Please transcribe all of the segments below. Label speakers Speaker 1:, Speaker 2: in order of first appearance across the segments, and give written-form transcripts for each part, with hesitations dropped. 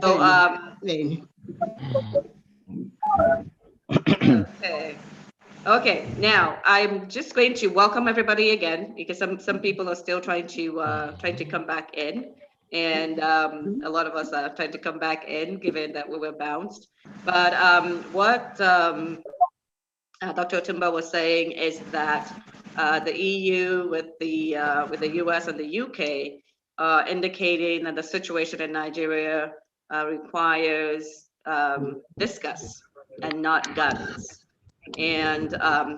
Speaker 1: So, okay. Okay, now I'm just going to welcome everybody again because some people are still trying to come back in, and a lot of us are trying to come back in given that we were bounced. But what Dr. Otumba was saying is that the EU with the US and the UK indicating that the situation in Nigeria requires discuss and not guns. And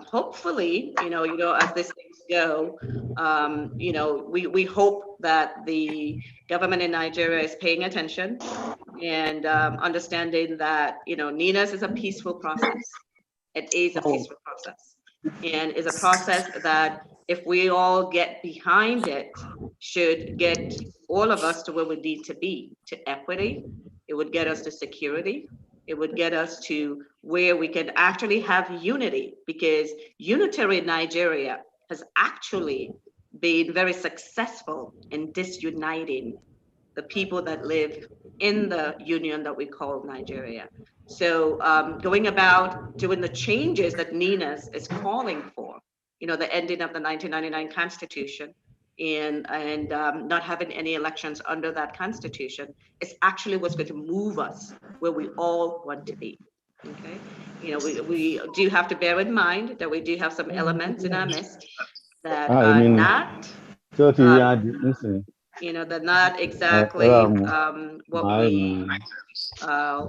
Speaker 1: hopefully, as these things go, we hope that the government in Nigeria is paying attention and understanding that, NINAS is a peaceful process. It is a peaceful process, and is a process that if we all get behind it, should get all of us to where we need to be, to equity. It would get us to security. It would get us to where we can actually have unity, because unitary Nigeria has actually been very successful in disuniting the people that live in the union that we call Nigeria. So going about doing the changes that NINAS is calling for, the ending of the 1999 Constitution and not having any elections under that Constitution is actually what's going to move us where we all want to be. Okay, we do have to bear in mind that we do have some elements in our midst that are not. They're not exactly what we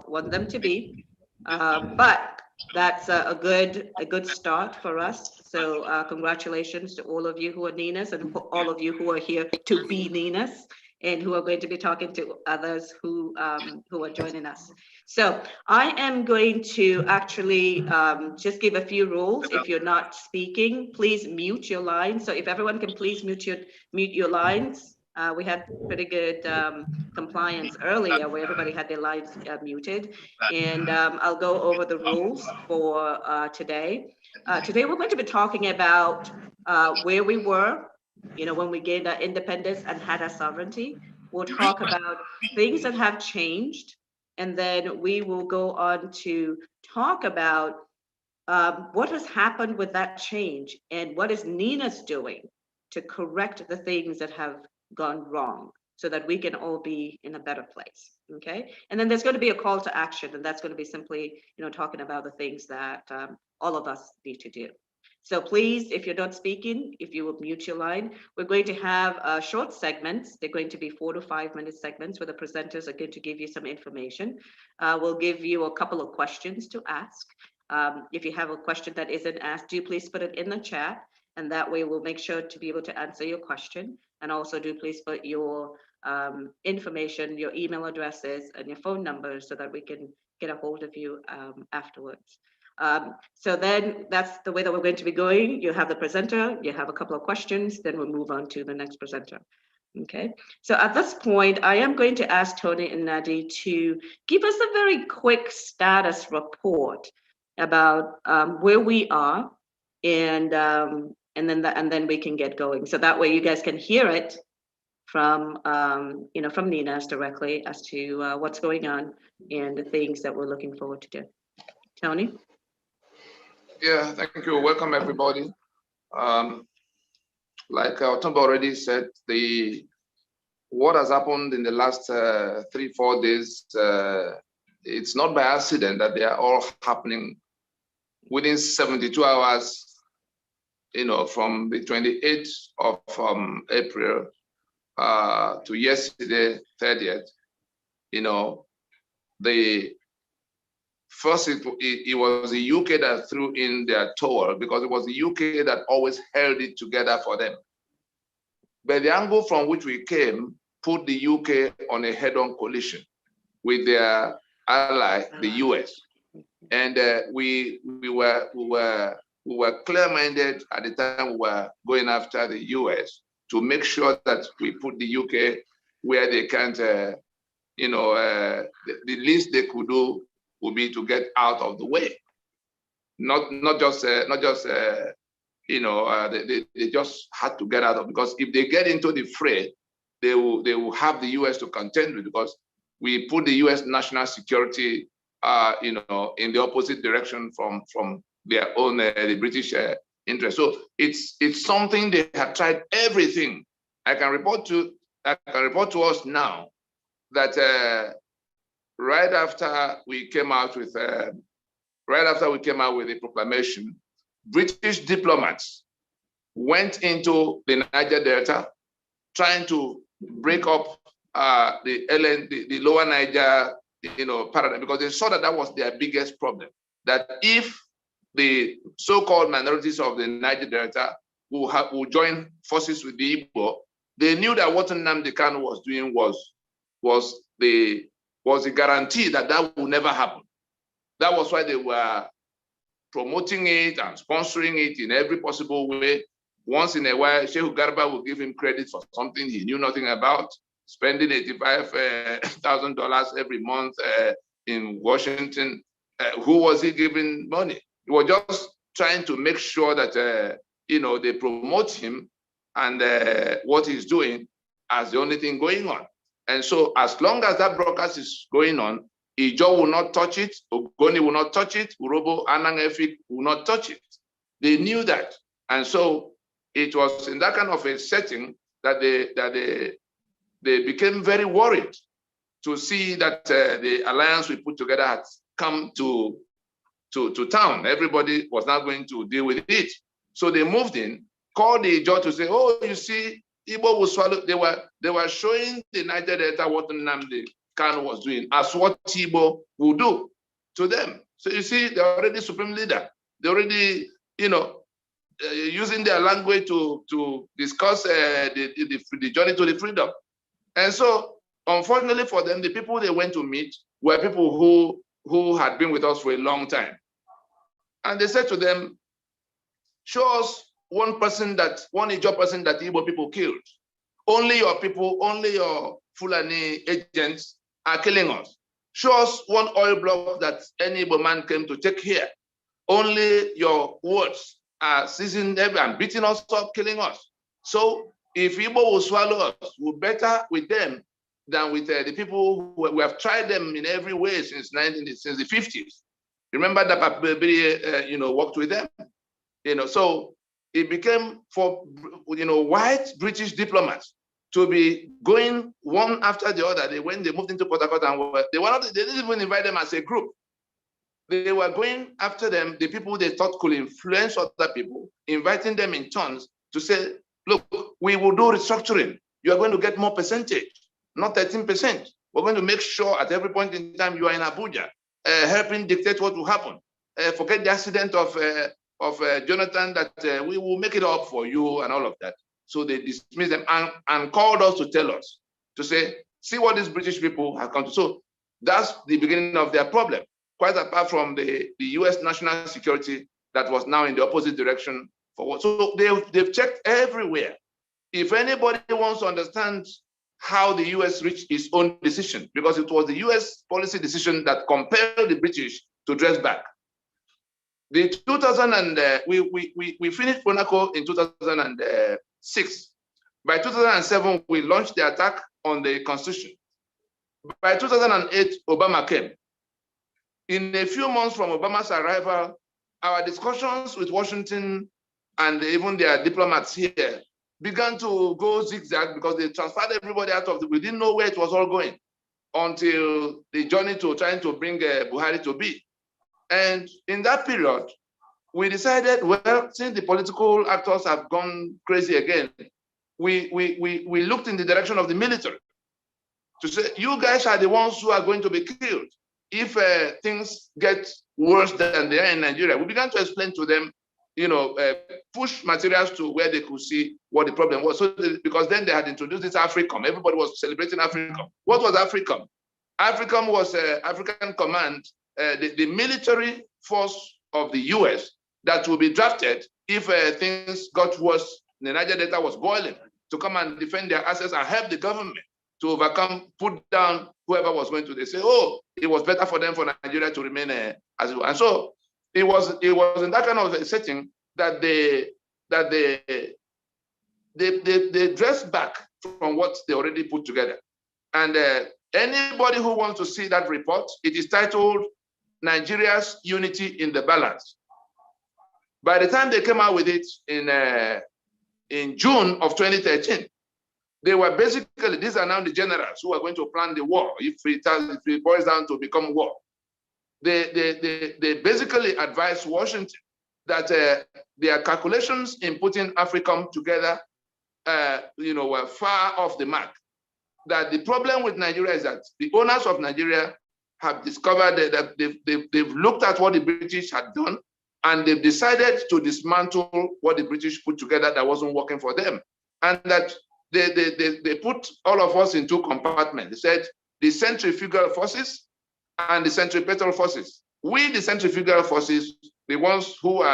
Speaker 1: want them to be, but that's a good start for us. So congratulations to all of you who are NINAS and all of you who are here to be NINAS and who are going to be talking to others who are joining us. So I am going to actually just give a few rules. If you're not speaking, please mute your line. So if everyone can please mute your lines. We had pretty good compliance earlier where everybody had their lines muted. And I'll go over the rules for today. Today we're going to be talking about where we were, when we gained our independence and had our sovereignty. We'll talk about things that have changed. And then we will go on to talk about what has happened with that change and what is NINAS doing to correct the things that have gone wrong so that we can all be in a better place. Okay. And then there's going to be a call to action, and that's going to be simply, talking about the things that all of us need to do. So please, if you're not speaking, if you will mute your line, we're going to have short segments. They're going to be 4 to 5 minute segments where the presenters are going to give you some information. We'll give you a couple of questions to ask. If you have a question that isn't asked, do please put it in the chat, and that way we'll make sure to be able to answer your question. And also do please put your information, your email addresses and your phone numbers so that we can get a hold of you afterwards. So then that's the way that we're going to be going. You have the presenter, you have a couple of questions, then we'll move on to the next presenter. Okay, so at this point, I am going to ask Tony and Nadi to give us a very quick status report about where we are, and then we can get going. So that way you guys can hear it from from NINAS directly as to what's going on and the things that we're looking forward to do. Tony?
Speaker 2: Yeah, thank you. Welcome everybody. Like Otumba already said, what has happened in the last 3-4 days, it's not by accident that they are all happening within 72 hours, from the 28th of April to yesterday, 30th. The first, it was the UK that threw in their towel, because it was the UK that always held it together for them. But the angle from which we came put the UK on a head-on collision with their ally, the US. And we were clear-minded at the time we were going after the US to make sure that we put the UK where they can't, the least they could do would be to get out of the way. Not just they just had to get out of, because if they get into the fray, they will have the US to contend with, because we put the U.S. national security, in the opposite direction from their own, the British interest. So it's something they have tried everything. I can report to us now that right after we came out with the proclamation, British diplomats went into the Niger Delta, trying to break up the lower Niger, paradigm, because they saw that was their biggest problem. That if the so-called minorities of the Niger Delta will join forces with the Igbo, they knew that what Nnamdi Kanu was doing was the guarantee that would never happen. That was why they were promoting it and sponsoring it in every possible way. Once in a while, Sheikh Garba will give him credit for something he knew nothing about, spending $85,000 every month in Washington. Who was he giving money? He was just trying to make sure that they promote him and what he's doing as the only thing going on. And so as long as that broadcast is going on, Ijo will not touch it, Ogoni will not touch it, Urobo Anang Efik will not touch it. They knew that. And so it was in that kind of a setting that they became very worried to see that the alliance we put together had come to town. Everybody was not going to deal with it. So they moved in, called the Ijo to say, oh, you see, Igbo will swallow. They were showing the Niger Delta what Nnamdi Kanu was doing as what Igbo will do to them. So you see, they're already supreme leader. They're already, using their language to discuss the journey to the freedom. And so, unfortunately for them, the people they went to meet were people who had been with us for a long time. And they said to them, show us one Ijo person that Igbo people killed. Only your people, only your Fulani agents are killing us. Show us one oil block that any Igbo man came to take here. Only your words are seizing them and beating us up, killing us. So if Igbo will swallow us, we're better with them than with the people who have tried them in every way since the 50s. Remember that Babiri, worked with them. So it became for white British diplomats to be going one after the other. When they moved into Port Harcourt, and they didn't even invite them as a group. They were going after them, the people they thought could influence other people, inviting them in turns to say, look, we will do restructuring. You are going to get more percentage, not 13%. We're going to make sure at every point in time you are in Abuja, helping dictate what will happen. Forget the accident of Jonathan, that we will make it up for you and all of that. So they dismissed them and called us to tell us, to say, see what these British people have come to. So that's the beginning of their problem, quite apart from the US national security that was now in the opposite direction. So they've checked everywhere. If anybody wants to understand how the US reached its own decision, because it was the US policy decision that compelled the British to dress back. The 2000 we finished Monaco in 2006. By 2007, we launched the attack on the Constitution. By 2008, Obama came. In a few months from Obama's arrival, our discussions with Washington and even their diplomats here began to go zigzag because they transferred everybody out of we didn't know where it was all going until the journey to trying to bring Buhari to be. And in that period, we decided, well, since the political actors have gone crazy again, we looked in the direction of the military to say, you guys are the ones who are going to be killed if things get worse than they are in Nigeria. We began to explain to them, push materials to where they could see what the problem was. So because then they had introduced this AFRICOM. Everybody was celebrating AFRICOM. What was AFRICOM? AFRICOM was African Command, the military force of the US that will be drafted if things got worse. The Niger Delta was boiling, to come and defend their assets and help the government to overcome, put down whoever was going to. They say, oh, it was better for them, for Nigeria to remain as it was. And so it was in that kind of a setting that they dressed back from what they already put together. And Anybody who wants to see that report, it is titled Nigeria's Unity in the Balance. By the time they came out with it in June of 2013, they were basically, these are now the generals who are going to plan the war if it boils down to become war. They basically advised Washington that their calculations in putting AFRICOM together were far off the mark. That the problem with Nigeria is that the owners of Nigeria have discovered that they've looked at what the British had done, and they've decided to dismantle what the British put together that wasn't working for them. And that they put all of us in two compartments. They said the centrifugal forces and the centripetal forces. We, the centrifugal forces, the ones who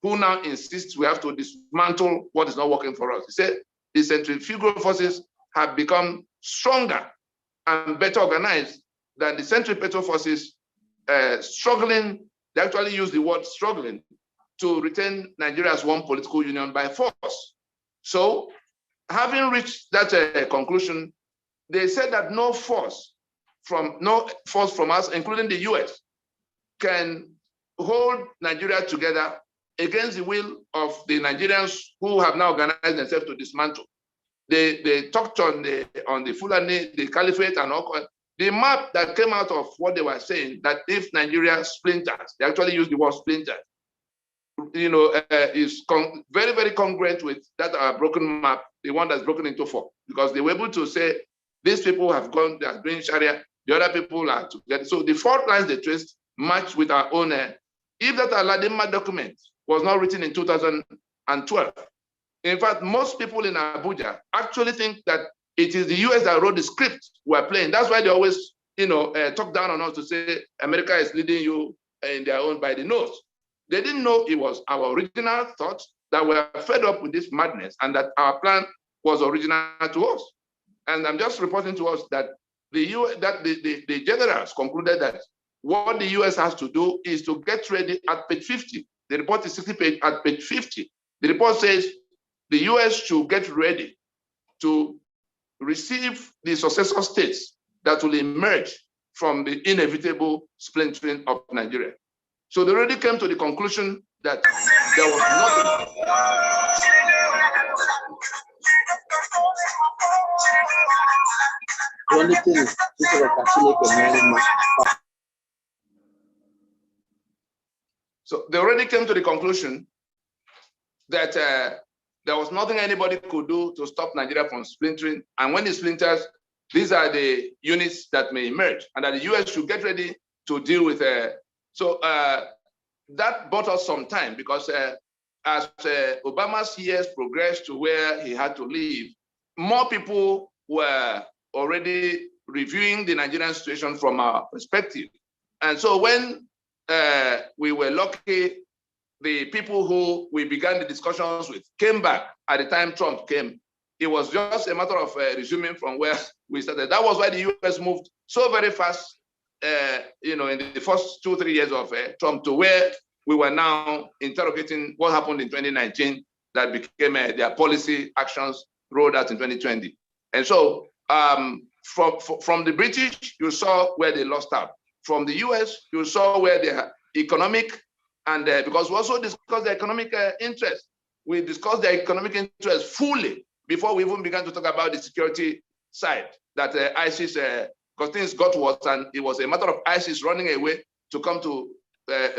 Speaker 2: now insist we have to dismantle what is not working for us. They said the centrifugal forces have become stronger and better organized than the centripetal forces, struggling. They actually use the word struggling to retain Nigeria as one political union by force. So, having reached that conclusion, they said that no force from us, including the US, can hold Nigeria together against the will of the Nigerians who have now organized themselves to dismantle. They talked on the Fulani, the Caliphate, and all. The map that came out of what they were saying, that if Nigeria splinters, they actually use the word splinter, is very, very congruent with that broken map, the one that's broken into four, because they were able to say these people have gone, they are doing Sharia, the other people are together. So the fault lines they traced match with our own. If that Aladima document was not written in 2012, in fact, most people in Abuja actually think that it is the US that wrote the script we're playing. That's why they always, talk down on us to say America is leading you in their own by the nose. They didn't know it was our original thought that we're fed up with this madness and that our plan was original to us. And I'm just reporting to us that the generals concluded that what the US has to do is to get ready at page 50. The report is 60 page at page 50. The report says the US should get ready to receive the successor states that will emerge from the inevitable splintering of Nigeria. So they already came to the conclusion that there was nothing. So they already came to the conclusion that there was nothing anybody could do to stop Nigeria from splintering. And when it splinters, these are the units that may emerge, and that the US should get ready to deal with. So that bought us some time, because as Obama's years progressed to where he had to leave, more people were already reviewing the Nigerian situation from our perspective. And so when we were lucky, the people who we began the discussions with came back at the time Trump came. It was just a matter of resuming from where we started. That was why the US moved so very fast, in the first 2-3 years of Trump, to where we were now interrogating what happened in 2019 that became their policy actions rolled out in 2020. And so from the British, you saw where they lost out. From the US, you saw where their economic, and because we also discussed the economic interest. We discussed the economic interest fully before we even began to talk about the security side, that ISIS, because things got worse, and it was a matter of ISIS running away to come to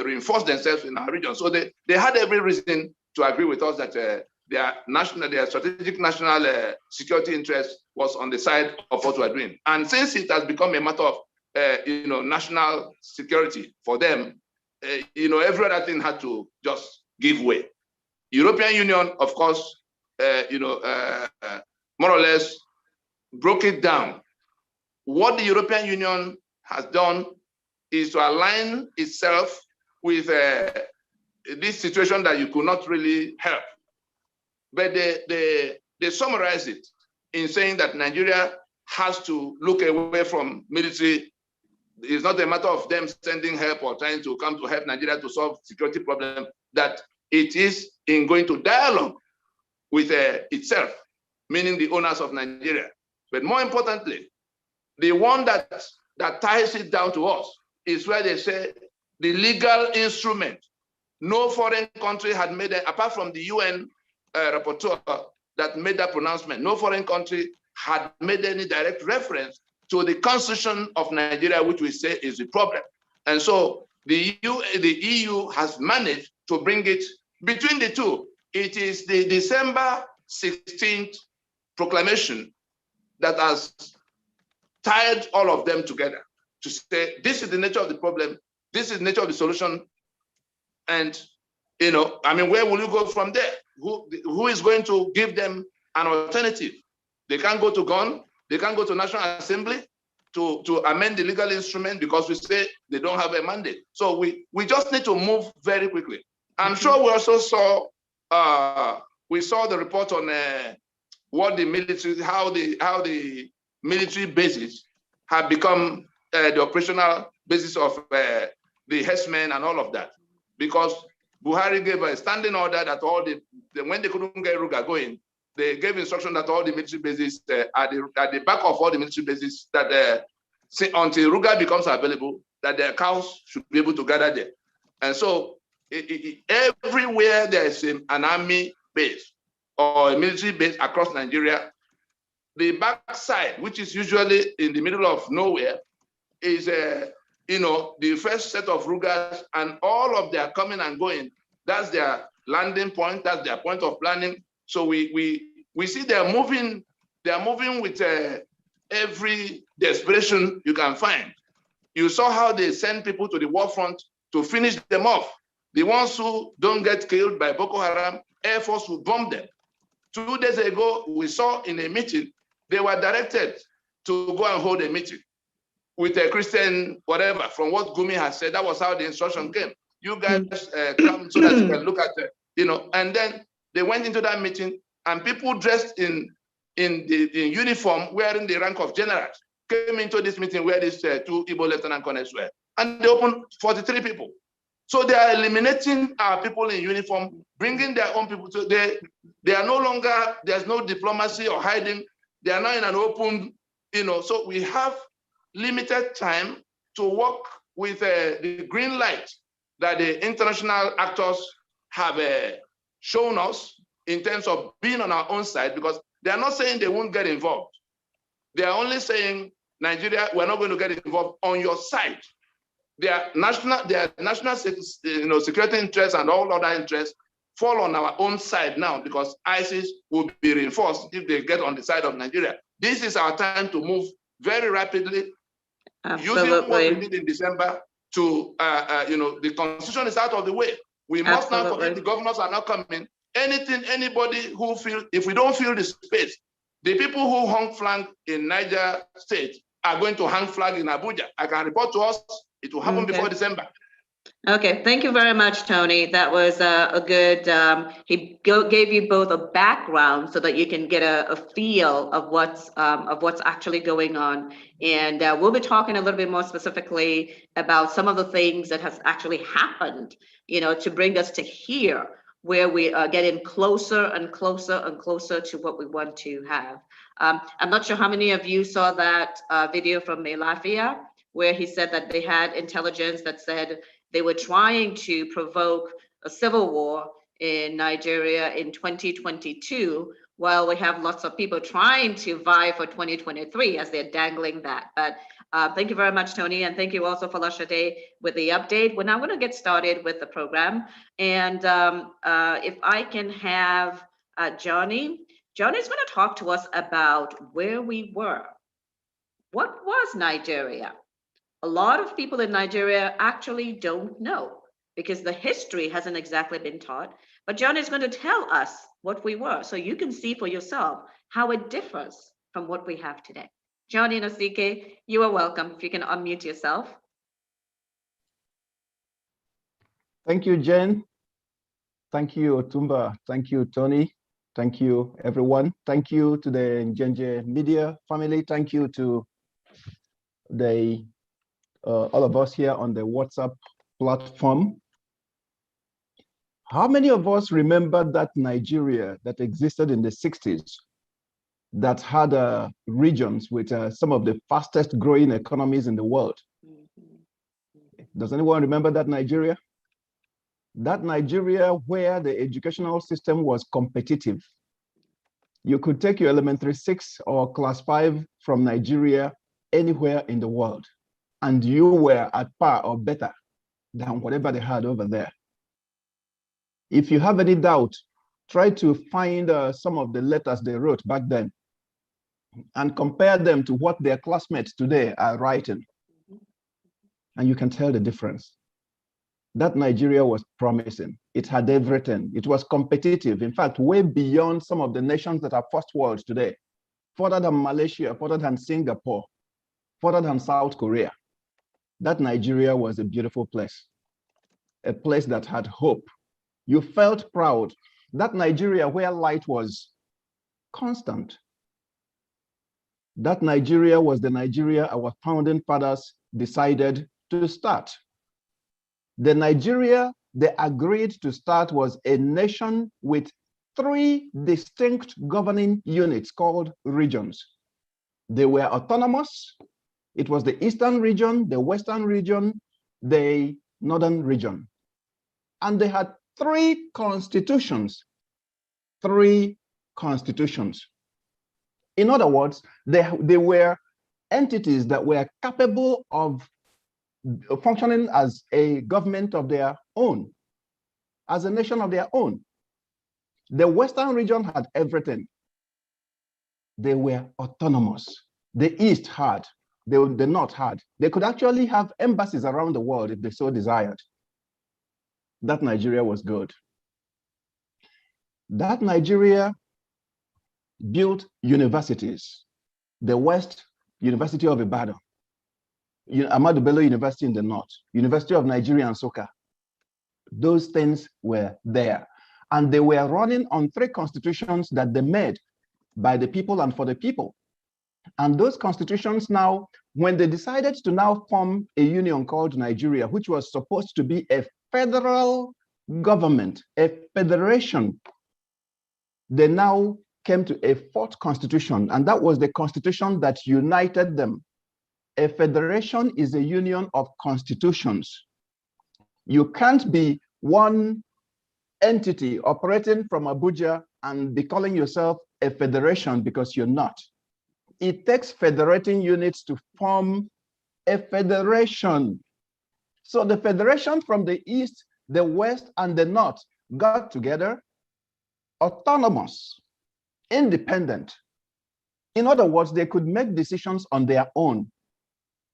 Speaker 2: reinforce themselves in our region. So they had every reason to agree with us that their strategic national security interest was on the side of what we're doing. And since it has become a matter of national security for them, every other thing had to just give way. European Union, of course, more or less broke it down. What the European Union has done is to align itself with this situation that you could not really help. But they summarize it in saying that Nigeria has to look away from military. It's not a matter of them sending help or trying to come to help Nigeria to solve security problem, that it is in going to dialogue with itself, meaning the owners of Nigeria. But more importantly, The one that ties it down to us is where they say the legal instrument. No foreign country had made it, apart from the UN rapporteur that made that pronouncement, no foreign country had made any direct reference to the constitution of Nigeria, which we say is the problem. And so the EU has managed to bring it between the two. It is the December 16th proclamation that has tied all of them together to say, this is the nature of the problem, this is the nature of the solution. And, you know, I mean, where will you go from there? Who is going to give them an alternative? They can't go to GON, they can't go to National Assembly to amend the legal instrument because we say they don't have a mandate. So we just need to move very quickly. I'm sure we also saw, we saw the report on what the military, how the military bases have become the operational basis of the herdsmen and all of that. Because Buhari gave a standing order that all when they couldn't get Ruga going, they gave instruction that all the military bases at the back of all the military bases that until Ruga becomes available, that their cows should be able to gather there. And so everywhere there is an army base or a military base across Nigeria, the backside, which is usually in the middle of nowhere, is you know, the first set of Rugas and all of their coming and going. That's their landing point. That's their point of planning. So we see they're moving with every desperation you can find. You saw how they send people to the war front to finish them off. The ones who don't get killed by Boko Haram, Air Force will bomb them. 2 days ago, we saw in a meeting, they were directed to go and hold a meeting with a Christian, whatever, from what Gumi has said. That was how the instruction came. You guys come so that you can look at it, you know. And then they went into that meeting, and people dressed in uniform, wearing the rank of generals, came into this meeting where these 2 Igbo lieutenant colonels were, and they opened 43 people. So they are eliminating our people in uniform, bringing their own people to. They are no longer. There's no diplomacy or hiding. They are now in an open, you know. So we have limited time to work with the green light that the international actors have shown us in terms of being on our own side, because they are not saying they won't get involved. They are only saying, Nigeria, we're not going to get involved on your side. Their national security interests and all other interests fall on our own side now, because ISIS will be reinforced if they get on the side of Nigeria. This is our time to move very rapidly. Absolutely. Using what we did in December to, you know, the constitution is out of the way. We must now forget the governors are not coming. Anybody who feels, if we don't feel the space, the people who hung flag in Niger State are going to hang flag in Abuja. I can report to us, it will happen before December.
Speaker 1: Okay, thank you very much, Tony. That was a good, he gave you both a background so that you can get a feel of what's actually going on. And we'll be talking a little bit more specifically about some of the things that has actually happened, you know, to bring us to here, where we are getting closer and closer and closer to what we want to have. I'm not sure how many of you saw that video from Melafia, where he said that they had intelligence that said they were trying to provoke a civil war in Nigeria in 2022, while we have lots of people trying to vie for 2023 as they're dangling that. But thank you very much, Tony. And thank you also for Lashade with the update. We're now going to get started with the program. And if I can have Johnny's going to talk to us about where we were. What was Nigeria? A lot of people in Nigeria actually don't know because the history hasn't exactly been taught. But John is going to tell us what we were, so you can see for yourself how it differs from what we have today. Johnny Nosike, you are welcome. If you can unmute yourself.
Speaker 3: Thank you, Jen. Thank you, Otumba. Thank you, Tony. Thank you, everyone. Thank you to the Njenje media family. Thank you to the all of us here on the WhatsApp platform. How many of us remember that Nigeria that existed in the 60s that had regions with some of the fastest growing economies in the world. Does anyone remember that Nigeria? That Nigeria where the educational system was competitive. You could take your elementary 6 or class 5 from Nigeria anywhere in the world, and you were at par or better than whatever they had over there. If you have any doubt, try to find some of the letters they wrote back then and compare them to what their classmates today are writing. And you can tell the difference. That Nigeria was promising. It had everything. It was competitive. In fact, way beyond some of the nations that are first world today, further than Malaysia, further than Singapore, further than South Korea. That Nigeria was a beautiful place, a place that had hope. You felt proud. That Nigeria where light was constant. That Nigeria was the Nigeria our founding fathers decided to start. The Nigeria they agreed to start was a nation with 3 distinct governing units called regions. They were autonomous. It was the Eastern region, the Western region, the Northern region. And they had 3 constitutions. 3 constitutions. In other words, they were entities that were capable of functioning as a government of their own, as a nation of their own. The Western region had everything. They were autonomous. The East had, the North had. They could actually have embassies around the world if they so desired. That Nigeria was good. That Nigeria built universities. The West, University of Ibadan, Ahmadu Bello University in the North, University of Nigeria and Nsukka. Those things were there. And they were running on 3 constitutions that they made by the people and for the people. And those constitutions now, when they decided to now form a union called Nigeria, which was supposed to be a federal government, a federation, they now came to a 4th constitution, and that was the constitution that united them. A federation is a union of constitutions. You can't be one entity operating from Abuja and be calling yourself a federation because you're not. It takes federating units to form a federation. So the federation from the East, the West, and the North got together, autonomous, independent. In other words, they could make decisions on their own.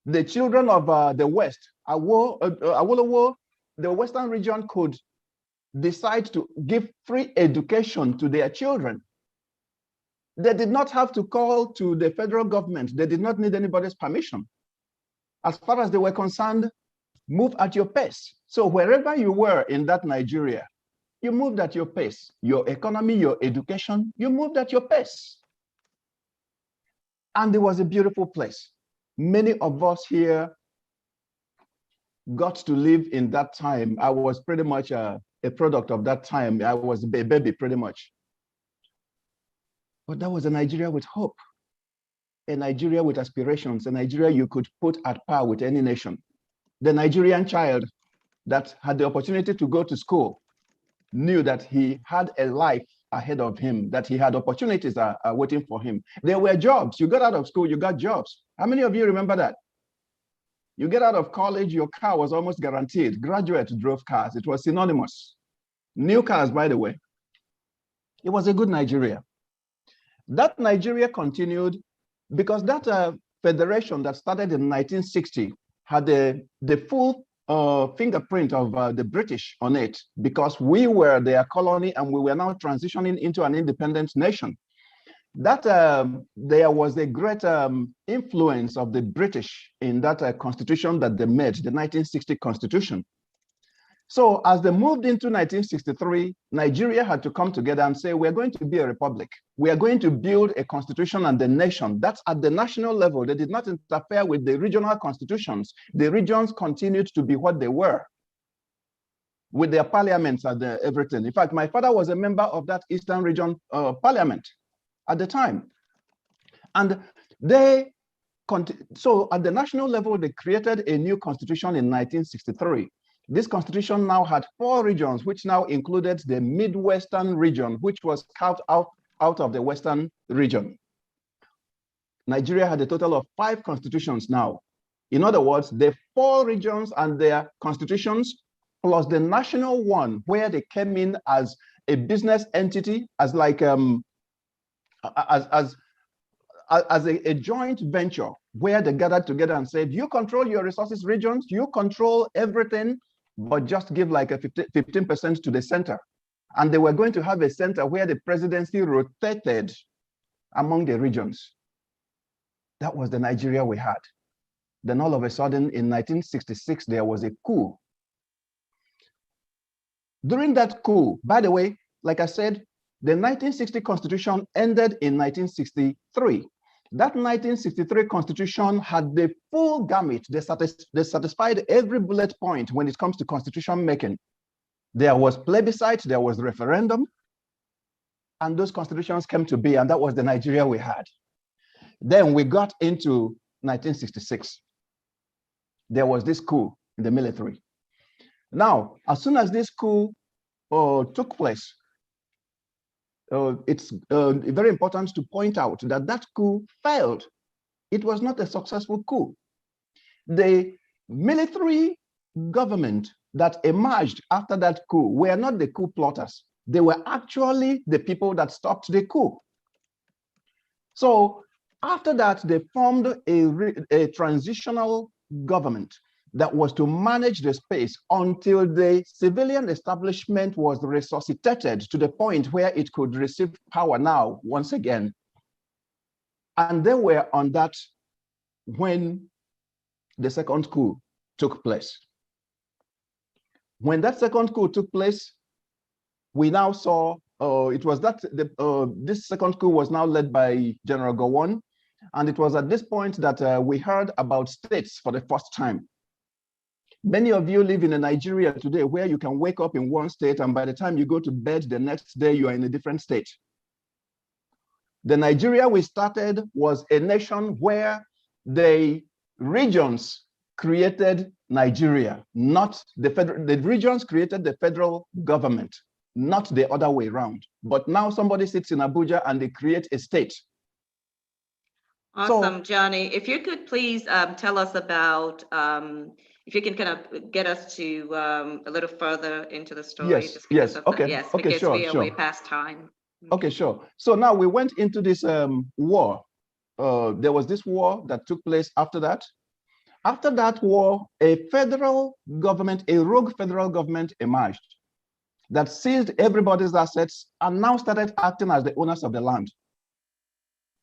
Speaker 3: The children of the West, Awolowo, the Western region could decide to give free education to their children. They did not have to call to the federal government. They did not need anybody's permission. As far as they were concerned, move at your pace. So wherever you were in that Nigeria, you moved at your pace. Your economy, your education, you moved at your pace. And it was a beautiful place. Many of us here got to live in that time. I was pretty much a product of that time. I was a baby pretty much. But that was a Nigeria with hope, a Nigeria with aspirations, a Nigeria you could put at par with any nation. The Nigerian child that had the opportunity to go to school knew that he had a life ahead of him, that he had opportunities waiting for him. There were jobs. You got out of school, you got jobs. How many of you remember that? You get out of college, your car was almost guaranteed. Graduates drove cars. It was synonymous. New cars, by the way. It was a good Nigeria. That Nigeria continued because that federation that started in 1960 had the full fingerprint of the British on it, because we were their colony and we were now transitioning into an independent nation. That there was a great influence of the British in that constitution that they made, the 1960 constitution. So as they moved into 1963, Nigeria had to come together and say, we're going to be a republic. We are going to build a constitution and the nation. That's at the national level. They did not interfere with the regional constitutions. The regions continued to be what they were, with their parliaments and everything. In fact, my father was a member of that Eastern region parliament at the time. And so at the national level, they created a new constitution in 1963. This constitution now had 4 regions, which now included the Midwestern region, which was carved out of the Western region. Nigeria had a total of 5 constitutions now. In other words, the 4 regions and their constitutions, plus the national one, where they came in as a business entity, as like as a joint venture, where they gathered together and said, you control your resources regions, you control everything, but just give like a 15% to the center. And they were going to have a center where the presidency rotated among the regions. That was the Nigeria we had. Then all of a sudden in 1966, there was a coup. During that coup, by the way, like I said, the 1960 constitution ended in 1963. That 1963 constitution had the full gamut. They satisfied every bullet point when it comes to constitution making. There was plebiscite, there was referendum, and those constitutions came to be, and that was the Nigeria we had. Then we got into 1966. There was this coup in the military. Now, as soon as this coup took place, it's very important to point out that that coup failed. It was not a successful coup. The military government that emerged after that coup were not the coup plotters. They were actually the people that stopped the coup. So after that, they formed a transitional government that was to manage the space until the civilian establishment was resuscitated to the point where it could receive power now, once again. And they were on that when the second coup took place. When that second coup took place, we now saw, it was that this second coup was now led by General Gowon. And it was at this point that we heard about states for the first time. Many of you live in a Nigeria today where you can wake up in one state and by the time you go to bed the next day, you are in a different state. The Nigeria we started was a nation where the regions created Nigeria, not the federal. The regions created the federal government, not the other way around. But now somebody sits in Abuja and they create a state.
Speaker 1: Awesome, so, Johnny. If you could please tell us about, if you can kind of get us to a little further into the story.
Speaker 3: Yes, yes, okay,
Speaker 1: yes,
Speaker 3: okay,
Speaker 1: because
Speaker 3: sure,
Speaker 1: we are way past time.
Speaker 3: Okay, sure. So now we went into this war. There was this war that took place after that. After that war, a federal government, a rogue federal government emerged that seized everybody's assets and now started acting as the owners of the land.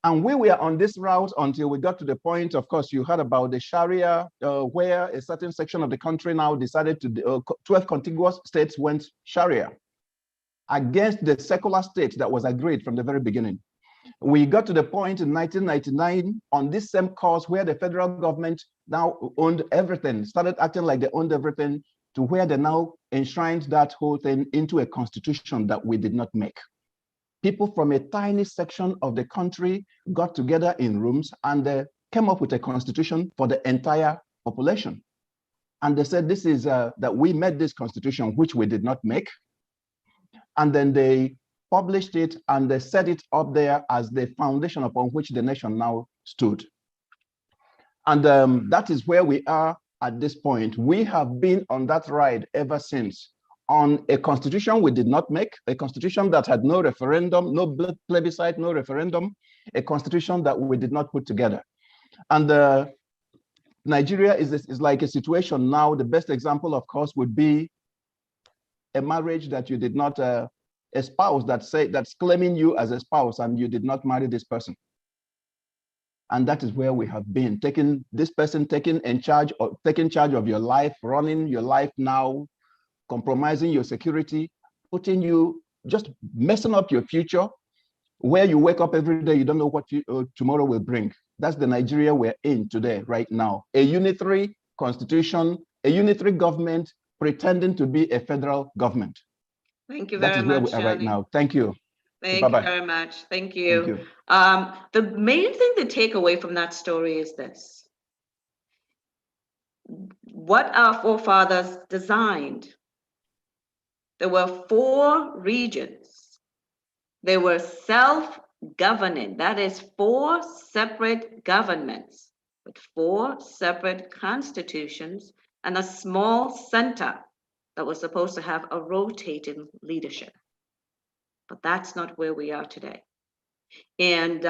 Speaker 3: And we were on this route until we got to the point, of course, you heard about the Sharia, where a certain section of the country now decided to, 12 contiguous states went Sharia against the secular state that was agreed from the very beginning. We got to the point in 1999 on this same course where the federal government now owned everything, started acting like they owned everything, to where they now enshrined that whole thing into a constitution that we did not make. People from a tiny section of the country got together in rooms and they came up with a constitution for the entire population. And they said, this is that we made this constitution, which we did not make. And then they published it and they set it up there as the foundation upon which the nation now stood. And that is where we are at this point. We have been on that ride ever since, on a constitution we did not make, a constitution that had no referendum, no plebiscite, no referendum, a constitution that we did not put together. And Nigeria is like a situation now. The best example, of course, would be a marriage that you did not, a spouse that's claiming you as a spouse and you did not marry this person. And that is where we have been, taking charge of your life, running your life now, compromising your security, putting you, just messing up your future, where you wake up every day, you don't know what tomorrow will bring. That's the Nigeria we're in today, right now. A unitary constitution, a unitary government pretending to be a federal government.
Speaker 1: Thank you very much,
Speaker 3: That is where we are right now. Thank you.
Speaker 1: Thank
Speaker 3: Bye-bye.
Speaker 1: you very much. Thank
Speaker 3: Thank
Speaker 1: you.
Speaker 3: you.
Speaker 1: The main thing to take away from that story is this. What our forefathers designed. There were 4 regions. They were self-governing. That is 4 separate governments with 4 separate constitutions and a small center that was supposed to have a rotating leadership. But that's not where we are today. And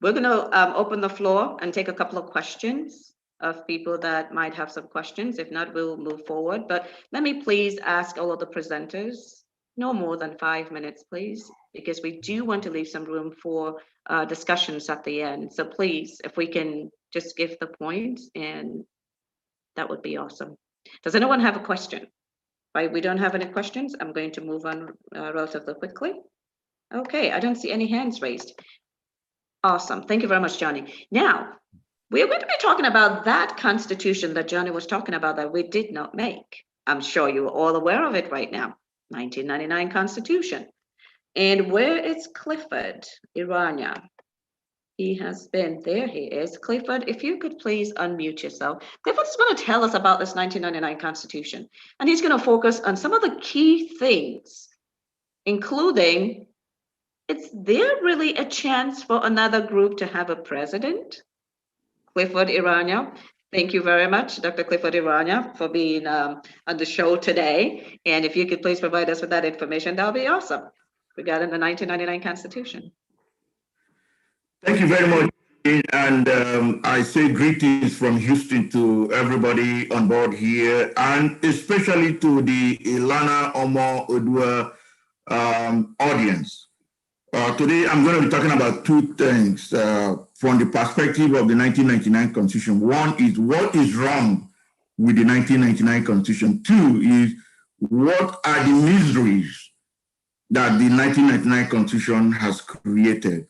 Speaker 1: we're going to open the floor and take a couple of questions of people that might have some questions. If not, we'll move forward. But let me please ask all of the presenters, no more than 5 minutes, please, because we do want to leave some room for discussions at the end. So please, if we can just give the points, and that would be awesome. Does anyone have a question? Right, we don't have any questions. I'm going to move on relatively quickly. Okay, I don't see any hands raised. Awesome. Thank you very much, Johnny. Now, we're going to be talking about that constitution that Johnny was talking about that we did not make. I'm sure you're all aware of it right now. 1999 Constitution. And where is Clifford Irania? He has been, there he is. Clifford, if you could please unmute yourself. Clifford's going to tell us about this 1999 Constitution. And he's going to focus on some of the key things, including, is there really a chance for another group to have a president? Clifford Irania, thank you very much, Dr. Clifford Irania, for being on the show today. And if you could please provide us with that information, that would be awesome regarding the 1999 Constitution.
Speaker 4: Thank you very much. And I say greetings from Houston to everybody on board here, and especially to the Illano Omo Oodua audience. Today, I'm going to be talking about 2 things from the perspective of the 1999 Constitution. One is what is wrong with the 1999 Constitution. 2 is what are the miseries that the 1999 Constitution has created.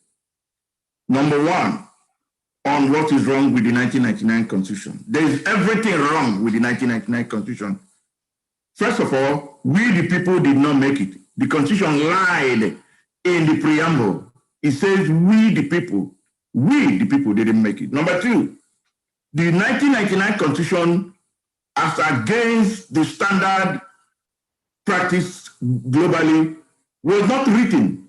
Speaker 4: Number 1, on what is wrong with the 1999 Constitution. There is everything wrong with the 1999 Constitution. First of all, we the people did not make it. The Constitution lied in the preamble. It says we the people didn't make it. Number 2, the 1999 Constitution, as against the standard practice globally, was not written.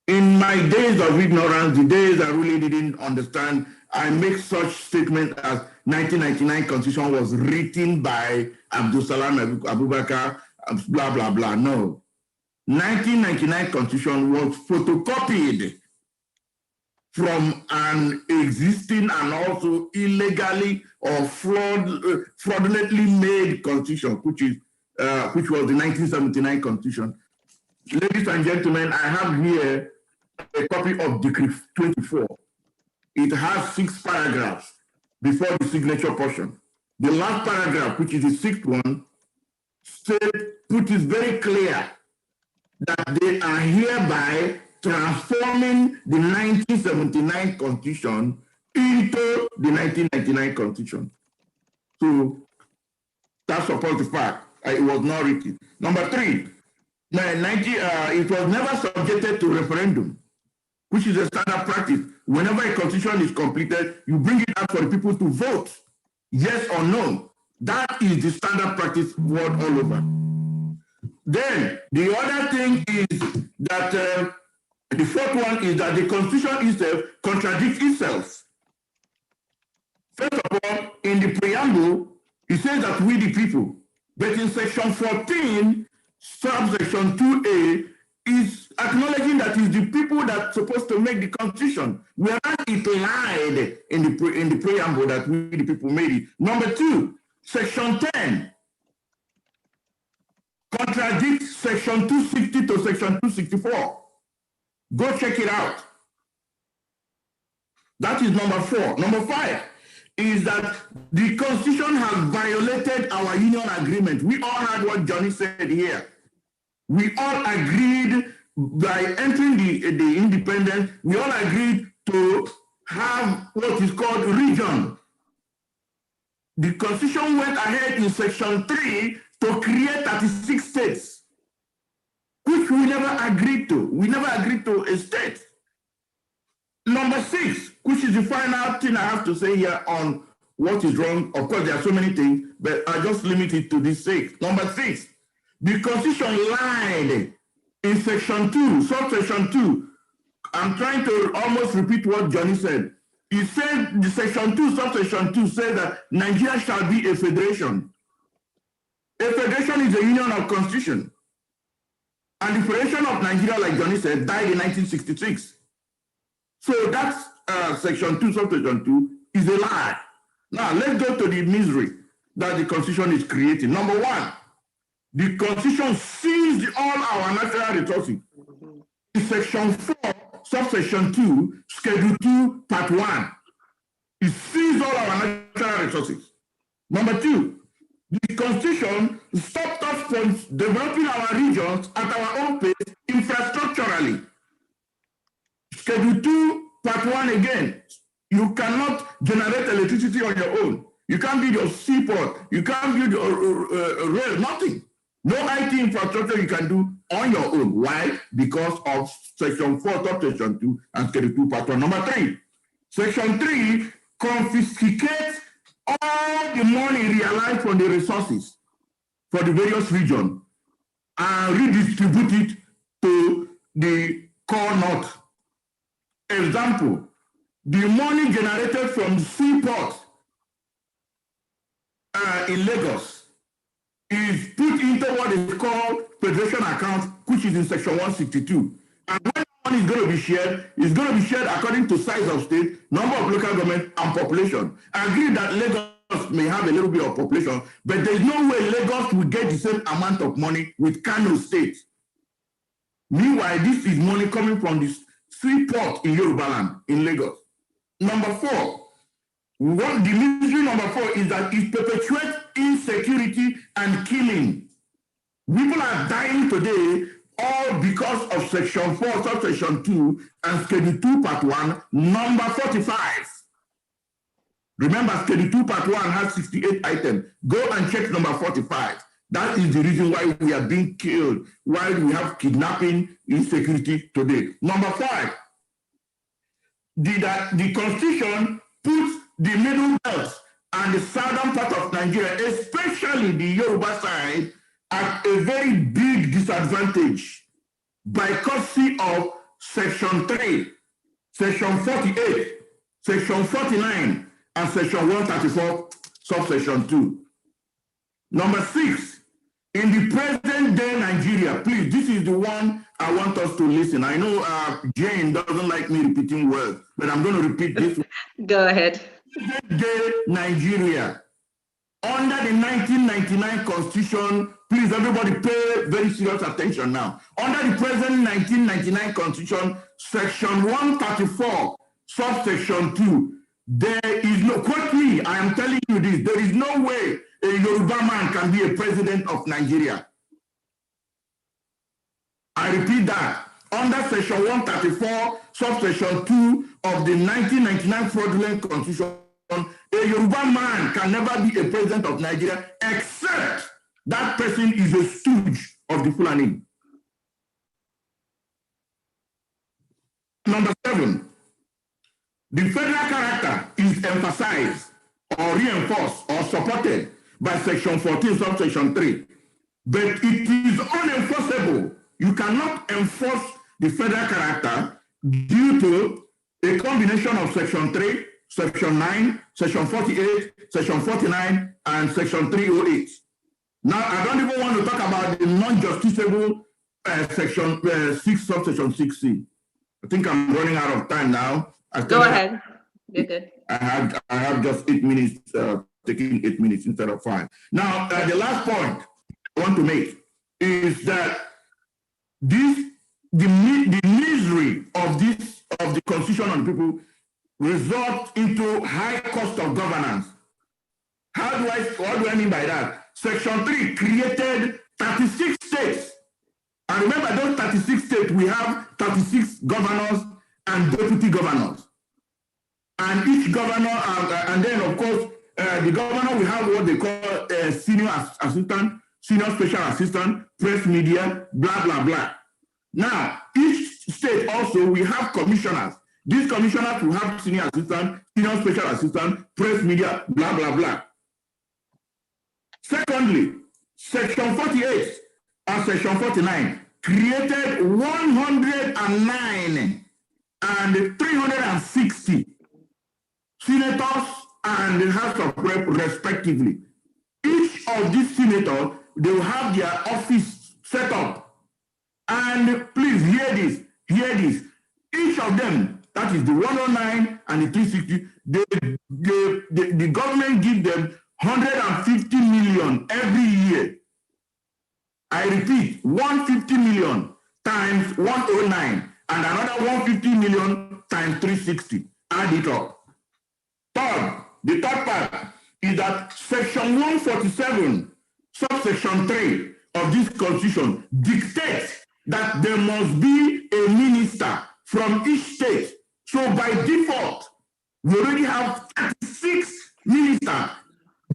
Speaker 4: In my days of ignorance, the days I really didn't understand, I make such statement as 1999 Constitution was written by Abdul Salam Abubakar, blah, blah, blah. No. 1999 Constitution was photocopied from an existing and also illegally or fraudulently made Constitution, which was the 1979 Constitution. Ladies and gentlemen, I have here a copy of Decree 24. It has 6 paragraphs before the signature portion. The last paragraph, which is the 6th one, put it very clear that they are hereby transforming the 1979 Constitution into the 1999 Constitution. So that supports the fact it was not written. Number 3, it was never subjected to referendum, which is a standard practice. Whenever a constitution is completed, you bring it out for the people to vote, yes or no. That is the standard practice world all over. Then the other thing is that the 4th one is that the Constitution itself contradicts itself. First of all, in the preamble, it says that we the people, but in section 14, subsection 2A, is acknowledging that it's the people that's supposed to make the Constitution, whereas it lied in the preamble that we the people made it. Number 2, section 10 contradicts section 260 to section 264. Go check it out. That is number 4. Number 5 is that the Constitution has violated our union agreement. We all heard what Johnny said here. We all agreed by entering the independence, we all agreed to have what is called region. The Constitution went ahead in section 3 to create 36 states. which we never agreed to. We never agreed to a state. Number 6, which is the final thing I have to say here on what is wrong. Of course, there are so many things, but I just limit it to this 6. Number 6, the Constitution lied in Section 2, subsection 2. I'm trying to almost repeat what Johnny said. He said the Section 2, subsection 2 says that Nigeria shall be a federation. A federation is a union of constitution. And the Federation of Nigeria, like Johnny said, died in 1966. So that's Section 2, subsection 2 is a lie. Now, let's go to the misery that the Constitution is creating. Number 1, the Constitution seized all our natural resources. In Section 4, subsection 2, Schedule 2, Part 1, it seized all our natural resources. Number 2, the Constitution stopped us from developing our regions at our own pace infrastructurally. Schedule 2, Part 1 again, you cannot generate electricity on your own. You can't build your seaport. You can't build rail, nothing. No IT infrastructure you can do on your own. Why? Because of Section 4, subsection 2, and Schedule 2, Part 1. Number 3, Section 3 confiscates all the money realized from the resources for the various regions and redistribute it to the core north. Example, the money generated from seaport in Lagos is put into what is called federation account, which is in Section 162. And when money is going to be shared, it's going to be shared according to size of state, number of local government, and population. I agree that Lagos may have a little bit of population, but there's no way Lagos will get the same amount of money with Kano State. Meanwhile, this is money coming from the seaport in Yoruba land, in Lagos. Number 4, the misery number 4 is that it perpetuates insecurity and killing. People are dying today all because of Section 4, subsection 2, and Schedule 2, Part 1, number 45. Remember, Schedule 2, Part 1 has 68 items. Go and check number 45. That is the reason why we are being killed, why we have kidnapping, insecurity today. Number 5, the Constitution puts the middle belt and the southern part of Nigeria, especially the Yoruba side, at a very big disadvantage by courtesy of Section 3, Section 48, Section 49, and Section 134, subsection 2. Number 6, in the present day Nigeria, please, this is the one I want us to listen. I know Jane doesn't like me repeating words, but I'm going to repeat this.
Speaker 1: Go ahead.
Speaker 4: Present day Nigeria, under the 1999 Constitution, please everybody pay very serious attention now. Under the present 1999 Constitution, Section 134, subsection 2, there is no, quote me, I am telling you this, there is no way a Yoruba man can be a president of Nigeria. I repeat that. Under Section 134, subsection 2 of the 1999 fraudulent Constitution, a Yoruba man can never be a president of Nigeria except that person is a stooge of the Fulani. Number 7, the federal character is emphasized or reinforced or supported by Section 14, subsection 3, but it is unenforceable. You cannot enforce the federal character due to a combination of Section 3, Section 9, Section 48, Section 49, and Section 308. Now, I don't even want to talk about the non-justiciable Section 6, subsection 6C. I think I'm running out of time now.
Speaker 1: Go ahead. You're good.
Speaker 4: I have just 8 minutes, taking 8 minutes instead of 5. Now, the last point I want to make is that the misery of the Constitution on people results into high cost of governance. What do I mean by that? Section 3 created 36 states. And remember, those 36 states, we have 36 governors and deputy governors. And each governor, and then of course, the governor will have what they call a senior assistant. senior special assistant, press media, blah, blah, blah. Now, each state also, we have commissioners. These commissioners will have senior assistant, senior special assistant, press media, blah, blah, blah. Secondly, Section 48 and Section 49 created 109 and 360 senators and the House of Rep respectively. Each of these senators, they will have their office set up. And please hear this, hear this. Each of them, that is the 109 and the 360, the government give them 150 million every year. I repeat, 150 million times 109 and another 150 million times 360. Add it up. Third, the third part is that Section 147, subsection 3 of this Constitution dictates that there must be a minister from each state. So by default, we already have 36 ministers.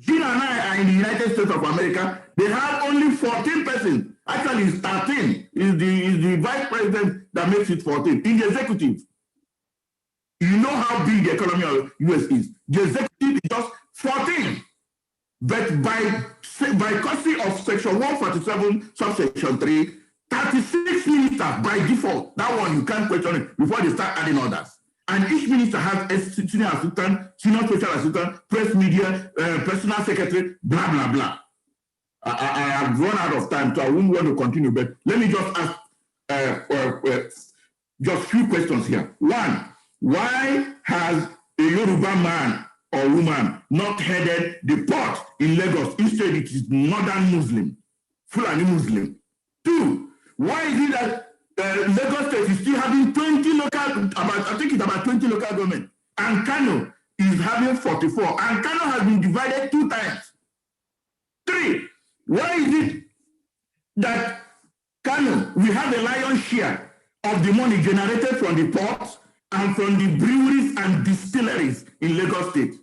Speaker 4: Gina and I are in the United States of America. They have only 14 persons. Actually, it's 13. It's the vice president that makes it 14 in the executive. You know how big the economy of the US is. The executive is just 14. But by courtesy of Section 147, subsection 3, 36 ministers by default. That one you can't question it before they start adding others. And each minister has a senior assistant, senior special assistant, press media, personal secretary, blah, blah, blah. I have run out of time, so I won't want to continue, but let me just ask just a few questions here. One, why has a Yoruba man or woman not headed the port in Lagos? Instead, it is northern Muslim, Fulani Muslim. Two, why is it that Lagos State is still having 20 local, I think it's about 20 local government, and Kano is having 44, and Kano has been divided 2 times. 3, why is it that Kano, we have a lion's share of the money generated from the ports and from the breweries and distilleries in Lagos State?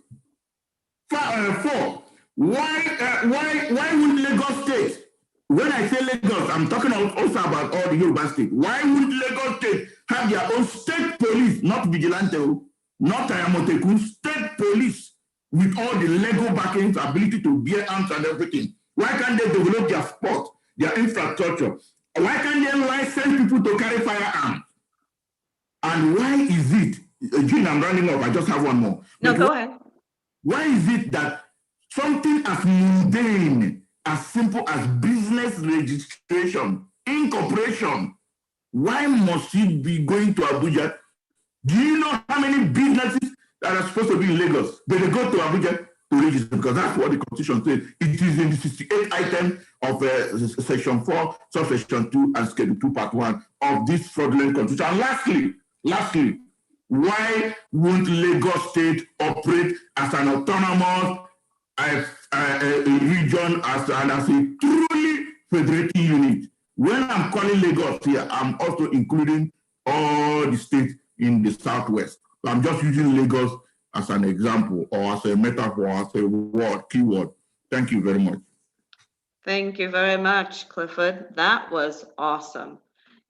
Speaker 4: 4, why would Lagos State, when I say Lagos, I'm talking also about all the Yoruba states. Why would Lagos State have their own state police, not vigilante, not Ayamoteku, state police with all the legal backings, ability to bear arms and everything? Why can't they develop their sport, their infrastructure? Why can't they license people to carry firearms? And why is it, Jean, I'm running up, I just have one more.
Speaker 1: No, go ahead.
Speaker 4: Why is it that something as mundane, as simple as business registration, incorporation, why must it be going to Abuja? Do you know how many businesses that are supposed to be in Lagos, but they go to Abuja to register? Because that's what the Constitution says. It is in the 68th item of Section 4, Subsection 2, and Schedule 2, Part 1 of this fraudulent Constitution. And lastly, why won't Lagos State operate as an autonomous a region as a truly federating unit? When I'm calling Lagos here, I'm also including all the states in the Southwest. So I'm just using Lagos as an example or as a metaphor, as a word, keyword. Thank you very much.
Speaker 1: Thank you very much, Clifford. That was awesome.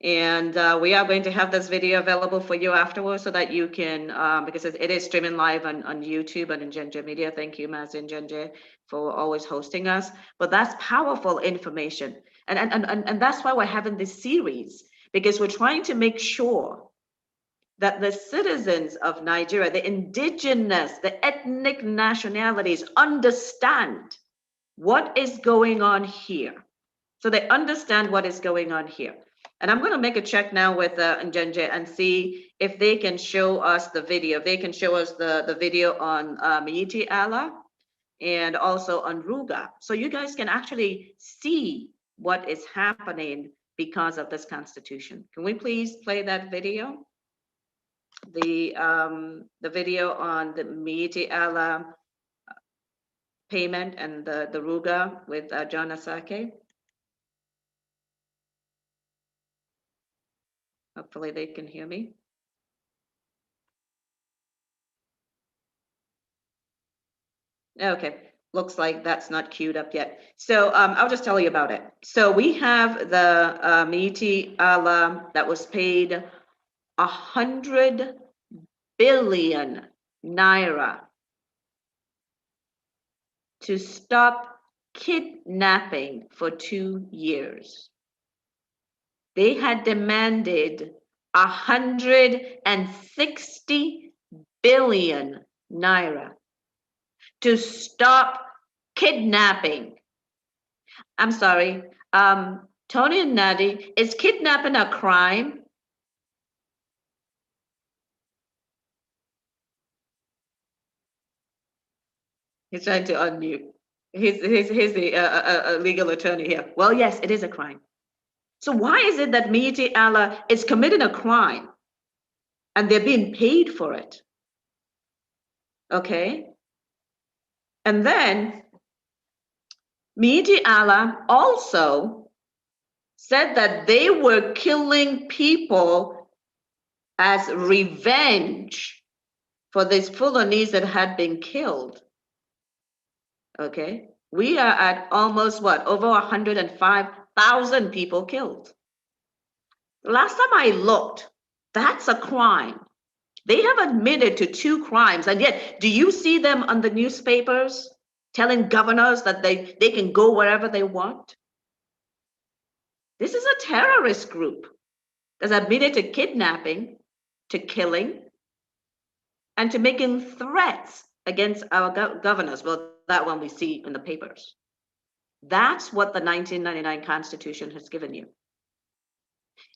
Speaker 1: And we are going to have this video available for you afterwards so that you can, because it is streaming live on YouTube and in Njenje Media. Thank you, Maz Njenje, for always hosting us. But that's powerful information. And that's why we're having this series, because we're trying to make sure that the citizens of Nigeria, the indigenous, the ethnic nationalities understand what is going on here. So they understand what is going on here. And I'm going to make a check now with Njenje and see if they can show us the video. They can show us the video on Miyetti Allah and also on Ruga. So you guys can actually see what is happening because of this constitution. Can we please play that video? The video on the Miyetti Allah payment and the Ruga with John Asake. Hopefully they can hear me. Okay, looks like that's not queued up yet. So I'll just tell you about it. So we have the Miiti Allah that was paid 100 billion naira to stop kidnapping for 2 years. They had demanded 160 billion naira to stop kidnapping. I'm sorry, Tony and Nadi, is kidnapping a crime? He's trying to unmute. He's the legal attorney here. Well, yes, it is a crime. So why is it that Miiti Allah is committing a crime and they're being paid for it? Okay. And then Miiti Allah also said that they were killing people as revenge for these Fulanese that had been killed. Okay. We are at almost what, over 105,000 people killed. Last time I looked, that's a crime. They have admitted to 2 crimes, and yet, do you see them on the newspapers telling governors that they can go wherever they want? This is a terrorist group that's admitted to kidnapping, to killing, and to making threats against our governors. Well, that one we see in the papers. That's what the 1999 Constitution has given you.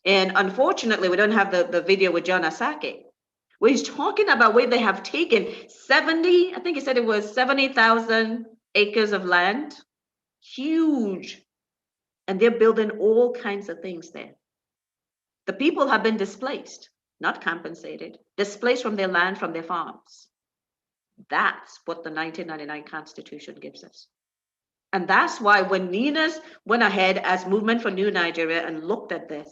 Speaker 1: And unfortunately, we don't have the video with John Asake, where he's talking about where they have taken 70, I think he said it was 70,000 acres of land, huge. And they're building all kinds of things there. The people have been displaced, not compensated, displaced from their land, from their farms. That's what the 1999 Constitution gives us. And that's why when Ninas went ahead as Movement for New Nigeria and looked at this,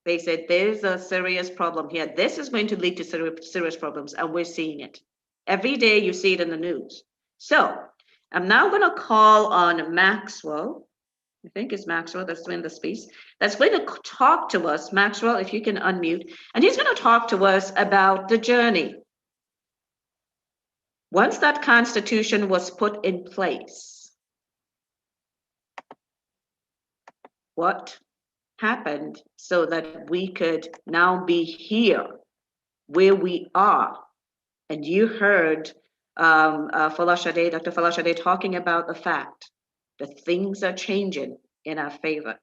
Speaker 1: they said, there's a serious problem here. This is going to lead to serious problems, and we're seeing it. Every day you see it in the news. So I'm now going to call on Maxwell. I think it's Maxwell that's doing the speech. That's going to talk to us. Maxwell, if you can unmute. And he's going to talk to us about the journey. Once that constitution was put in place, what happened so that we could now be here where we are? And you heard Dr. Falashade talking about the fact that things are changing in our favor.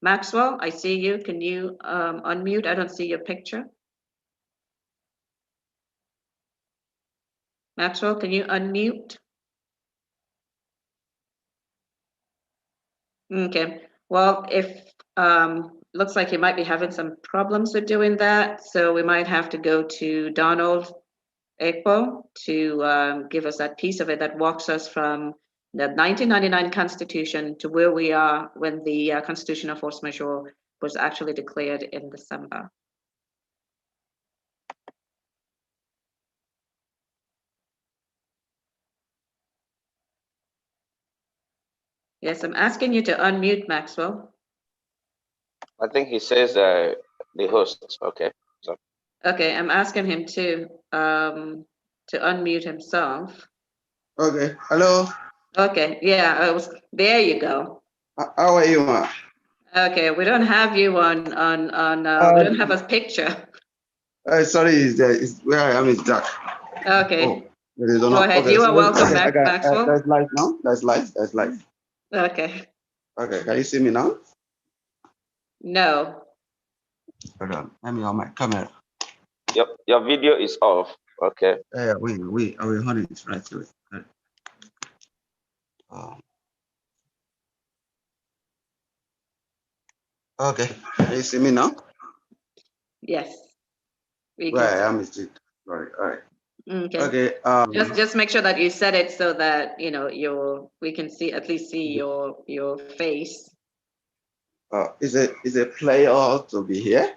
Speaker 1: Maxwell, I see you. Can you unmute? I don't see your picture. Maxwell, can you unmute? Okay. Well, if looks like you might be having some problems with doing that, so we might have to go to Donald Ekpo to give us that piece of it that walks us from the 1999 Constitution to where we are when the Constitution of Force Majeure was actually declared in December. Yes, I'm asking you to unmute, Maxwell.
Speaker 5: I think he says the host. Okay. So.
Speaker 1: Okay, I'm asking him to unmute himself.
Speaker 6: Okay. Hello.
Speaker 1: Okay. Yeah. There you go.
Speaker 6: How are you, ma?
Speaker 1: Okay. We don't have you on. We don't have a picture.
Speaker 6: Sorry, is where I am is dark.
Speaker 1: Okay.
Speaker 6: Oh, there is
Speaker 1: Go ahead.
Speaker 6: Okay,
Speaker 1: You are
Speaker 6: so
Speaker 1: welcome back, Maxwell.
Speaker 6: That's live now. That's live. That's live.
Speaker 1: Okay.
Speaker 6: Okay. Can you see me now?
Speaker 1: No.
Speaker 6: Hold on. Let me on my camera.
Speaker 5: Your video is off. Okay.
Speaker 6: Yeah. Wait. I will hold it right away. Okay. Can you see me now?
Speaker 1: Yes.
Speaker 6: Where I am is it. All right.
Speaker 1: Okay.
Speaker 6: Okay.
Speaker 1: Just make sure that you set it so that we can at least see your face.
Speaker 6: Is a player to be here?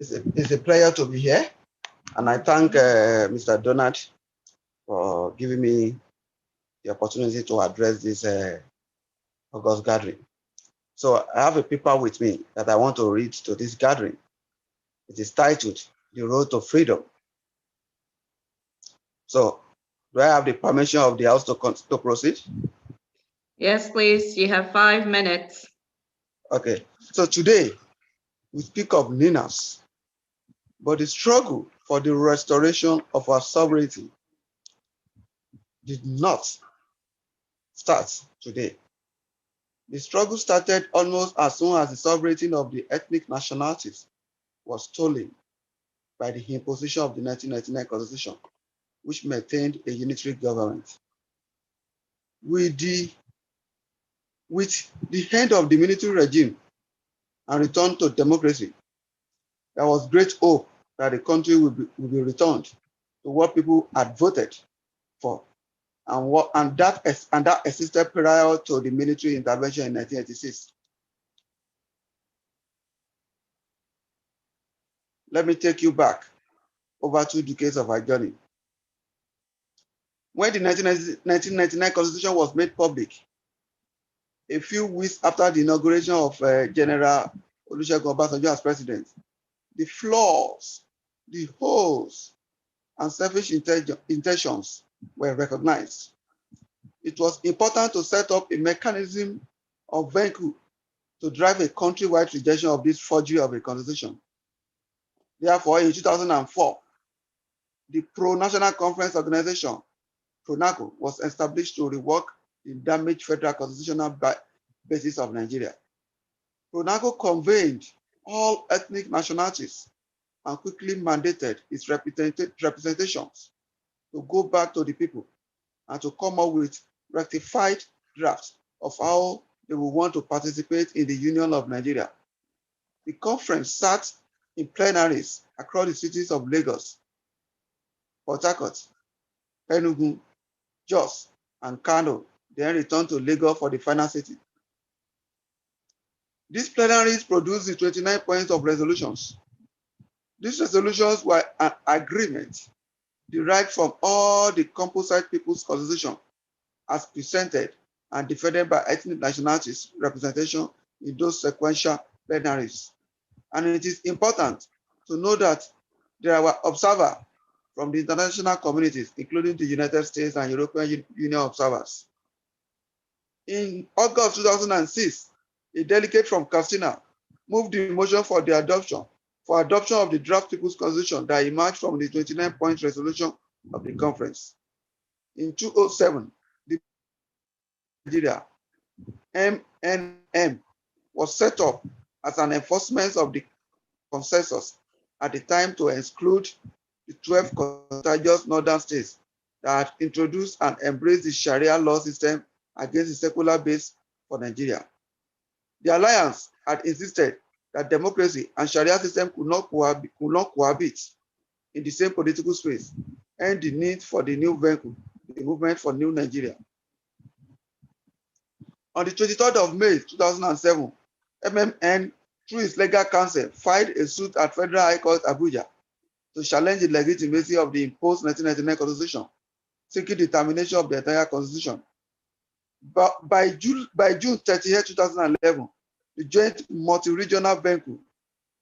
Speaker 6: it's a pleasure to be here. And I thank Mr. Donald for giving me the opportunity to address this August gathering. So I have a paper with me that I want to read to this gathering. It is titled, The Road to Freedom. So do I have the permission of the House to proceed?
Speaker 1: Yes, please. You have 5 minutes.
Speaker 6: Okay. So today, we speak of Ninas, but the struggle for the restoration of our sovereignty did not start today. The struggle started almost as soon as the sovereignty of the ethnic nationalities was stolen by the imposition of the 1999 Constitution, which maintained a unitary government. With the end of the military regime and return to democracy, there was great hope that the country will be returned to what people had voted for, and that existed prior to the military intervention in 1986. Let me take you back over 2 decades of our journey. When the 1999 Constitution was made public, a few weeks after the inauguration of General Olusegun Obasanjo as president, the flaws, the holes, and selfish intentions were recognized. It was important to set up a mechanism of vehicle to drive a countrywide rejection of this forgery of a constitution. Therefore, in 2004, the Pro-National Conference Organization, PRONACO, was established to rework the damaged federal constitutional basis of Nigeria. PRONACO convened all ethnic nationalities and quickly mandated its representations to go back to the people and to come up with rectified drafts of how they will want to participate in the Union of Nigeria. The conference sat in plenaries across the cities of Lagos, Port Harcourt, Enugu, Jos, and Kano, then returned to Lagos for the final sitting. These plenaries produced the 29 points of resolutions. These resolutions were an agreement derived from all the composite people's constitution as presented and defended by ethnic nationalities representation in those sequential plenaries. And it is important to know that there were observers from the international communities, including the United States and European Union observers. In August 2006, a delegate from Katsina moved the motion for the adoption of the draft People's Constitution that emerged from the 29-point resolution of the conference. In 2007, the Nigeria MNM was set up as an enforcement of the consensus at the time to exclude the 12 contiguous northern states that had introduced and embraced the Sharia law system against the secular base for Nigeria. The alliance had insisted that democracy and Sharia system could not cohabit in the same political space, and the need for the new vehicle, the movement for new Nigeria. On the 23rd of May 2007, MMN, through its legal counsel, filed a suit at Federal High Court Abuja to challenge the legitimacy of the imposed 1999 Constitution, seeking determination of the entire Constitution. But by June 30, 2011, the joint multi-regional vehicle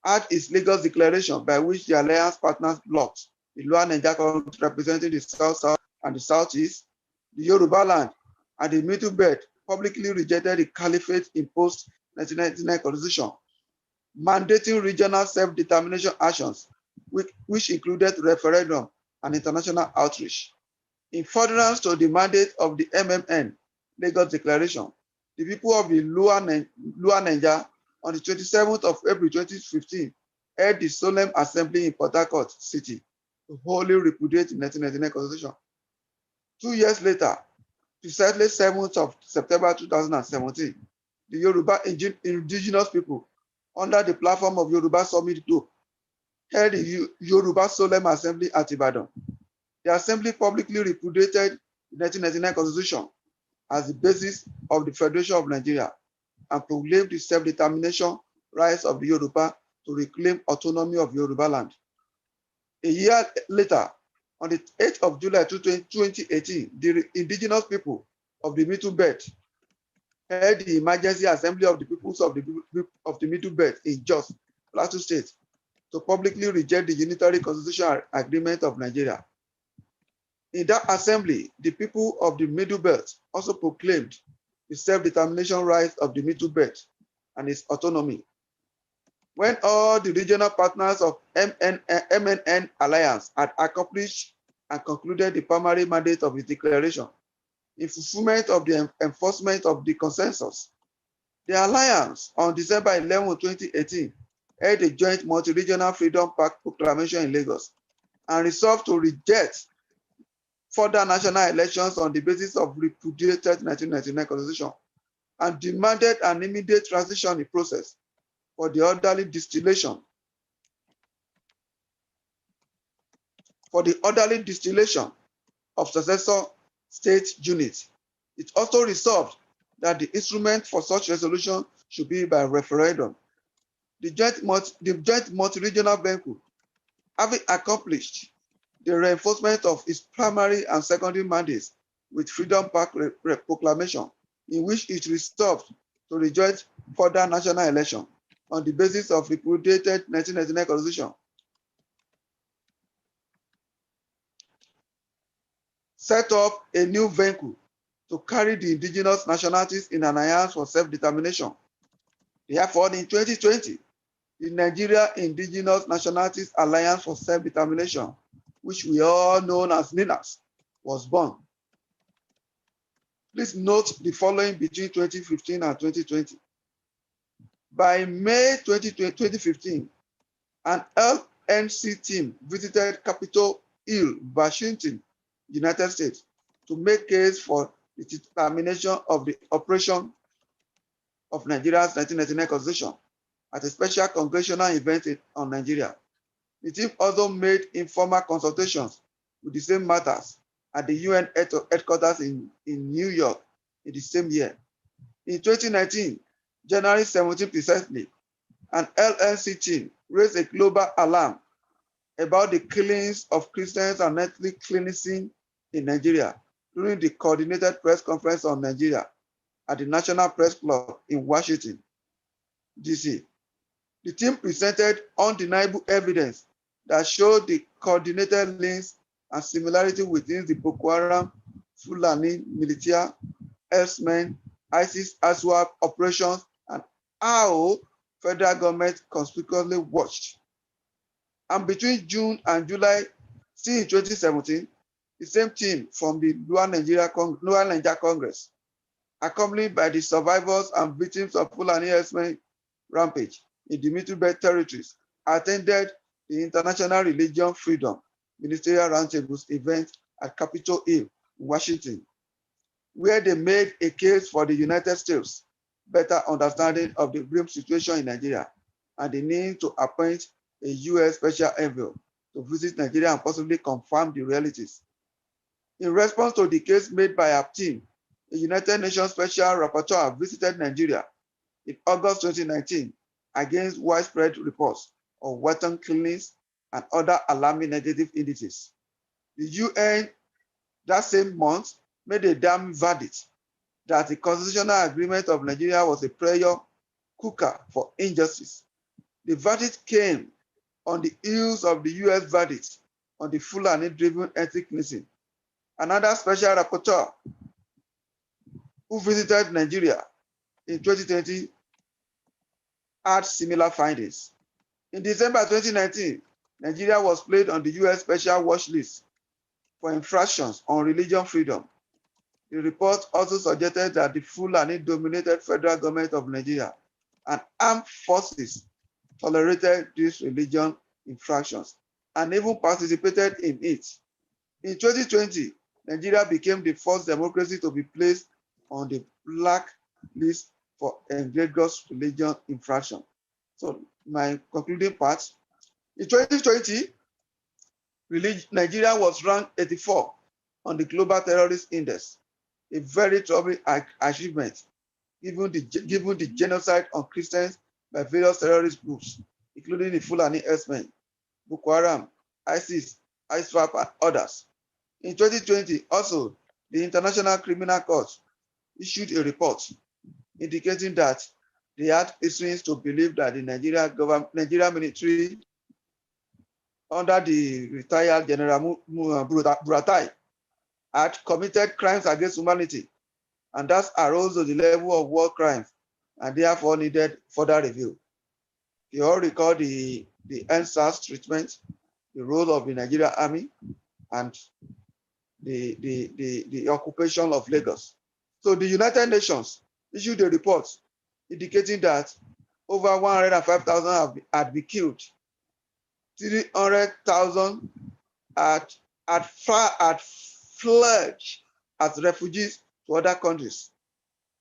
Speaker 6: had its Lagos declaration by which the alliance partners Bloc, the Illano Omo Oodua representing the South and the Southeast, the Yoruba land, and the Middle Belt publicly rejected the Caliphate-imposed 1999 Constitution, mandating regional self-determination actions, which included referendum and international outreach. In furtherance to the mandate of the MMN Lagos Declaration, the people of the Lower Njenje on the 27th of April 2015 held the solemn assembly in Port Harcourt City to wholly repudiate the 1999 Constitution. 2 years later, precisely 7th of September 2017, the Yoruba indigenous people, under the platform of Yoruba Summit Group, held the Yoruba Solemn Assembly at Ibadan. The assembly publicly repudiated the 1999 Constitution as the basis of the Federation of Nigeria and proclaimed the self-determination rights of the Yoruba to reclaim autonomy of Yoruba land. A year later, on the 8th of July 2018, the indigenous people of the Middle Belt held the Emergency Assembly of the Peoples of the Middle Belt in Jos, Plateau State, to publicly reject the Unitary Constitutional Agreement of Nigeria. In that assembly, the people of the Middle Belt also proclaimed the self-determination rights of the Middle Belt and its autonomy. When all the regional partners of MNN Alliance had accomplished and concluded the primary mandate of the declaration, in fulfillment of the enforcement of the consensus, the Alliance on December 11, 2018, held a joint multi-regional Freedom Pact proclamation in Lagos and resolved to reject further national elections on the basis of repudiated 1999 Constitution and demanded an immediate transition process for the orderly distillation of successor state units. It also resolved that the instrument for such resolution should be by referendum. The joint multi-regional vehicle, having accomplished the reinforcement of its primary and secondary mandates with Freedom Pact proclamation, in which it resolved to reject further national election on the basis of repudiated 1999 Constitution, set up a new vehicle to carry the indigenous nationalities in an alliance for self-determination. Therefore, in 2020, the Nigeria Indigenous Nationalities Alliance for Self-Determination, which we all know as NINAS, was born. Please note the following between 2015 and 2020. By May 2015, an LNC team visited Capitol Hill, Washington, United States, to make case for the determination of the operation of Nigeria's 1999 Constitution at a special congressional event on Nigeria. The team also made informal consultations with the same matters at the UN headquarters in New York in the same year. In 2019, January 17 precisely, an LNC team raised a global alarm about the killings of Christians and ethnic cleansing in Nigeria during the coordinated press conference on Nigeria at the National Press Club in Washington, D.C. The team presented undeniable evidence that showed the coordinated links and similarity within the Boko Haram, Fulani, militia, herdsmen, ISIS, ASWAP operations, and how federal government conspicuously watched. And between June and July, still in 2017, the same team from the Luar Nigeria Congress, accompanied by the survivors and victims of Fulani herdsmen rampage in the Middle Belt territories, attended the International Religion Freedom Ministerial Roundtables event at Capitol Hill, Washington, where they made a case for the United States' better understanding of the grim situation in Nigeria and the need to appoint a U.S. special envoy to visit Nigeria and possibly confirm the realities. In response to the case made by our team, the United Nations Special Rapporteur visited Nigeria in August 2019 against widespread reports of weapon killings and other alarming negative indices. The UN that same month made a damn verdict that the constitutional agreement of Nigeria was a prayer cooker for injustice. The verdict came on the heels of the US verdict on the Fulani-driven ethnic cleansing. Another special rapporteur who visited Nigeria in 2020 had similar findings. In December 2019, Nigeria was placed on the US Special Watch List for infractions on religion freedom. The report also suggested that the Fulani-dominated federal government of Nigeria and armed forces tolerated these religion infractions and even participated in it. In 2020, Nigeria became the first democracy to be placed on the Black list for egregious religion infraction. So my concluding part, in 2020, Nigeria was ranked 84 on the Global Terrorist Index, a very troubling achievement given the genocide on Christians by various terrorist groups including the Fulani herdsmen, Boko Haram, ISIS, ISWAP, and others. In 2020, also, the International Criminal Court issued a report indicating that they had reasons to believe that the Nigerian military under the retired General Buratai had committed crimes against humanity, and thus arose to the level of war crimes and therefore needed further review. You all recall the NSAS treatment, the role of the Nigerian Army, and the occupation of Lagos. So the United Nations issued a report indicating that over 105,000 had been killed, 300,000 had fled as refugees to other countries,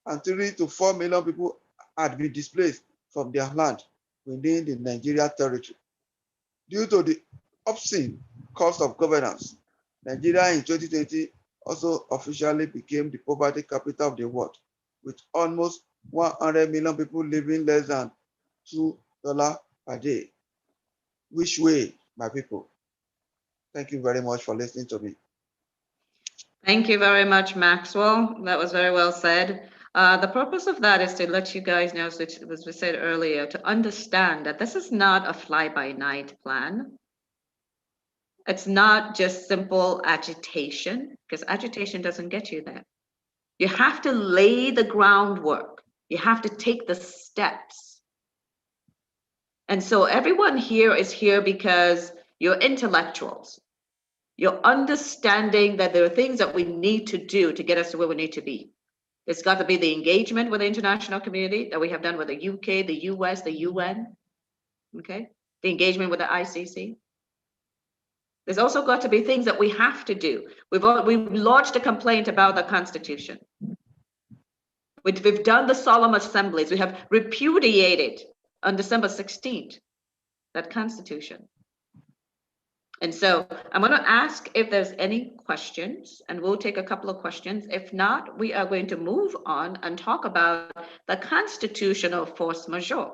Speaker 6: and 3 to 4 million people had been displaced from their land within the Nigeria territory. Due to the obscene cost of governance, Nigeria in 2020 also officially became the poverty capital of the world, with almost 100 million people living less than $2 per day. Which way, my people? Thank you very much for listening to me.
Speaker 1: Thank you very much, Maxwell. That was very well said. The purpose of that is to let you guys know, as we said earlier, to understand that this is not a fly-by-night plan. It's not just simple agitation, because agitation doesn't get you there. You have to lay the groundwork. You have to take the steps. And so everyone here is here because you're intellectuals. You're understanding that there are things that we need to do to get us to where we need to be. There's got to be the engagement with the international community that we have done with the UK, the US, the UN, okay? The engagement with the ICC. There's also got to be things that we have to do. We've lodged a complaint about the Constitution. We've done the solemn assemblies. We have repudiated on December 16th that Constitution. And so I'm going to ask if there's any questions, and we'll take a couple of questions. If not, we are going to move on and talk about the constitutional force majeure.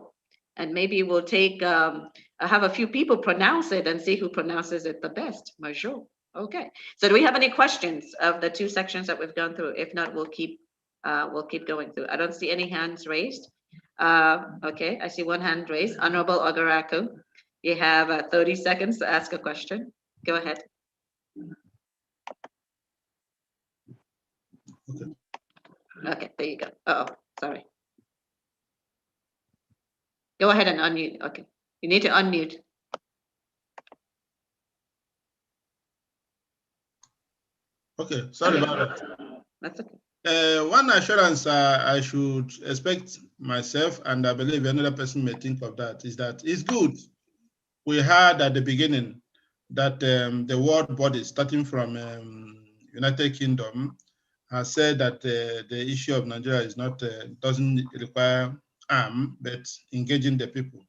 Speaker 1: And maybe we'll take, have a few people pronounce it and see who pronounces it the best. Majeure. Okay. So do we have any questions of the 2 sections that we've gone through? If not, we'll keep going through. I don't see any hands raised. Okay, I see one hand raised. Honorable Ogaraku. You have 30 seconds to ask a question. Go ahead. Okay, there you go. Uh-oh, sorry. Go ahead and unmute. Okay, you need to unmute.
Speaker 7: Okay, sorry about that.
Speaker 1: That's okay.
Speaker 7: One assurance I should expect myself, and I believe another person may think of that, is that it's good. We heard at the beginning that the world body, starting from United Kingdom, has said that the issue of Nigeria is not doesn't require arm, but engaging the people.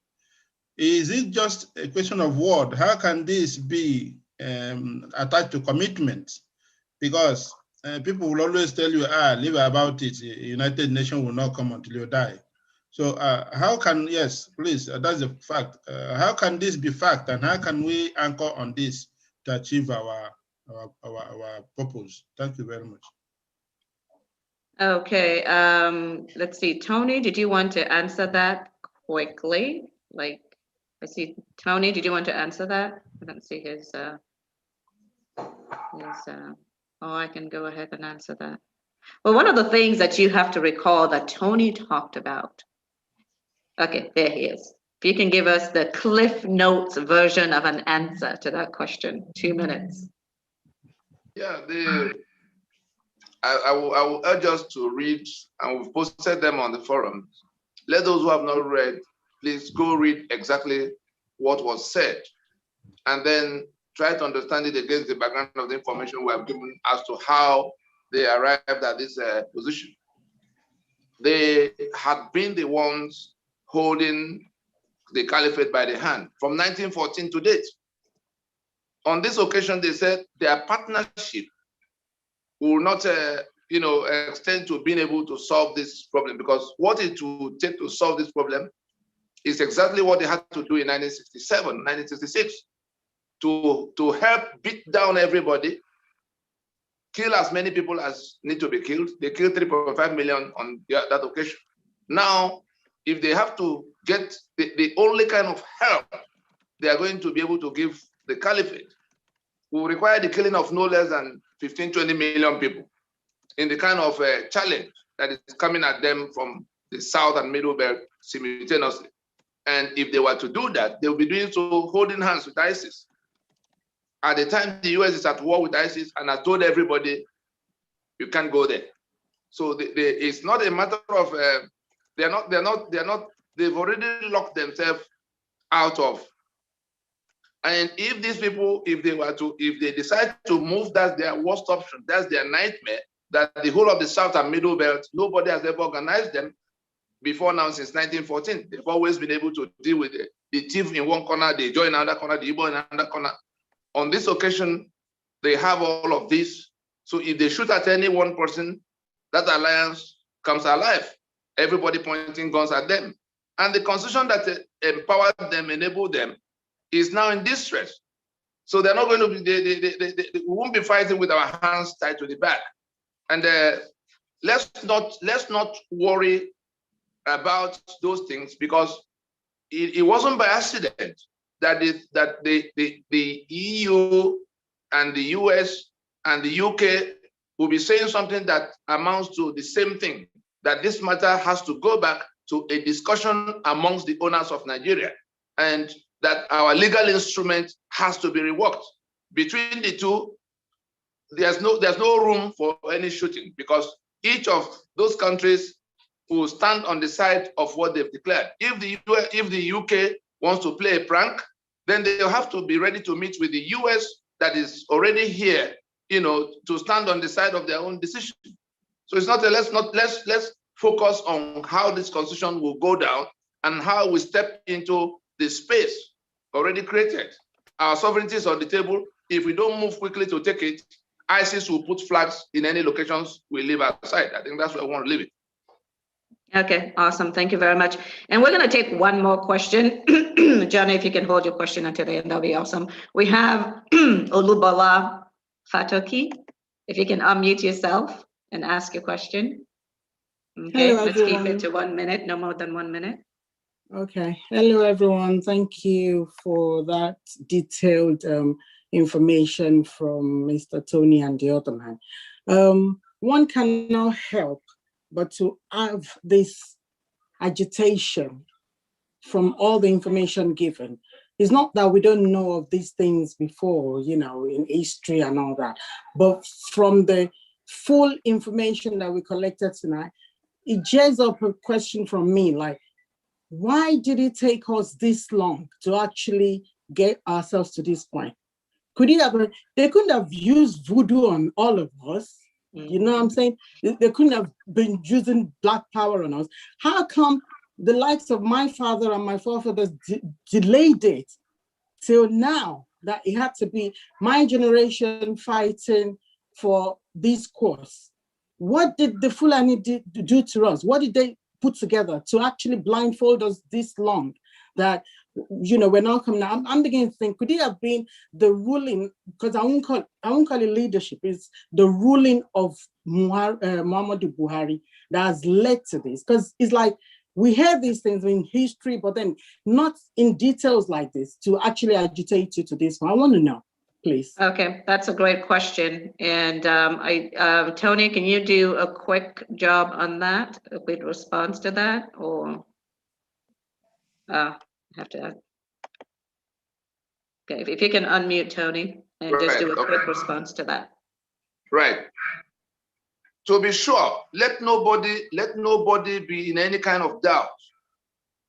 Speaker 7: Is it just a question of word? How can this be attached to commitment? Because people will always tell you, leave about it. United Nations will not come until you die. So how can, yes, please, that's a fact. How can this be fact, and how can we anchor on this to achieve our purpose? Thank you very much.
Speaker 1: Okay, let's see. Tony, did you want to answer that quickly? Like, I see, Tony, did you want to answer that? I don't see his oh, I can go ahead and answer that. Well, one of the things that you have to recall that Tony talked about. Okay, there he is. If you can give us the Cliff Notes version of an answer to that question, 2 minutes.
Speaker 2: Yeah, I will urge us to read, and we've posted them on the forum. Let those who have not read, please go read exactly what was said, and then try to understand it against the background of the information we have given as to how they arrived at this position. They had been the ones holding the caliphate by the hand from 1914 to date. On this occasion, they said their partnership will not extend to being able to solve this problem, because what it will take to solve this problem is exactly what they had to do in 1967, 1966, to help beat down everybody, kill as many people as need to be killed. They killed 3.5 million on that occasion. Now, if they have to get the only kind of help they are going to be able to give the caliphate will require the killing of no less than 15, 20 million people in the kind of challenge that is coming at them from the South and Middle Belt simultaneously. And if they were to do that, they will be doing so holding hands with ISIS. At the time, the US is at war with ISIS, and I told everybody, you can't go there. So it's not a matter of they've already locked themselves out of. And if these people, if they decide to move, that's their worst option. That's their nightmare. That the whole of the South and Middle Belt, nobody has ever organized them before now since 1914. They've always been able to deal with the thief in one corner, they join another corner, the Igbo in another corner. On this occasion, they have all of this. So if they shoot at any one person, that alliance comes alive. Everybody pointing guns at them. And the constitution that empowered them, enabled them, is now in distress. So they're not going to be, we won't be fighting with our hands tied to the back. And let's not worry about those things, because it wasn't by accident that the EU and the US and the UK will be saying something that amounts to the same thing, that this matter has to go back to a discussion amongst the owners of Nigeria, and that our legal instrument has to be reworked. Between the two, there's no room for any shooting, because each of those countries will stand on the side of what they've declared. If the UK wants to play a prank, then they'll have to be ready to meet with the US that is already here, to stand on the side of their own decision. So it's not let's focus on how this constitution will go down and how we step into the space already created. Our sovereignty is on the table. If we don't move quickly to take it, ISIS will put flags in any locations we leave outside. I think that's where I want to leave it.
Speaker 1: Okay, awesome. Thank you very much. And we're going to take one more question. Johnny, if you can hold your question until the end, that'll be awesome. We have Olubala Fatoki. If you can unmute yourself and ask your question. Okay,
Speaker 8: hello,
Speaker 1: let's
Speaker 8: everyone.
Speaker 1: keep it to 1 minute, no more than 1 minute.
Speaker 8: Okay, hello, everyone. Thank you for that detailed information from Mr. Tony and the other man. One cannot help but to have this agitation from all the information given. It's not that we don't know of these things before, in history and all that, but from the full information that we collected tonight, it jars up a question from me, like, why did it take us this long to actually get ourselves to this point? They couldn't have used voodoo on all of us. You know what I'm saying? They couldn't have been using black power on us. How come the likes of my father and my forefathers delayed it till now, that it had to be my generation fighting for this cause? What did the Fulani do to us? What did they put together to actually blindfold us this long? That, we're not coming now. I'm beginning to think, could it have been the ruling, because I won't call it leadership, it's the ruling of Muhammadu Buhari that has led to this? Because it's like, we hear these things in history, but then not in details like this to actually agitate you to this one. I want to know, please.
Speaker 1: Okay, that's a great question. And Tony, can you do a quick job on that, a quick response to that, or have to? Okay, if you can unmute Tony and just do a quick response to that.
Speaker 2: Right. To be sure, let nobody be in any kind of doubt.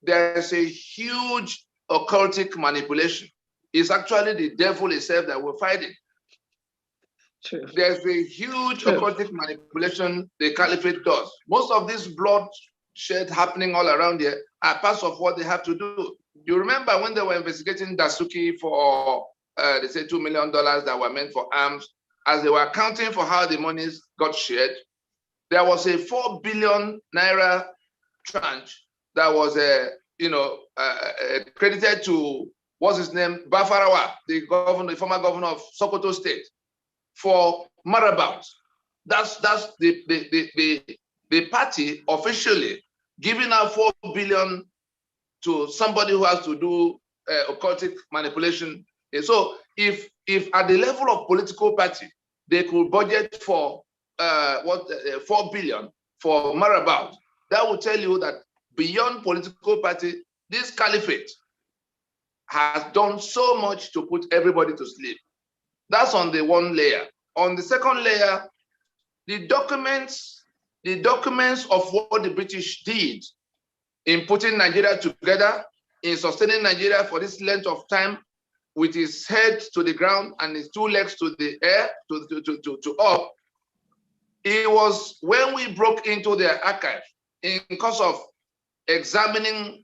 Speaker 2: There's a huge occultic manipulation. It's actually the devil itself that we're fighting.
Speaker 1: True.
Speaker 2: There's a huge occultic manipulation the caliphate does. Most of this bloodshed happening all around here are parts of what they have to do. You remember when they were investigating Dasuki for, they said $2 million that were meant for arms, as they were accounting for how the monies got shared, there was a 4 billion naira tranche that was credited to, what's his name, Bafarawa, the former governor of Sokoto State, for marabout. That's the party officially giving out 4 billion to somebody who has to do occultic manipulation. And so if at the level of political party, they could budget for 4 billion for marabout, that will tell you that beyond political party, this caliphate has done so much to put everybody to sleep. That's on the one layer. On the second layer, the documents of what the British did in putting Nigeria together, in sustaining Nigeria for this length of time, with his head to the ground and his 2 legs to the air, to up. It was when we broke into their archive in course of examining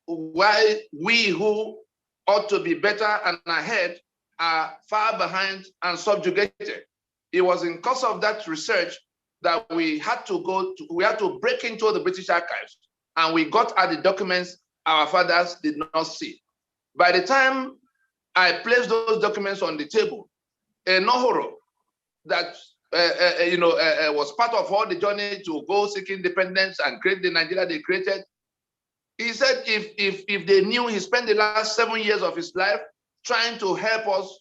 Speaker 2: why we who ought to be better and ahead are far behind and subjugated. It was in course of that research that we had to break into the British archives, and we got at the documents our fathers did not see. By the time I placed those documents on the table, Nohoro, that was part of all the journey to go seek independence and create the Nigeria they created, he said if they knew, he spent the last 7 years of his life trying to help us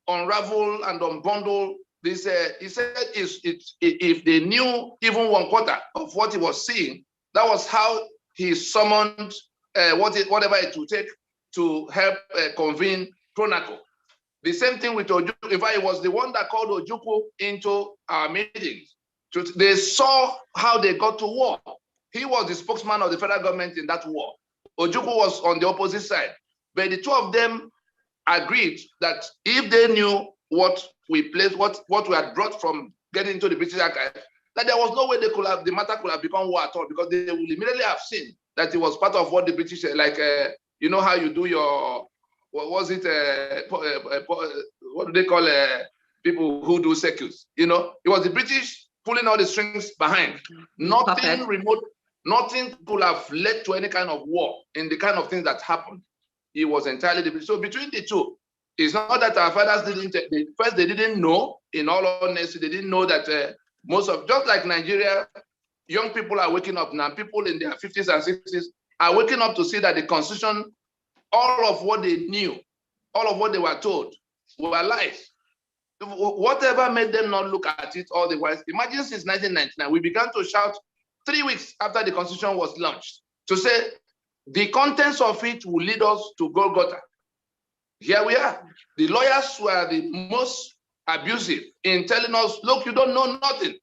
Speaker 2: unravel and unbundle this. He said if they knew even 1/4 of what he was seeing, that was how he summoned whatever it would take to help convene Pronaco. The same thing with Ojukwu. In fact, it was the one that called Ojukwu into our meetings. They saw how they got to war. He was the spokesman of the federal government in that war. Ojukwu was on the opposite side. But the two of them agreed that if they knew what we placed, what we had brought from getting into the British archive, that there was no way the matter could have become war at all, because they would immediately have seen that it was part of what the British, you know how you do your, what was it, what do they call people who do circuits? It was the British pulling all the strings behind. Nothing remote, nothing could have led to any kind of war in the kind of things that happened. It was entirely different. So between the two, it's not that our fathers they didn't know, in all honesty, they didn't know that just like Nigeria, young people are waking up now, people in their 50s and 60s are waking up to see that the Constitution, all of what they knew, all of what they were told, were lies. Whatever made them not look at it all the while. Imagine since 1999, we began to shout 3 weeks after the Constitution was launched to say the contents of it will lead us to Golgotha. Here we are. The lawyers were the most abusive in telling us, look, you don't know nothing.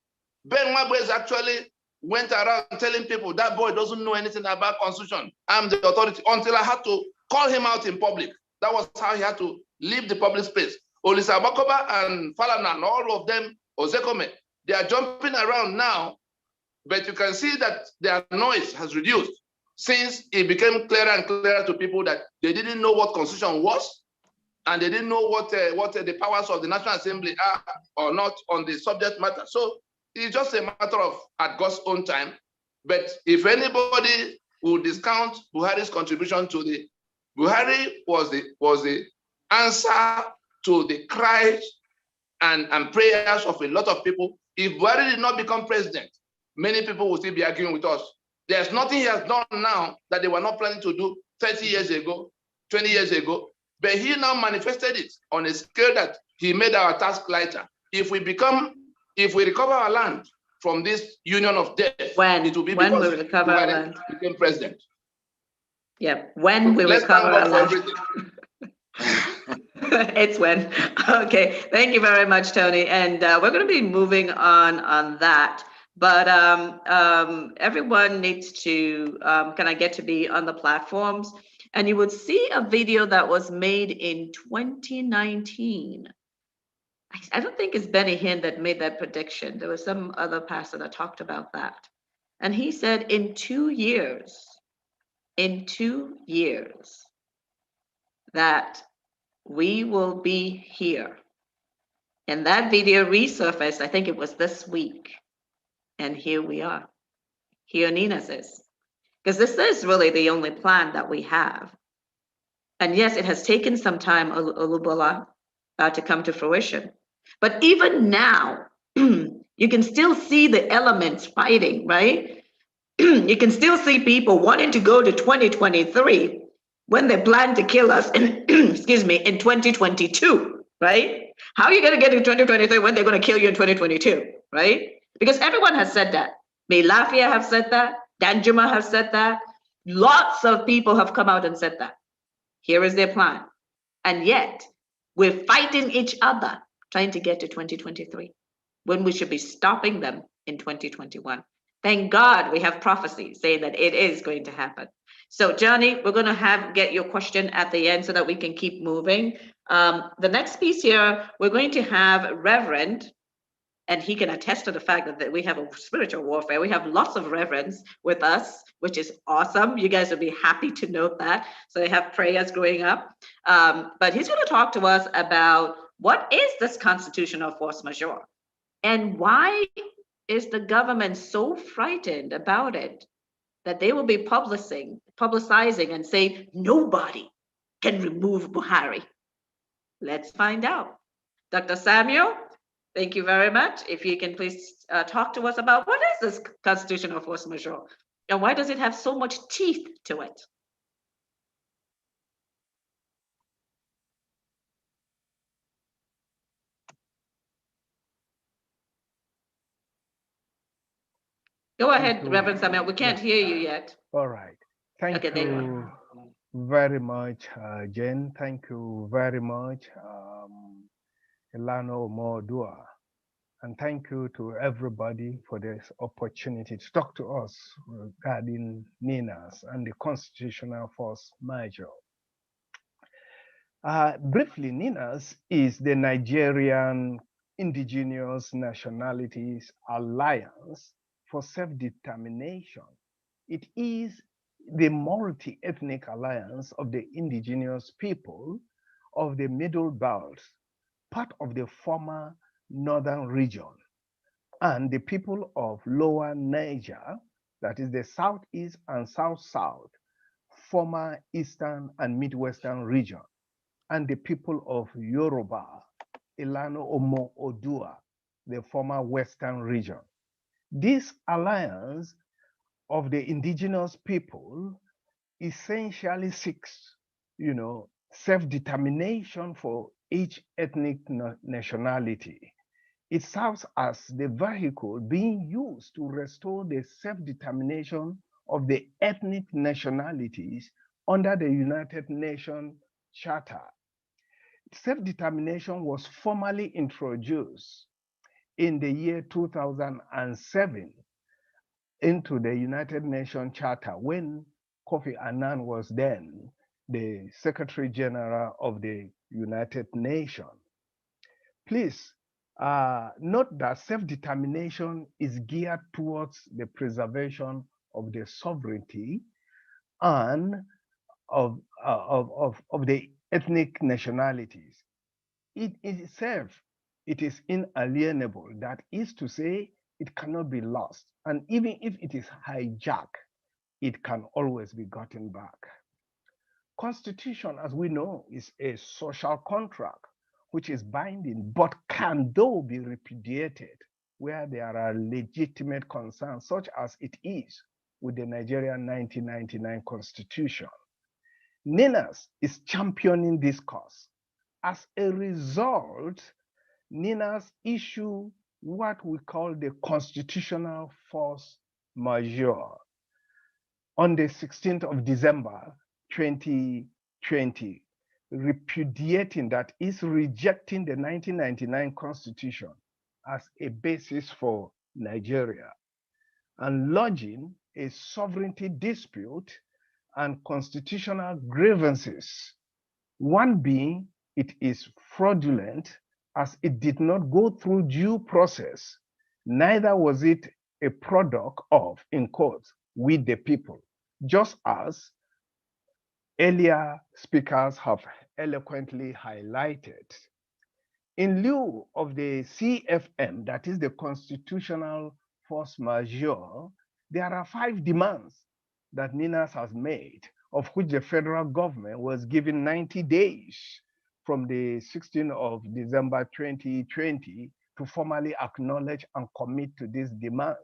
Speaker 2: Ben Wabwez actually went around telling people that boy doesn't know anything about Constitution. I'm the authority, until I had to call him out in public. That was how he had to leave the public space. Olisa Bakoba and Falana and all of them, Ozekome, they are jumping around now, but you can see that their noise has reduced since it became clearer and clearer to people that they didn't know what Constitution was, and they didn't know what the powers of the National Assembly are or not on the subject matter. So it's just a matter of at God's own time. But if anybody will discount Buhari's contribution to the, Buhari was the answer to the cries and prayers of a lot of people. If Buhari did not become president, many people will still be arguing with us. There's nothing he has done now that they were not planning to do 30 years ago, 20 years ago. But he now manifested it on a scale that he made our task lighter. If we recover our land from this union of death, it will be
Speaker 1: when
Speaker 2: because
Speaker 1: we recover our land,
Speaker 2: became president.
Speaker 1: Yeah, when we recover our land. It's when. Okay, thank you very much, Tony. And we're going to be moving on that. But everyone needs to kind of get to be on the platforms. And you would see a video that was made in 2019. I don't think it's Benny Hinn that made that prediction. There was some other pastor that talked about that. And he said in 2 years, that we will be here. And that video resurfaced, I think it was this week. And here we are. Here Nina says. because this is really the only plan that we have. And yes, it has taken some time, Olubula, to come to fruition. But even now, you can still see the elements fighting, right? You can still see people wanting to go to 2023 when they plan to kill us in, excuse me, in 2022, right? How are you going to get in 2023 when they're going to kill you in 2022, right? Because everyone has said that. May Lafia have said that. Danjuma have said that. Lots of people have come out and said that. Here is their plan. And yet, we're fighting each other trying to get to 2023 when we should be stopping them in 2021. Thank God we have prophecy saying that it is going to happen. So Johnny, we're going to get your question at the end so that we can keep moving. The next piece here, we're going to have Reverend, and he can attest to the fact that we have a spiritual warfare. We have lots of reverends with us, which is awesome. You guys will be happy to note that. So they have prayers growing up. But he's going to talk to us about what is this constitutional force majeure and why is the government so frightened about it that they will be publicizing and say nobody can remove Buhari. Let's find out. Dr. Samuel, thank you very much. If you can please talk to us about what is this constitutional force majeure and why does it have so much teeth to it? Go ahead, Reverend Samuel. We can't hear you yet.
Speaker 9: All right. Thank you very much, Jen. Thank you very much, Illano Omo Oodua. And thank you to everybody for this opportunity to talk to us regarding NINAS and the constitutional force majeure. Briefly, NINAS is the Nigerian Indigenous Nationalities Alliance for Self-Determination. It is the multi-ethnic alliance of the indigenous people of the Middle Belt, part of the former northern region, and the people of Lower Niger, that is the southeast and south-south, former eastern and midwestern region, and the people of Yoruba, Illano Omo Oodua, the former western region. This alliance of the indigenous people essentially seeks, self-determination for each ethnic nationality. It serves as the vehicle being used to restore the self-determination of the ethnic nationalities under the United Nations Charter. Self-determination was formally introduced in the year 2007 into the United Nations Charter when Kofi Annan was then the Secretary General of the United Nations. Please note that self-determination is geared towards the preservation of the sovereignty and of the ethnic nationalities. It itself, it is inalienable. That is to say, it cannot be lost. And even if it is hijacked, it can always be gotten back. Constitution, as we know, is a social contract which is binding, but can though be repudiated where there are legitimate concerns, such as it is with the Nigerian 1999 Constitution. NINAS is championing this cause. As a result, NINAS issue what we call the constitutional force majeure on the 16th of December 2020, repudiating, that is rejecting the 1999 Constitution as a basis for Nigeria and lodging a sovereignty dispute and constitutional grievances. One being, it is fraudulent as it did not go through due process, neither was it a product of, in quotes, we the people, just as earlier speakers have eloquently highlighted. In lieu of the CFM, that is the constitutional force majeure, there are 5 demands that NINAS has made, of which the federal government was given 90 days from the 16th of December 2020 to formally acknowledge and commit to these demands,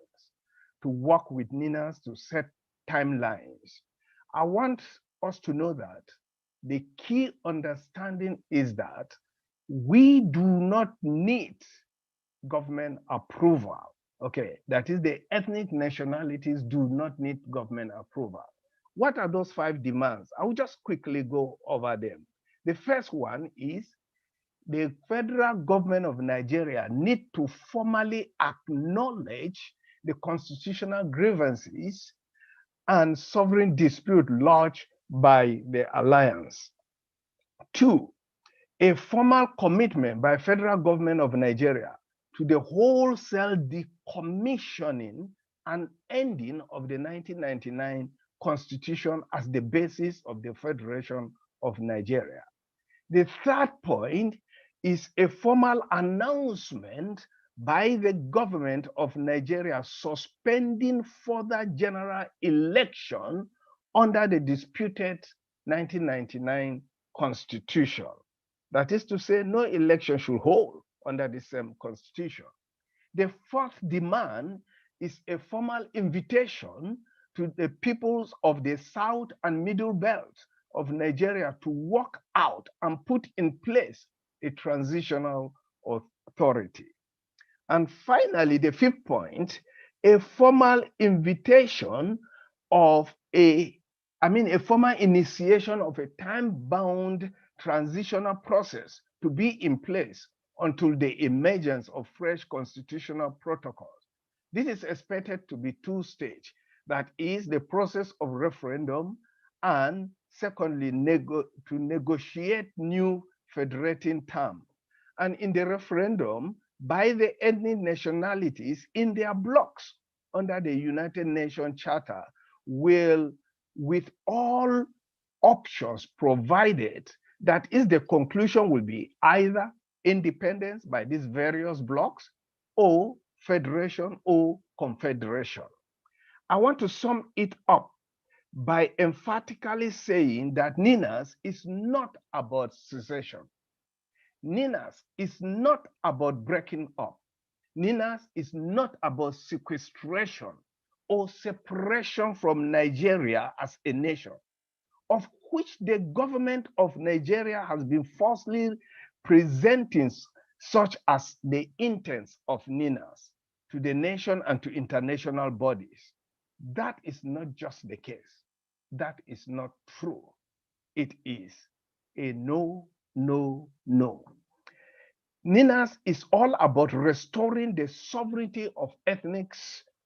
Speaker 9: to work with NINAS to set timelines. I want us to know that the key understanding is that we do not need government approval. Okay, that is, the ethnic nationalities do not need government approval. What are those 5 demands? I will just quickly go over them. The first one is the federal government of Nigeria need to formally acknowledge the constitutional grievances and sovereign dispute lodged by the alliance. 2, a formal commitment by federal government of Nigeria to the wholesale decommissioning and ending of the 1999 Constitution as the basis of the Federation of Nigeria. The third point is a formal announcement by the government of Nigeria suspending further general election under the disputed 1999 Constitution. That is to say, no election should hold under the same constitution. The fourth demand is a formal invitation to the peoples of the South and Middle Belt of Nigeria to work out and put in place a transitional authority. And finally, the fifth point, a formal invitation of a formal initiation of a time-bound transitional process to be in place until the emergence of fresh constitutional protocols. This is expected to be 2-stage. That is the process of referendum, and secondly, to negotiate new federating terms. And in the referendum, by the ethnic nationalities in their blocks under the United Nations Charter, will, with all options provided, that is, the conclusion will be either independence by these various blocks or federation or confederation. I want to sum it up by emphatically saying that NINAS is not about secession. NINAS is not about breaking up. NINAS is not about sequestration or separation from Nigeria as a nation, of which the government of Nigeria has been falsely presenting such as the intents of NINAS to the nation and to international bodies. That is not just the case. That is not true. It is a no, no, no. NINAS is all about restoring the sovereignty of ethnic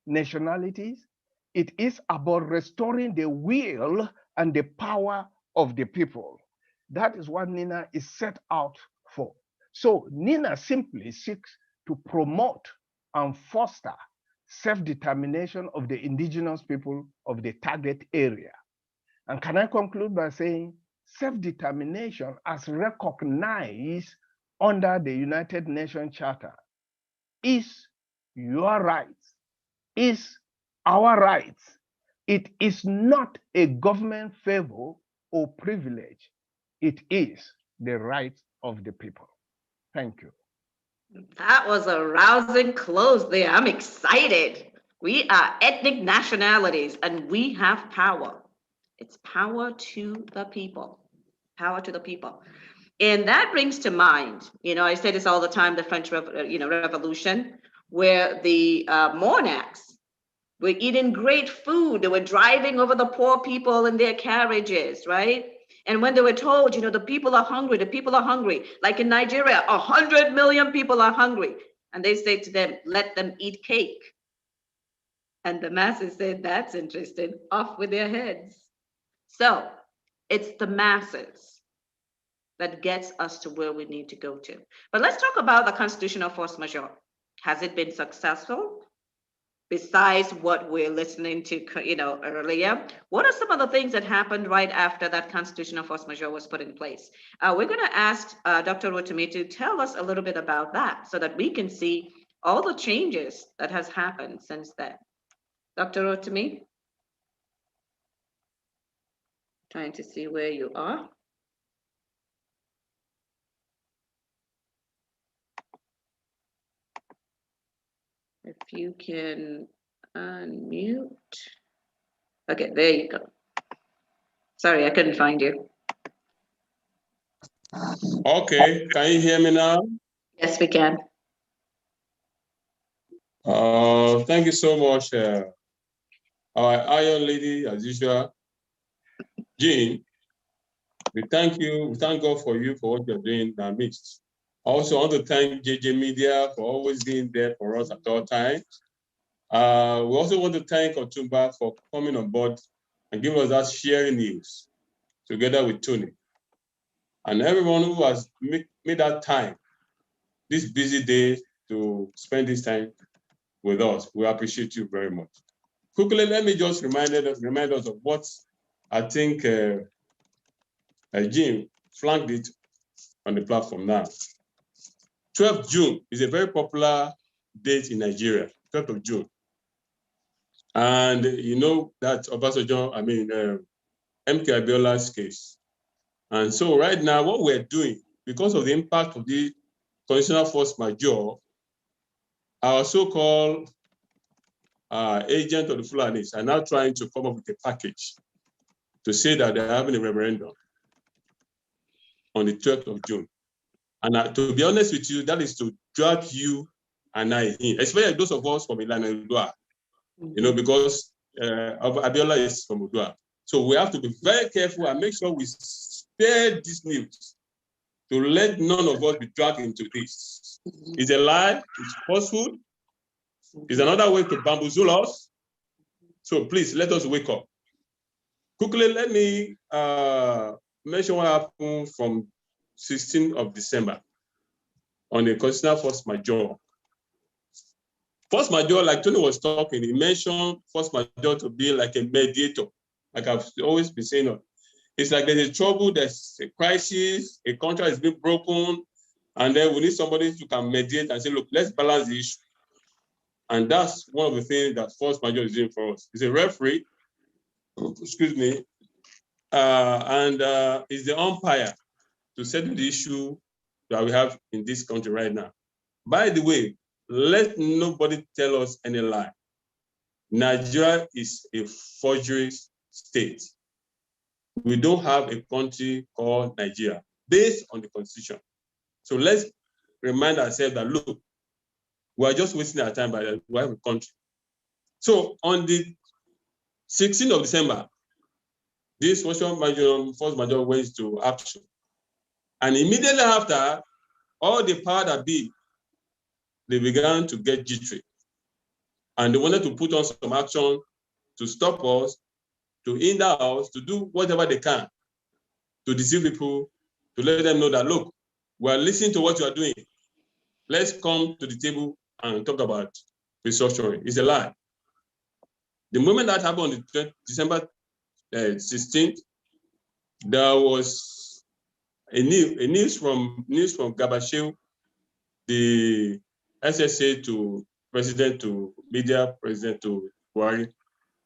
Speaker 9: nationalities. It is about restoring the will and the power of the people. That is what NINA is set out for. So NINA simply seeks to promote and foster self-determination of the indigenous people of the target area. And can I conclude by saying self-determination as recognized under the United Nations Charter is your rights, is our rights. It is not a government favor or privilege. It is the right of the people. Thank you.
Speaker 1: That was a rousing close there. I'm excited. We are ethnic nationalities and we have power. It's power to the people. Power to the people. And that brings to mind, I say this all the time, the French Revolution, where the monarchs were eating great food. They were driving over the poor people in their carriages, right? And when they were told, the people are hungry, the people are hungry, like in Nigeria, 100 million people are hungry. And they say to them, let them eat cake. And the masses said, that's interesting, off with their heads. So it's the masses that gets us to where we need to go to. But let's talk about the constitutional force majeure. Has it been successful? Besides what we're listening to, earlier, what are some of the things that happened right after that constitutional force majeure was put in place? We're going to ask Dr. Rotimi to tell us a little bit about that so that we can see all the changes that has happened since then. Dr. Rotimi? Trying to see where you are. If you can unmute. Okay, there you go. Sorry, I couldn't find you.
Speaker 10: Okay, can you hear me now?
Speaker 1: Yes, we can.
Speaker 10: Thank you so much, our Iron Lady, as usual, Jean. We thank you. We thank God for you for what you're doing in our midst. I also want to thank JJ Media for always being there for us at all times. We also want to thank Otumba for coming on board and giving us that sharing news together with Tony. And everyone who has made that time, this busy day, to spend this time with us. We appreciate you very much. Quickly, let me just remind us of what I think Jim flanked it on the platform now. 12th June is a very popular date in Nigeria, 12th of June. And you know that Obasanjo, MK Abiola's case. And so right now, what we're doing, because of the impact of the constitutional force majeure, our so-called agent of the Fulanis are now trying to come up with a package to say that they're having a referendum on the 12th of June. And to be honest with you, that is to drag you and I in, especially those of us from Illano Oodua, you know, because Abiola is from Oodua. So we have to be very careful and make sure we spare this news to let none of us be dragged into this. It's a lie, it's falsehood, it's another way to bamboozle us. So please, let us wake up. Quickly, let me mention what happened from 16th of December on the constitutional force majeure. Force majeure, like Tony was talking, he mentioned force majeure to be like a mediator, like I've always been saying. It's like there's a trouble, there's a crisis, a contract is being broken, and then we need somebody who can mediate and say, look, let's balance the issue. And that's one of the things that force majeure is doing for us. It's a referee, excuse me, and is the umpire to settle the issue that we have in this country right now. By the way, let nobody tell us any lie. Nigeria is a forgery state. We don't have a country called Nigeria based on the constitution. So let's remind ourselves that, look, we are just wasting our time by we have a country. So on the 16th of December, this force majeure went to action. And immediately after, all the power that be, they began to get jittery. And they wanted to put on some action to stop us, to hinder us, to do whatever they can to deceive people, to let them know that, look, we are listening to what you are doing. Let's come to the table and talk about restructuring. It's a lie. The moment that happened on the December 16th, there was a news from Gabashew, the SSA to president to media, president to Buhari,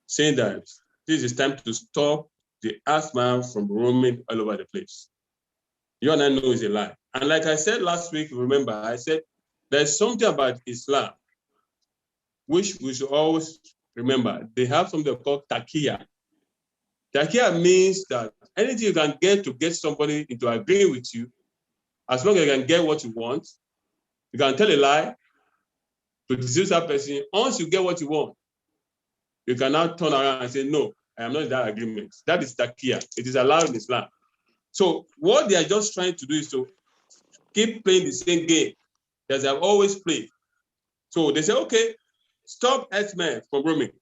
Speaker 10: saying that this is time to stop the asthma from roaming all over the place. You and I know it's a lie. And like I said last week, remember, I said there's something about Islam which we should always remember. They have something called takia. Takia means that anything you can get to get somebody into agreeing with you, as long as you can get what you want, you can tell a lie to deceive that person. Once you get what you want, you can now turn around and say, no, I am not in that agreement. That is takia. It is allowed in Islam. So what they are just trying to do is to keep playing the same game that they have always played. So they say, okay, stop herdsmen from roaming.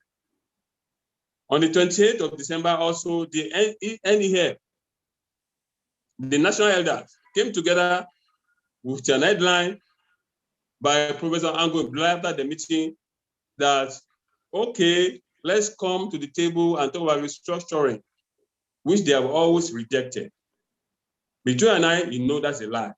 Speaker 10: On the 28th of December, also, the NEF, the national elders, came together with an headline by Professor Ango after the meeting that, okay, let's come to the table and talk about restructuring, which they have always rejected. Between and I, you know that's a lie.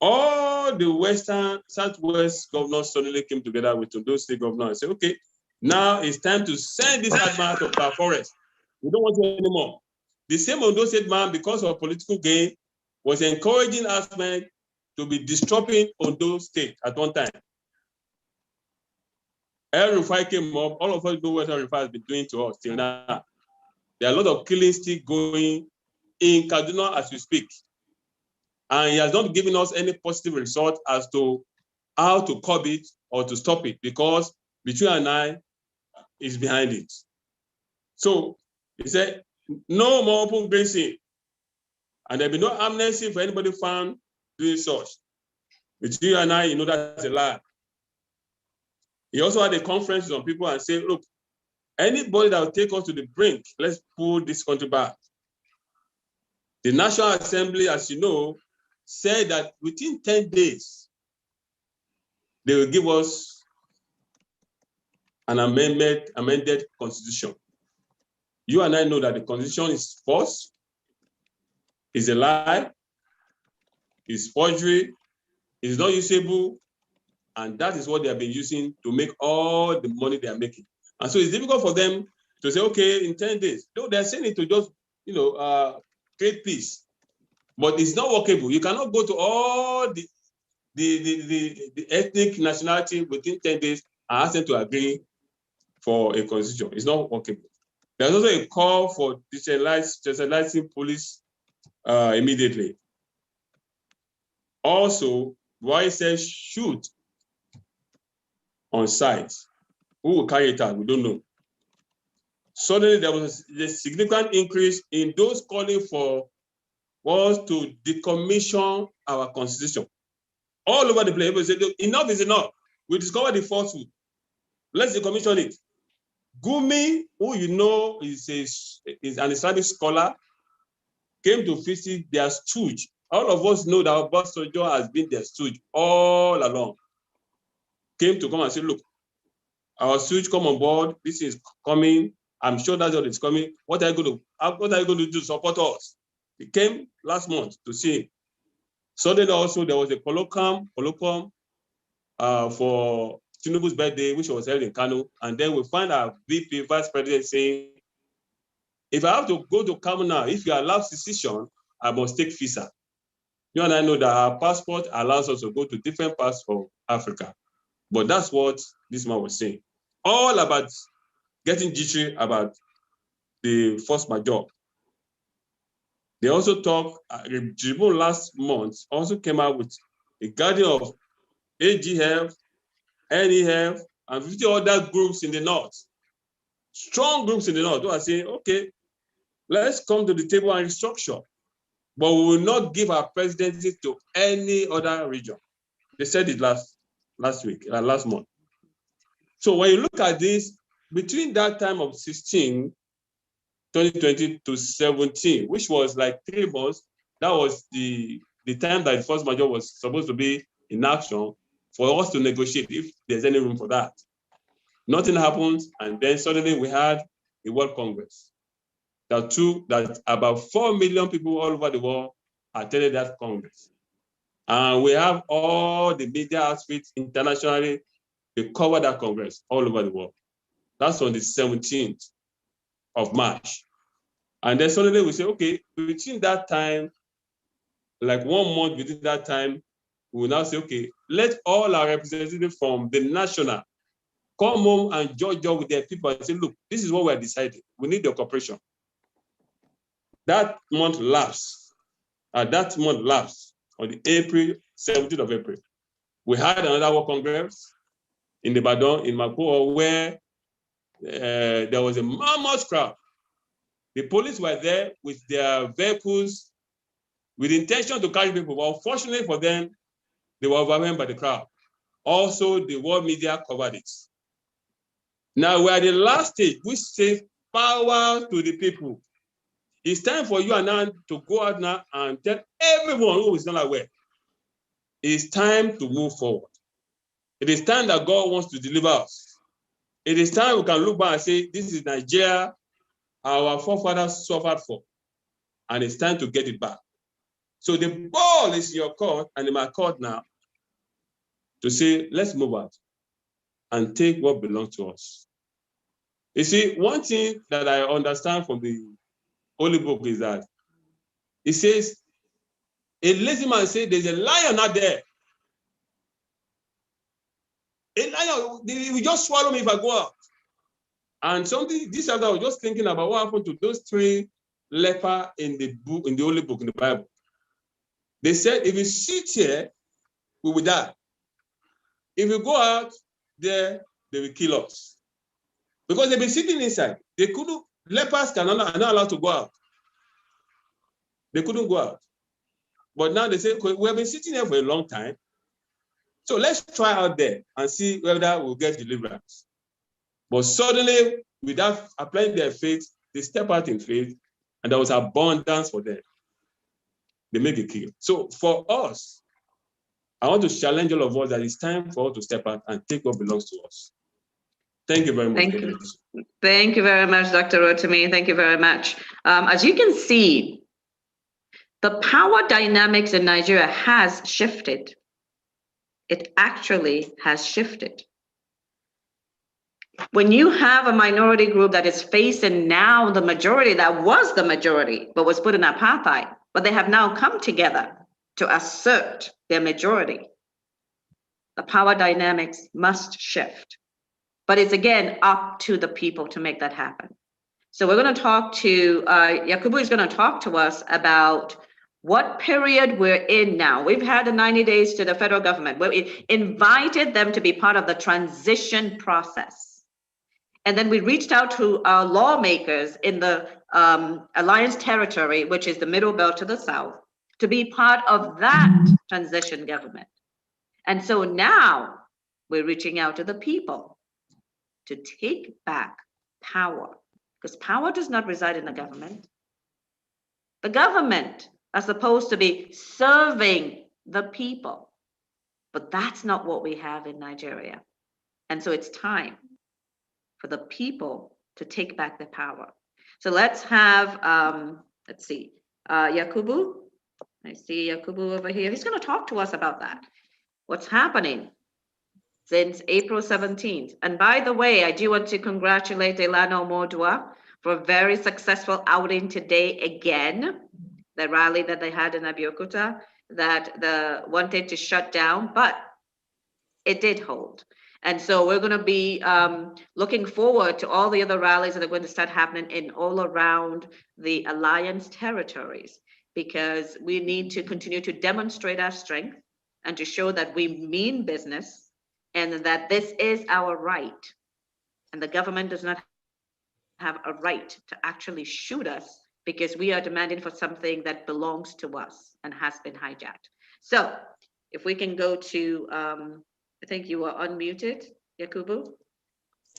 Speaker 10: All the Southwest governors suddenly came together with those state governors and said, okay, now it's time to send this admiral to our forest We don't want you anymore. The same Ondo State man, because of political gain, was encouraging Ahmed to be disrupting Ondo State at one time. El Rufai came up, all of us know what El Rufai has been doing to us till now. There are a lot of killings still going in Kaduna as we speak. And he has not given us any positive result as to how to curb it or to stop it, because between and I is behind it. So he said, no more open grazing, and there'll be no amnesty for anybody found doing such. Between you and I, you know that's a lie. He also had a conference with some people and said, look, anybody that will take us to the brink, let's pull this country back. The National Assembly, as you know, said that within 10 days, they will give us an amended constitution. You and I know that the constitution is false, is a lie, is forgery, is not usable, and that is what they have been using to make all the money they are making. And so it's difficult for them to say, okay, in 10 days. No, they're saying it to just, create peace. But it's not workable. You cannot go to all the ethnic nationality within 10 days and ask them to agree for a constitution. It's not workable. There's also a call for decentralizing police immediately. Also, why says shoot on site. Who will carry it out? We don't know. Suddenly, there was a significant increase in those calling for us to decommission our constitution. All over the place, people say, enough is enough. We discovered the falsehood. Let's decommission it. Gumi, who you know is an Islamic scholar, came to visit their stooge. All of us know that Obasanjo has been their stooge all along. Came to come and say, look, our stooge come on board. This is coming. I'm sure that's what is coming. What are you going to do to support us? He came last month to see him. Suddenly also there was a colloquium for Tinubu's birthday, which was held in Kano. And then we find our VP, Vice President, saying, if I have to go to Kano now, if you allow secession, I must take visa. You and I know that our passport allows us to go to different parts of Africa. But that's what this man was saying. All about getting jittery about the force majeure. They also talk, Tribune last month also came out with a guardian of AGF, NEF, and 50 other groups in the north. Strong groups in the north who are saying, okay, let's come to the table and restructure, but we will not give our presidency to any other region. They said it last month. So when you look at this, between that time of 2020 to 17, which was like 3 months, that was the time that the force majeure was supposed to be in action for us to negotiate if there's any room for that. Nothing happened, and then suddenly we had a World Congress that about 4 million people all over the world attended that Congress. And we have all the media outfits internationally to cover that Congress all over the world. That's on the 17th of March. And then suddenly we say, okay, between that time, like 1 month between that time, we will now say, okay, let all our representatives from the national come home and judge with their people and say, look, this is what we're deciding. We need your cooperation. That month lapsed. On the 17th of April. We had another World Congress in Ibadan, in Mapo, where there was a mammoth crowd. The police were there with their vehicles with the intention to carry people, but unfortunately for them, they were overwhelmed by the crowd. Also, the world media covered it. Now we're at the last stage, which says power to the people. It's time for you and I to go out now and tell everyone who is not aware. It's time to move forward. It is time that God wants to deliver us. It is time we can look back and say, this is Nigeria our forefathers suffered for, and it's time to get it back. So the ball is in your court and in my court now to say, let's move out and take what belongs to us. You see, one thing that I understand from the Holy Book is that it says, a lazy man said, there's a lion out there. A lion, he will just swallow me if I go out. And something, this other, I was just thinking about what happened to those 3 lepers in the book, in the Holy Book, in the Bible. They said, if we sit here, we will die. If we go out there, they will kill us. Because they've been sitting inside. They couldn't, lepers are not allowed to go out. They couldn't go out. But now they say, okay, we have been sitting here for a long time. So let's try out there and see whether we'll get deliverance. But suddenly, without applying their faith, they step out in faith, and there was abundance for them. They make a kill. So for us, I want to challenge all of us that it's time for us to step out and take what belongs to us. Thank you very much.
Speaker 1: Thank you. Thank you very much, Dr. Rotimi. Thank you very much. As you can see, the power dynamics in Nigeria has shifted. It actually has shifted. When you have a minority group that is facing now the majority that was the majority, but was put in apartheid, but they have now come together to assert their majority, the power dynamics must shift. But it's again up to the people to make that happen. So we're going to talk to, Yakubu is going to talk to us about what period we're in now. We've had the 90 days to the federal government where we invited them to be part of the transition process. And then we reached out to our lawmakers in the Alliance territory, which is the Middle Belt to the south, to be part of that transition government. And so now we're reaching out to the people to take back power, because power does not reside in the government. The government are supposed to be serving the people, but that's not what we have in Nigeria. And so it's time for the people to take back their power. So let's have, let's see, Yakubu. I see Yakubu over here. He's going to talk to us about that. What's happening since April 17th. And by the way, I do want to congratulate Illano Omo Oodua for a very successful outing today again. The rally that they had in Abeokuta that wanted to shut down, but it did hold. And so we're going to be looking forward to all the other rallies that are going to start happening in all around the Alliance territories, because we need to continue to demonstrate our strength and to show that we mean business and that this is our right. And the government does not have a right to actually shoot us because we are demanding for something that belongs to us and has been hijacked. So if we can go to, I think you are unmuted, Yakubu.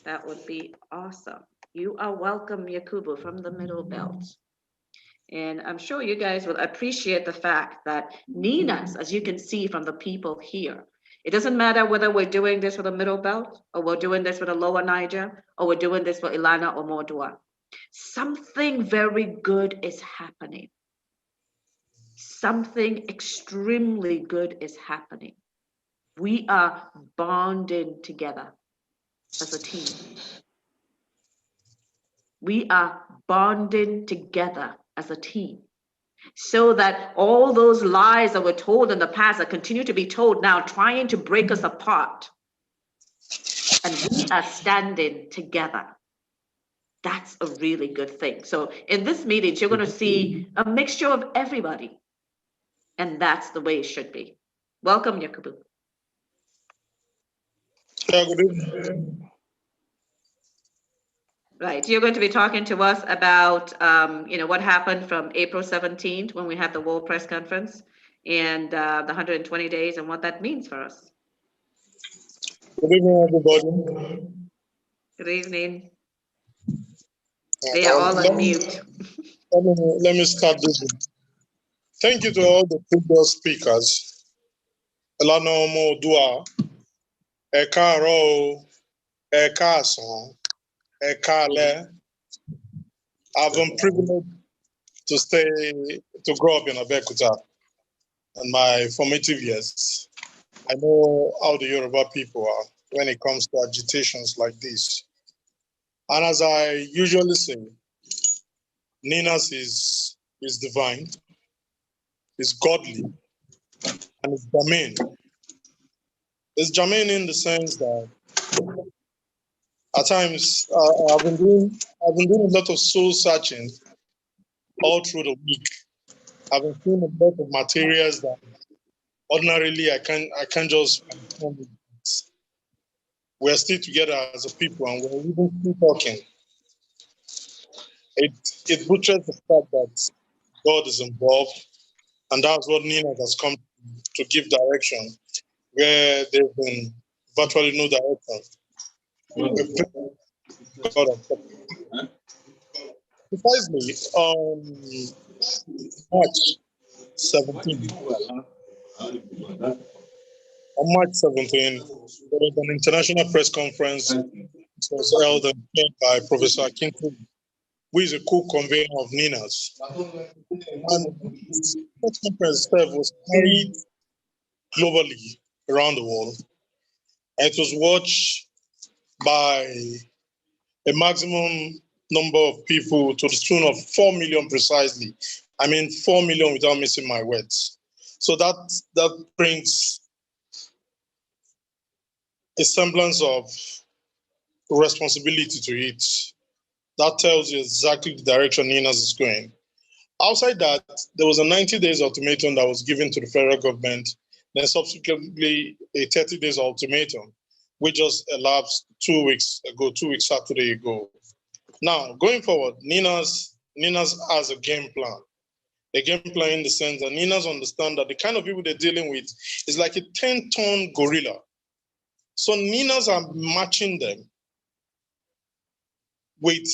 Speaker 1: That would be awesome. You are welcome, Yakubu, from the Middle Belt. And I'm sure you guys will appreciate the fact that Ninas, as you can see from the people here, it doesn't matter whether we're doing this for the Middle Belt, or we're doing this for the Lower Niger, or we're doing this for Illano Omo Oodua. Something very good is happening. Something extremely good is happening. We are bonding together as a team. We are bonding together as a team, so that all those lies that were told in the past that continue to be told now, trying to break us apart, and we are standing together. That's a really good thing. So in this meeting, you're going to see a mixture of everybody, and that's the way it should be. Welcome, Yakubu.
Speaker 11: Yeah, good evening.
Speaker 1: Right, you're going to be talking to us about, what happened from April 17th when we had the World Press Conference, and the 120 days and what that means for us.
Speaker 11: Good evening, everybody.
Speaker 1: Good evening. They are all on mute.
Speaker 11: Let me start this one. Thank you to all the previous speakers. Illano Omo Oodua, Eka Ro, Eka Son, Eka Le. I've been privileged to grow up in Abeokuta in my formative years. I know how the Yoruba people are when it comes to agitations like this. And as I usually say, Ninas is divine, is godly, and it's germane. It's germane in the sense that at times I've been doing a lot of soul searching all through the week. I've been seeing a lot of materials that ordinarily I can't just. We're still together as a people, and we're even still talking. It butchers the fact that God is involved, and that's what Nina has come to give direction, where there's been virtually no direction. Precisely on March 17. On March 17, there was an international press conference that was held by Professor Akintu, who is a co-convener of NINAS. And this press conference itself was carried globally around the world. And it was watched by a maximum number of people to the tune of 4 million precisely. I mean, 4 million without missing my words. So that brings a semblance of responsibility to it. That tells you exactly the direction NINAS is going. Outside that, there was a 90 days ultimatum that was given to the federal government, then subsequently a 30 days ultimatum, which just elapsed 2 weeks Saturday ago. Now, going forward, NINAS has a game plan. A game plan in the sense that NINAS understand that the kind of people they're dealing with is like a 10-ton gorilla. So NINAS are matching them with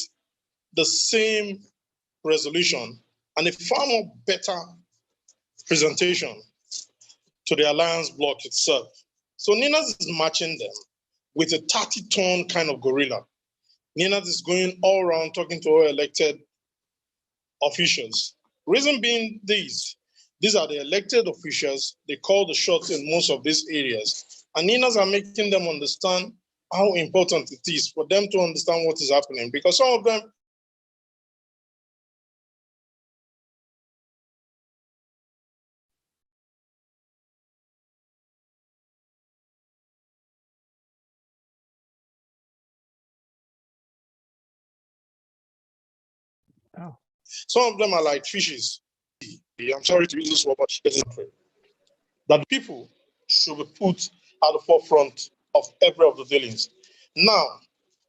Speaker 11: the same resolution and a far more better presentation to the alliance bloc itself. So NINAS is matching them with a 30-ton kind of gorilla. NINAS is going all around talking to all elected officials. Reason being these are the elected officials. They call the shots in most of these areas. And NINAS are making them understand how important it is for them to understand what is happening, because some of them are like fishes. I'm sorry to use this word, but it's that people should be put at the forefront of every of the dealings. Now,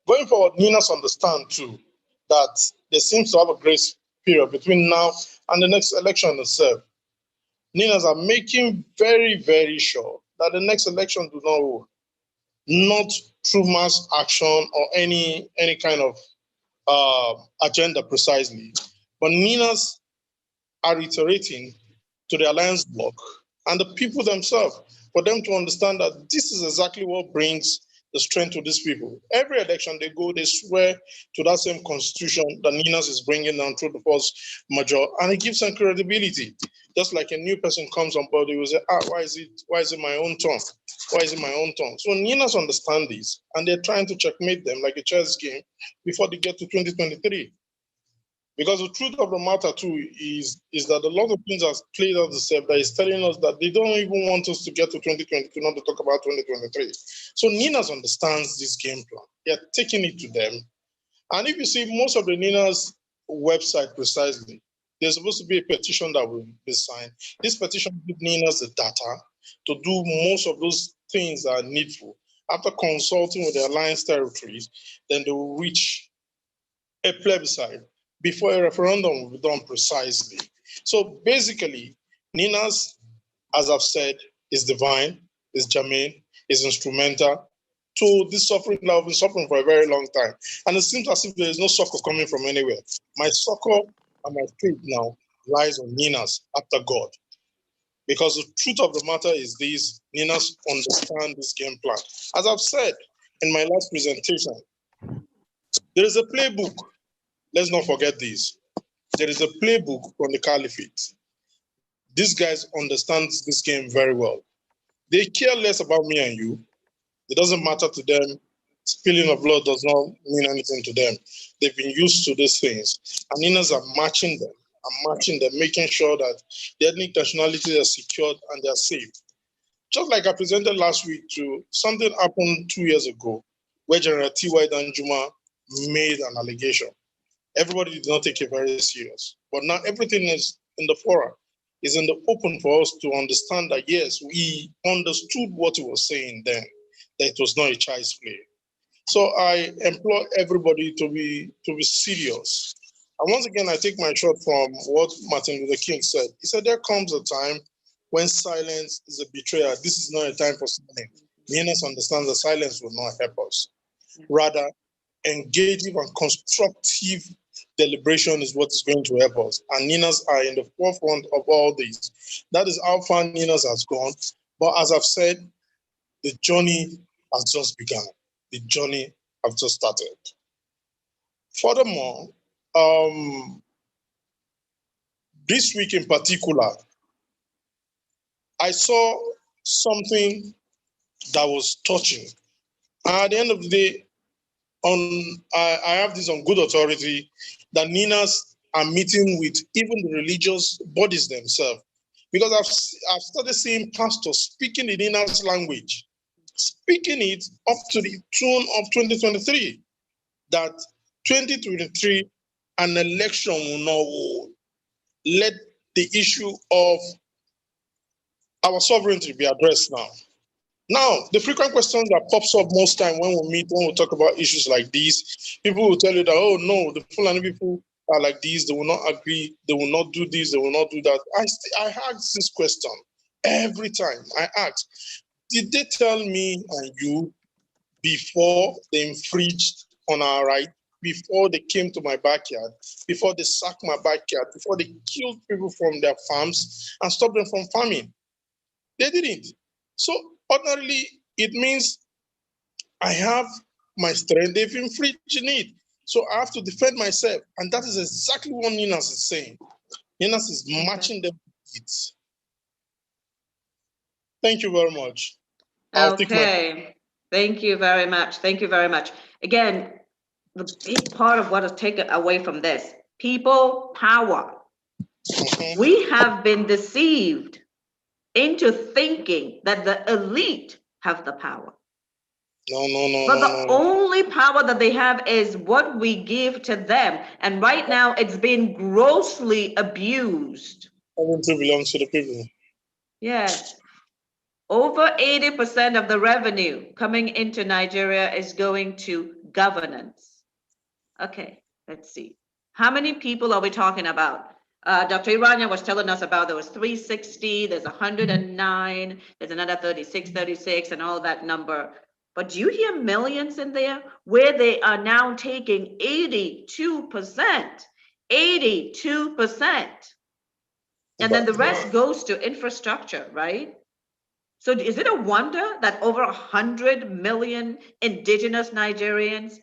Speaker 11: going forward, NINAS understand too that there seems to have a grace period between now and the next election itself. NINAS are making very, very sure that the next election do not hold, not through mass action or any kind of agenda precisely. But NINAS are reiterating to the alliance bloc and the people themselves for them to understand that this is exactly what brings the strength to these people. Every election they go, they swear to that same constitution that NINAS is bringing down through the force major, and it gives them credibility. Just like a new person comes on board, they will say, why is it my own turn? Why is it my own turn? So NINAS understand this, and they're trying to checkmate them like a chess game before they get to 2023. Because the truth of the matter too is that a lot of things have played out themselves that is telling us that they don't even want us to get to 2022, not to talk about 2023. So NINAS understands this game plan. They're taking it to them. And if you see most of the NINAS website precisely, there's supposed to be a petition that will be signed. This petition gives NINAS the data to do most of those things that are needful. After consulting with the alliance territories, then they will reach a plebiscite before a referendum will be done precisely. So basically, NINAS, as I've said, is divine, is germane, is instrumental to this suffering that I've been suffering for a very long time. And it seems as if there is no succor coming from anywhere. My succor and my faith now lies on NINAS after God. Because the truth of the matter is this, NINAS understand this game plan. As I've said in my last presentation, there is a playbook. Let's not forget this. There is a playbook from the Caliphate. These guys understand this game very well. They care less about me and you. It doesn't matter to them spilling of blood does not mean anything to them. They've been used to these things. And Ninas are matching them, making sure that the ethnic nationalities are secured and they're safe. Just like I presented last week too, something happened 2 years ago where General T.Y. Danjuma made an allegation. Everybody did not take it very serious. But now everything is in the forum, is in the open for us to understand that, yes, we understood what he was saying then, that it was not a child's play. So I implore everybody to be serious. And once again, I take my shot from what Martin Luther King said. He said, there comes a time when silence is a betrayal. This is not a time for silence. Ninas understands that silence will not help us. Rather, engaging and constructive deliberation is what is going to help us. And Ninas are in the forefront of all this. That is how far Ninas has gone. But as I've said, the journey has just begun. The journey has just started. Furthermore, this week in particular, I saw something that was touching. At the end of the day, I have this on good authority that Ninas are meeting with even the religious bodies themselves. Because I've started seeing pastors speaking the Ninas language, speaking it up to the tune of 2023, that 2023, an election will not let the issue of our sovereignty be addressed now. Now, the frequent questions that pops up most time when we talk about issues like these, people will tell you that, oh no, the Fulani people are like these, they will not agree, they will not do this, they will not do that. I ask this question every time. I ask, did they tell me and you before they infringed on our right, before they came to my backyard, before they sacked my backyard, before they killed people from their farms and stopped them from farming? They didn't. So ordinarily, it means I have my strength, they've infringed it. So I have to defend myself. And that is exactly what Ninas is saying. Ninas is matching them with it. Thank you very much.
Speaker 1: Okay. Thank you very much. Thank you very much. Again, the big part of what is taken away from this, people power. We have been deceived into thinking that the elite have the power.
Speaker 11: No.
Speaker 1: But the only power that they have is what we give to them. And right now it's being grossly abused.
Speaker 11: Everything belongs to the people.
Speaker 1: Yes. Over 80% of the revenue coming into Nigeria is going to governance. Okay, let's see. How many people are we talking about? Dr. Irania was telling us about there was 360, there's 109, there's another 36, and all that number. But do you hear millions in there where they are now taking 82%? 82%. And then the rest goes to infrastructure, right? So is it a wonder that over 100 million indigenous Nigerians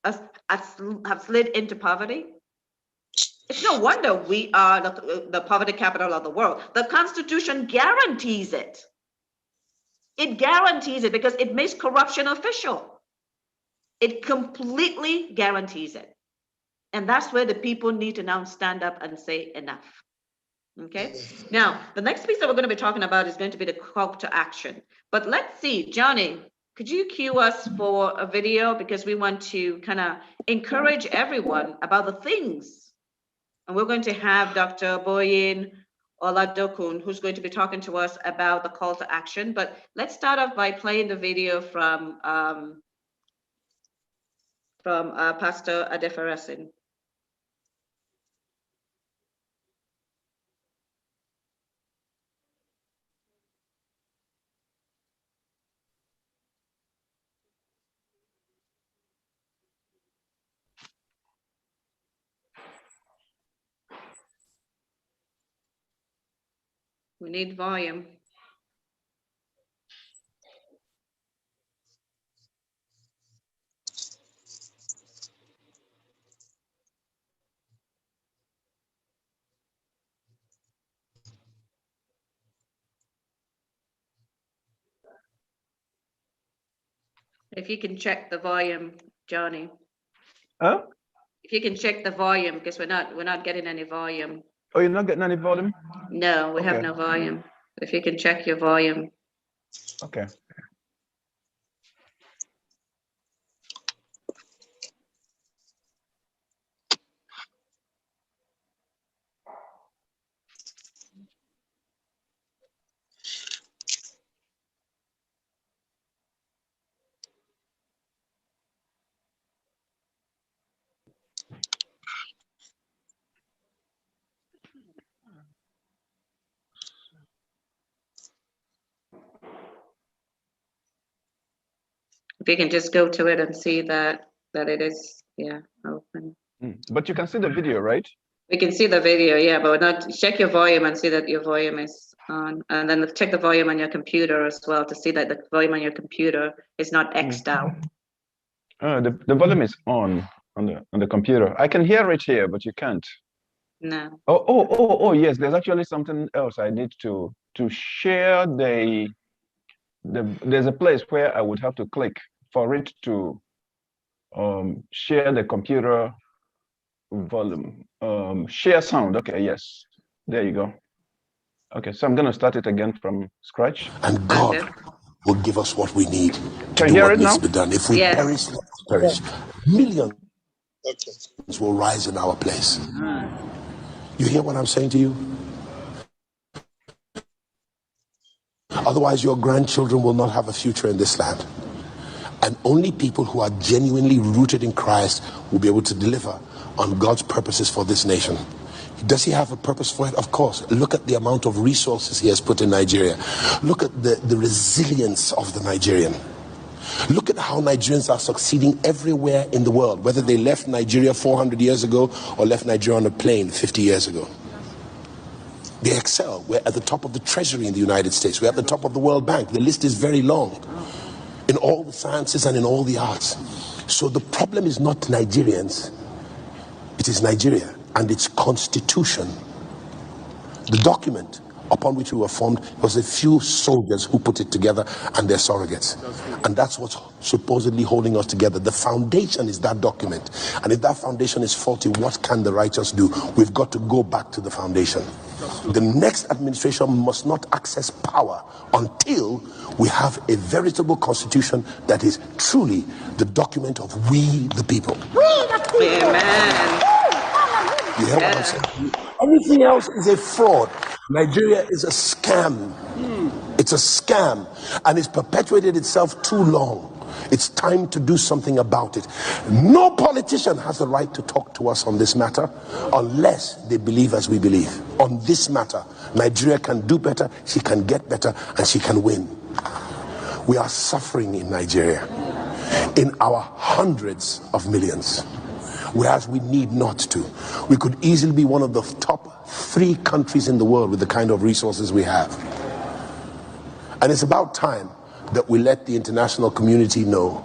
Speaker 1: have slid into poverty? It's no wonder we are the poverty capital of the world. The Constitution guarantees it. It guarantees it because it makes corruption official. It completely guarantees it. And that's where the people need to now stand up and say enough. Okay. Now, the next piece that we're going to be talking about is going to be the call to action. But let's see, Johnny, could you cue us for a video? Because we want to kind of encourage everyone about the things. And we're going to have Dr. Boyin Oladokun, who's going to be talking to us about the call to action. But let's start off by playing the video from Pastor Adeferesin. We need volume. If you can check the volume, Johnny.
Speaker 3: Huh?
Speaker 1: If you can check the volume, because we're not getting any volume.
Speaker 3: Oh, you're not getting any volume?
Speaker 1: No, we have no volume. If you can check your volume.
Speaker 3: Okay.
Speaker 1: If you can just go to it and see that it is, yeah, open.
Speaker 3: But you can see the video, right?
Speaker 1: We can see the video, yeah, but we're not, check your volume and see that your volume is on, and then check the volume on your computer as well to see that the volume on your computer is not X'd out.
Speaker 3: The volume is on the computer. I can hear it here, but you can't.
Speaker 1: No.
Speaker 3: Oh, yes, there's actually something else I need to share there's a place where I would have to click for it to share the computer volume. Share sound. Okay, yes. There you go. Okay, so I'm going to start it again from scratch.
Speaker 12: And God will give us what we need to
Speaker 3: do what needs
Speaker 12: to be done. If we perish, let us perish. Millions will rise in our place. You hear what I'm saying to you? Otherwise, your grandchildren will not have a future in this land. And only people who are genuinely rooted in Christ will be able to deliver on God's purposes for this nation. Does he have a purpose for it? Of course. Look at the amount of resources he has put in Nigeria. Look at the resilience of the Nigerian. Look at how Nigerians are succeeding everywhere in the world, whether they left Nigeria 400 years ago or left Nigeria on a plane 50 years ago. They excel. We're at the top of the treasury in the United States. We're at the top of the World Bank. The list is very long in all the sciences and in all the arts. So the problem is not Nigerians. It is Nigeria and its constitution. The document upon which we were formed was a few soldiers who put it together and their surrogates. And that's what's supposedly holding us together. The foundation is that document. And if that foundation is faulty, what can the righteous do? We've got to go back to the foundation. The next administration must not access power until we have a veritable constitution that is truly the document of we the people.
Speaker 1: Amen.
Speaker 12: You hear what I'm saying? Everything else is a fraud. Nigeria is a scam. It's a scam, and it's perpetuated itself too long. It's time to do something about it. No politician has the right to talk to us on this matter unless they believe as we believe. On this matter, Nigeria can do better, she can get better, and she can win. We are suffering in Nigeria in our hundreds of millions, whereas we need not to. We could easily be one of the top 3 countries in the world with the kind of resources we have. And it's about time that we let the international community know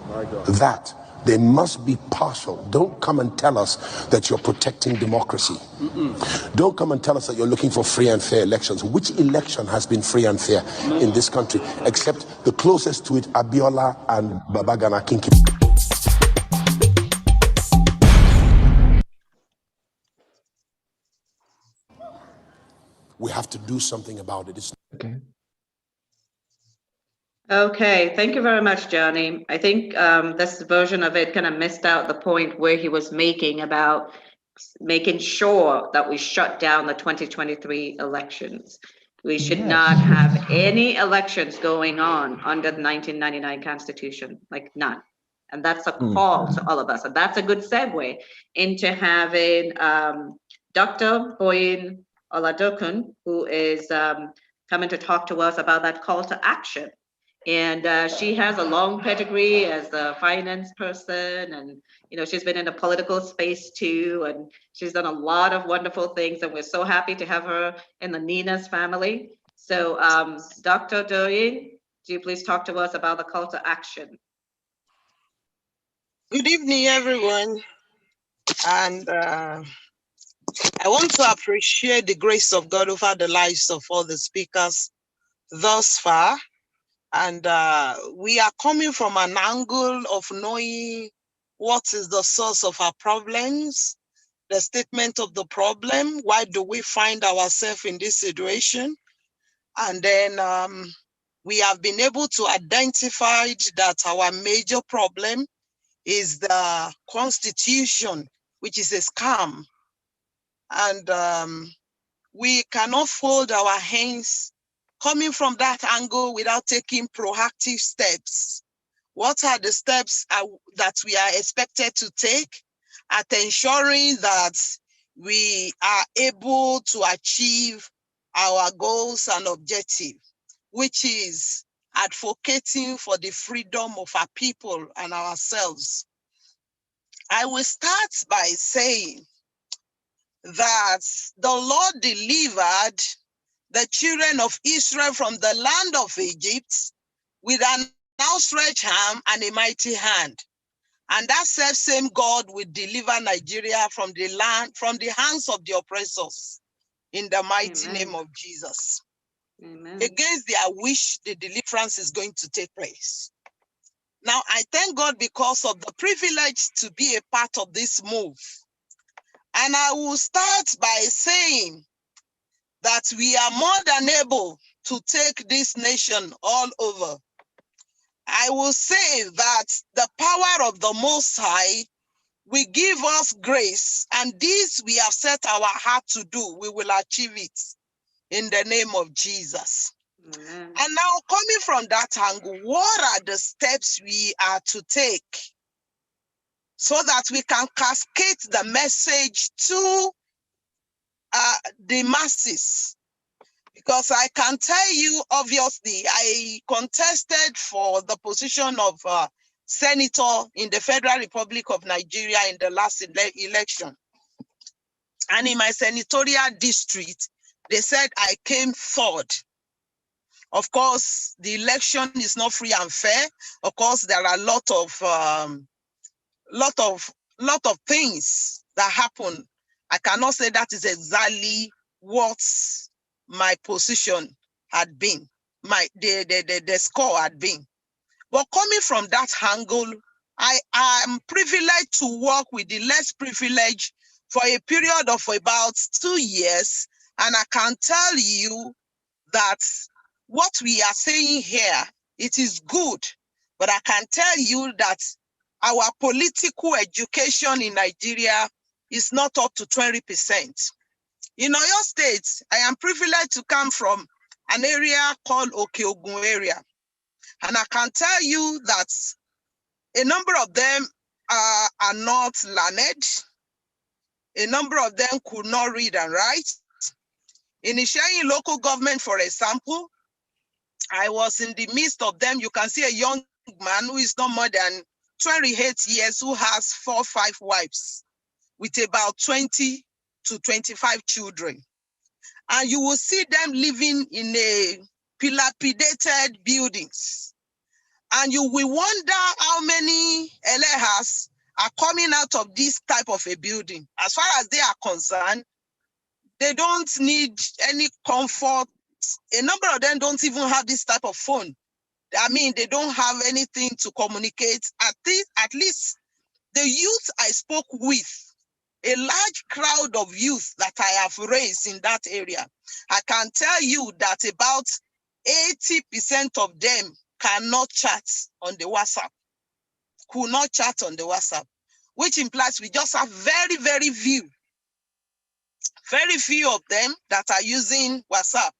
Speaker 12: that they must be partial. Don't come and tell us that you're protecting democracy. Don't come and tell us that you're looking for free and fair elections. Which election has been free and fair in this country, except the closest to it, Abiola and Babagana Kinki? We have to do something about it.
Speaker 1: Okay, thank you very much, Johnny. I think this version of it kind of missed out the point where he was making about making sure that we shut down the 2023 elections. We should not have any elections going on under the 1999 Constitution, like none. And that's a call to all of us. And that's a good segue into having Dr. Boyin Oladokun, who is coming to talk to us about that call to action. And she has a long pedigree as a finance person, and she's been in the political space too, and she's done a lot of wonderful things, and we're so happy to have her in the Nina's family. So Dr. Boyin, do you please talk to us about the call to action?
Speaker 13: Good evening, everyone. And I want to appreciate the grace of God over the lives of all the speakers thus far. And we are coming from an angle of knowing what is the source of our problems, the statement of the problem, why do we find ourselves in this situation? And then we have been able to identify that our major problem is the Constitution, which is a scam. And we cannot fold our hands coming from that angle without taking proactive steps. What are the steps that we are expected to take at ensuring that we are able to achieve our goals and objectives, which is advocating for the freedom of our people and ourselves? I will start by saying that the Lord delivered the children of Israel from the land of Egypt with an outstretched arm and a mighty hand. And that same God will deliver Nigeria from the hands of the oppressors in the mighty name of Jesus.
Speaker 1: Amen.
Speaker 13: Against their wish, the deliverance is going to take place. Now, I thank God because of the privilege to be a part of this move. And I will start by saying that we are more than able to take this nation all over. I will say that the power of the Most High will give us grace, and this we have set our heart to do. We will achieve it in the name of Jesus.
Speaker 1: Amen.
Speaker 13: And now, coming from that angle, what are the steps we are to take so that we can cascade the message to the masses? Because I can tell you, obviously, I contested for the position of senator in the Federal Republic of Nigeria in the last election. And in my senatorial district, they said I came third. Of course, the election is not free and fair. Of course, there are a lot of things that happen. I cannot say that is exactly what my position had been, the score had been. But coming from that angle, I am privileged to work with the less privileged for a period of about 2 years. And I can tell you that what we are saying here, it is good. But I can tell you that our political education in Nigeria is not up to 20%. In Oyo State, I am privileged to come from an area called Okeogun area. And I can tell you that a number of them are not learned. A number of them could not read and write. In Ishayin local government, for example, I was in the midst of them. You can see a young man who is not more than 28 years who has 4 or 5 wives with about 20 to 25 children. And you will see them living in a dilapidated buildings. And you will wonder how many elehas are coming out of this type of a building. As far as they are concerned, they don't need any comfort. A number of them don't even have this type of phone. I mean, they don't have anything to communicate. At least the youth I spoke with, a large crowd of youth that I have raised in that area, I can tell you that about 80% of them cannot chat on the WhatsApp, could not chat on the WhatsApp, which implies we just have very, very few of them that are using WhatsApp.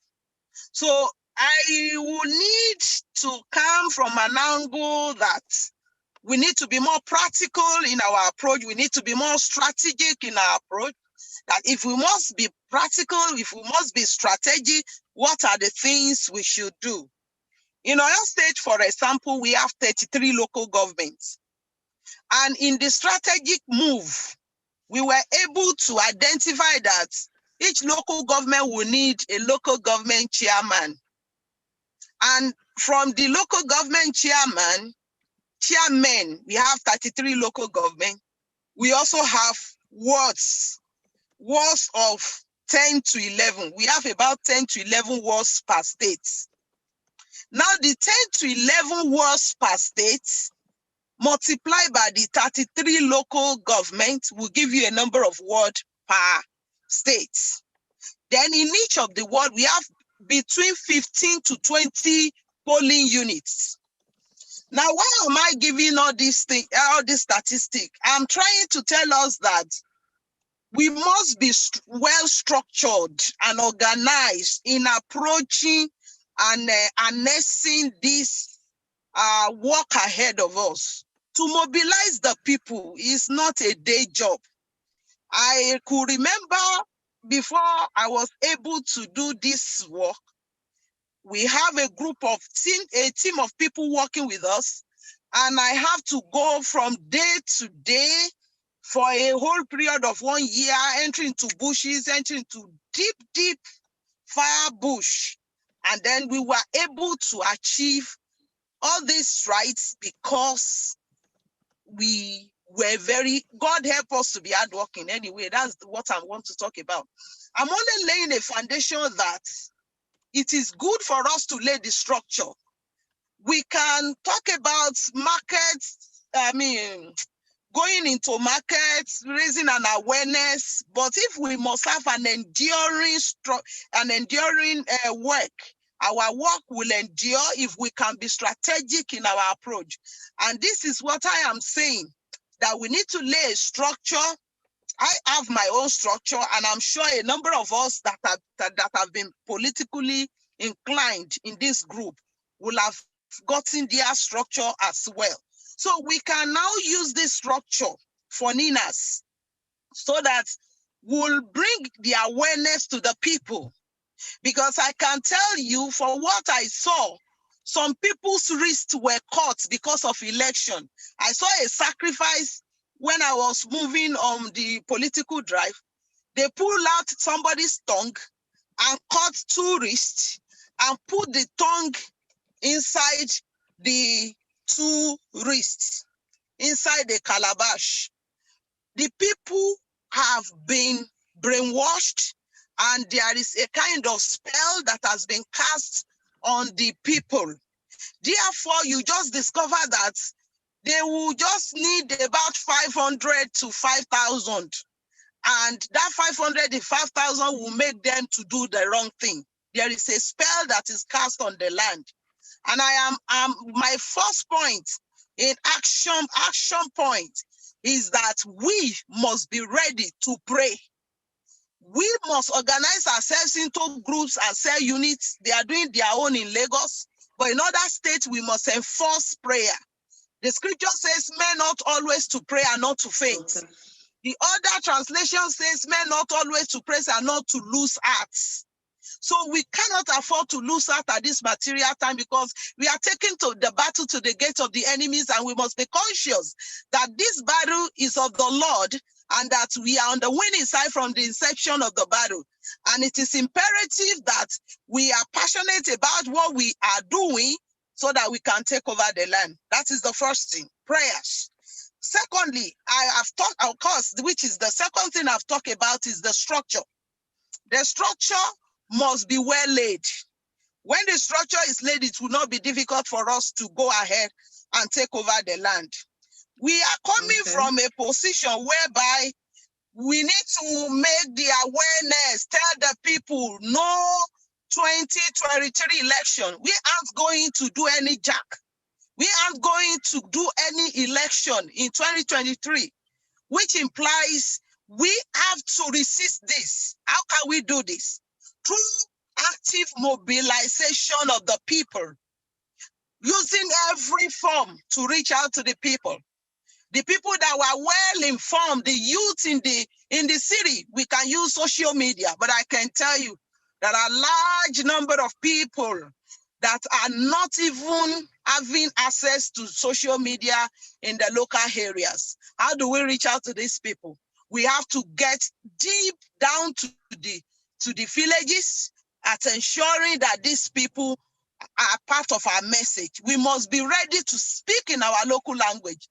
Speaker 13: So I will need to come from an angle that we need to be more practical in our approach. We need to be more strategic in our approach. That if we must be practical, if we must be strategic, what are the things we should do? In Oyo State, for example, we have 33 local governments. And in the strategic move, we were able to identify that each local government will need a local government chairman. And from the local government chairmen, we have 33 local government. We also have wards of 10 to 11. We have about 10 to 11 wards per state. Now the 10 to 11 wards per state multiplied by the 33 local governments will give you a number of wards per state. Then in each of the ward, we have between 15 to 20 polling units. Now, why am I giving all these things, all this statistic? I'm trying to tell us that we must be well structured and organized in approaching and harnessing this work ahead of us. To mobilize the people is not a day job. I could remember before I was able to do this work, we have a group of a team of people working with us, and I have to go from day to day for a whole period of 1 year, entering into bushes, entering into deep, deep fire bush. And then we were able to achieve all these rights because we were God help us to be hardworking anyway. That's what I want to talk about. I'm only laying a foundation that it is good for us to lay the structure. We can talk about markets, going into markets, raising an awareness, but if we must have an enduring work, our work will endure if we can be strategic in our approach. And this is what I am saying, that we need to lay a structure. I have my own structure, and I'm sure a number of us that have been politically inclined in this group will have gotten their structure as well. So we can now use this structure for Ninas so that we'll bring the awareness to the people. Because I can tell you, for what I saw, some people's wrists were cut because of election. I saw a sacrifice when I was moving on the political drive. They pulled out somebody's tongue and cut 2 wrists and put the tongue inside the 2 wrists, inside the calabash. The people have been brainwashed, and there is a kind of spell that has been cast on the people. Therefore, you just discover that they will just need about 500 to 5,000. And that 500 to 5,000 will make them to do the wrong thing. There is a spell that is cast on the land. And my first point in action point is that we must be ready to pray. We must organize ourselves into groups and cell units. They are doing their own in Lagos, but in other states, we must enforce prayer. The scripture says, men ought always to pray and not to faint. Okay. The other translation says, men ought always to pray and not to lose hearts. So we cannot afford to lose out at this material time, because we are taking to the battle to the gates of the enemies, and we must be conscious that this battle is of the Lord, and that we are on the winning side from the inception of the battle. And it is imperative that we are passionate about what we are doing so that we can take over the land. That is the first thing, prayers. Secondly, I have talked, of course, which is the second thing I've talked about, is the structure. The structure must be well laid. When the structure is laid, it will not be difficult for us to go ahead and take over the land. We are coming from a position whereby we need to make the awareness, tell the people, no 2023 election. We aren't going to do any jack. We aren't going to do any election in 2023, which implies we have to resist this. How can we do this? Through active mobilization of the people, using every form to reach out to the people. The people that were well informed, the youth in the city, we can use social media, but I can tell you there are a large number of people that are not even having access to social media in the local areas. How do we reach out to these people? We have to get deep down to the villages at ensuring that these people are part of our message. We must be ready to speak in our local language.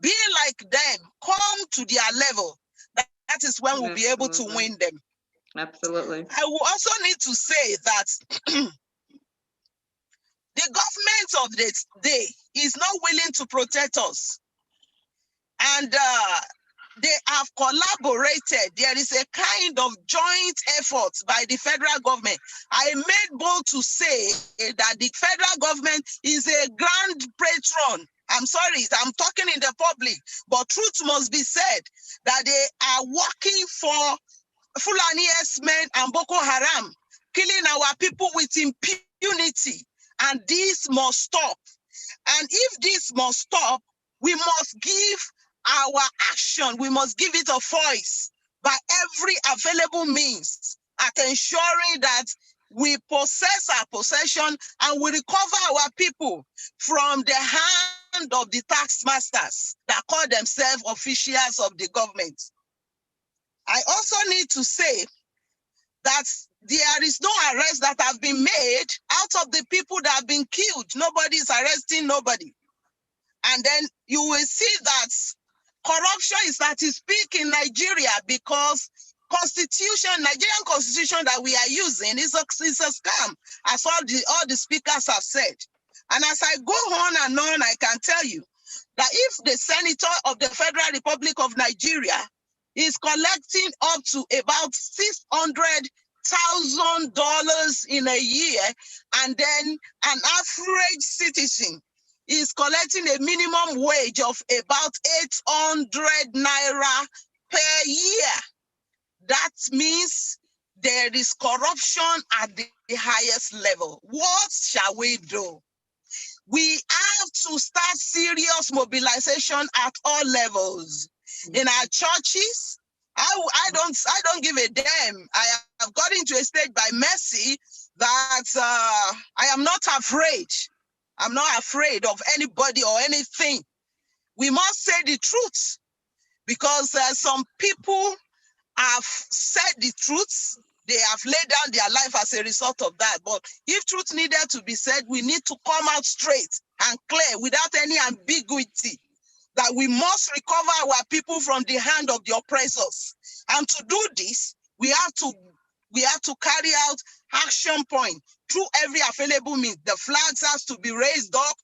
Speaker 13: Be like them, come to their level. That is when we'll be able to win them.
Speaker 1: Absolutely.
Speaker 13: I will also need to say that The government of this day is not willing to protect us. And they have collaborated. There is a kind of joint effort by the federal government. I made bold to say that the federal government is a grand patron. I'm sorry, I'm talking in the public, but truth must be said that they are working for Fulani men and Boko Haram, killing our people with impunity. And this must stop. And if this must stop, we must give our action, we must give it a voice by every available means at ensuring that we possess our possession and we recover our people from the hand of the tax masters that call themselves officials of the government. I also need to say that there is no arrest that have been made out of the people that have been killed. Nobody is arresting nobody. And then you will see that corruption is at its peak in Nigeria because Nigerian constitution that we are using is a scam, as all the speakers have said. And as I go on and on, I can tell you that if the senator of the Federal Republic of Nigeria is collecting up to about $600,000 in a year, and then an average citizen is collecting a minimum wage of about 800 naira per year, that means there is corruption at the highest level. What shall we do? We have to start serious mobilization at all levels. In our churches, I don't give a damn. I have got into a state by mercy that I am not afraid. I'm not afraid of anybody or anything. We must say the truth because some people have said the truth. They have laid down their life as a result of that. But if truth needed to be said, we need to come out straight and clear without any ambiguity that we must recover our people from the hand of the oppressors. And to do this, we have to carry out action point through every available means. The flags has to be raised up.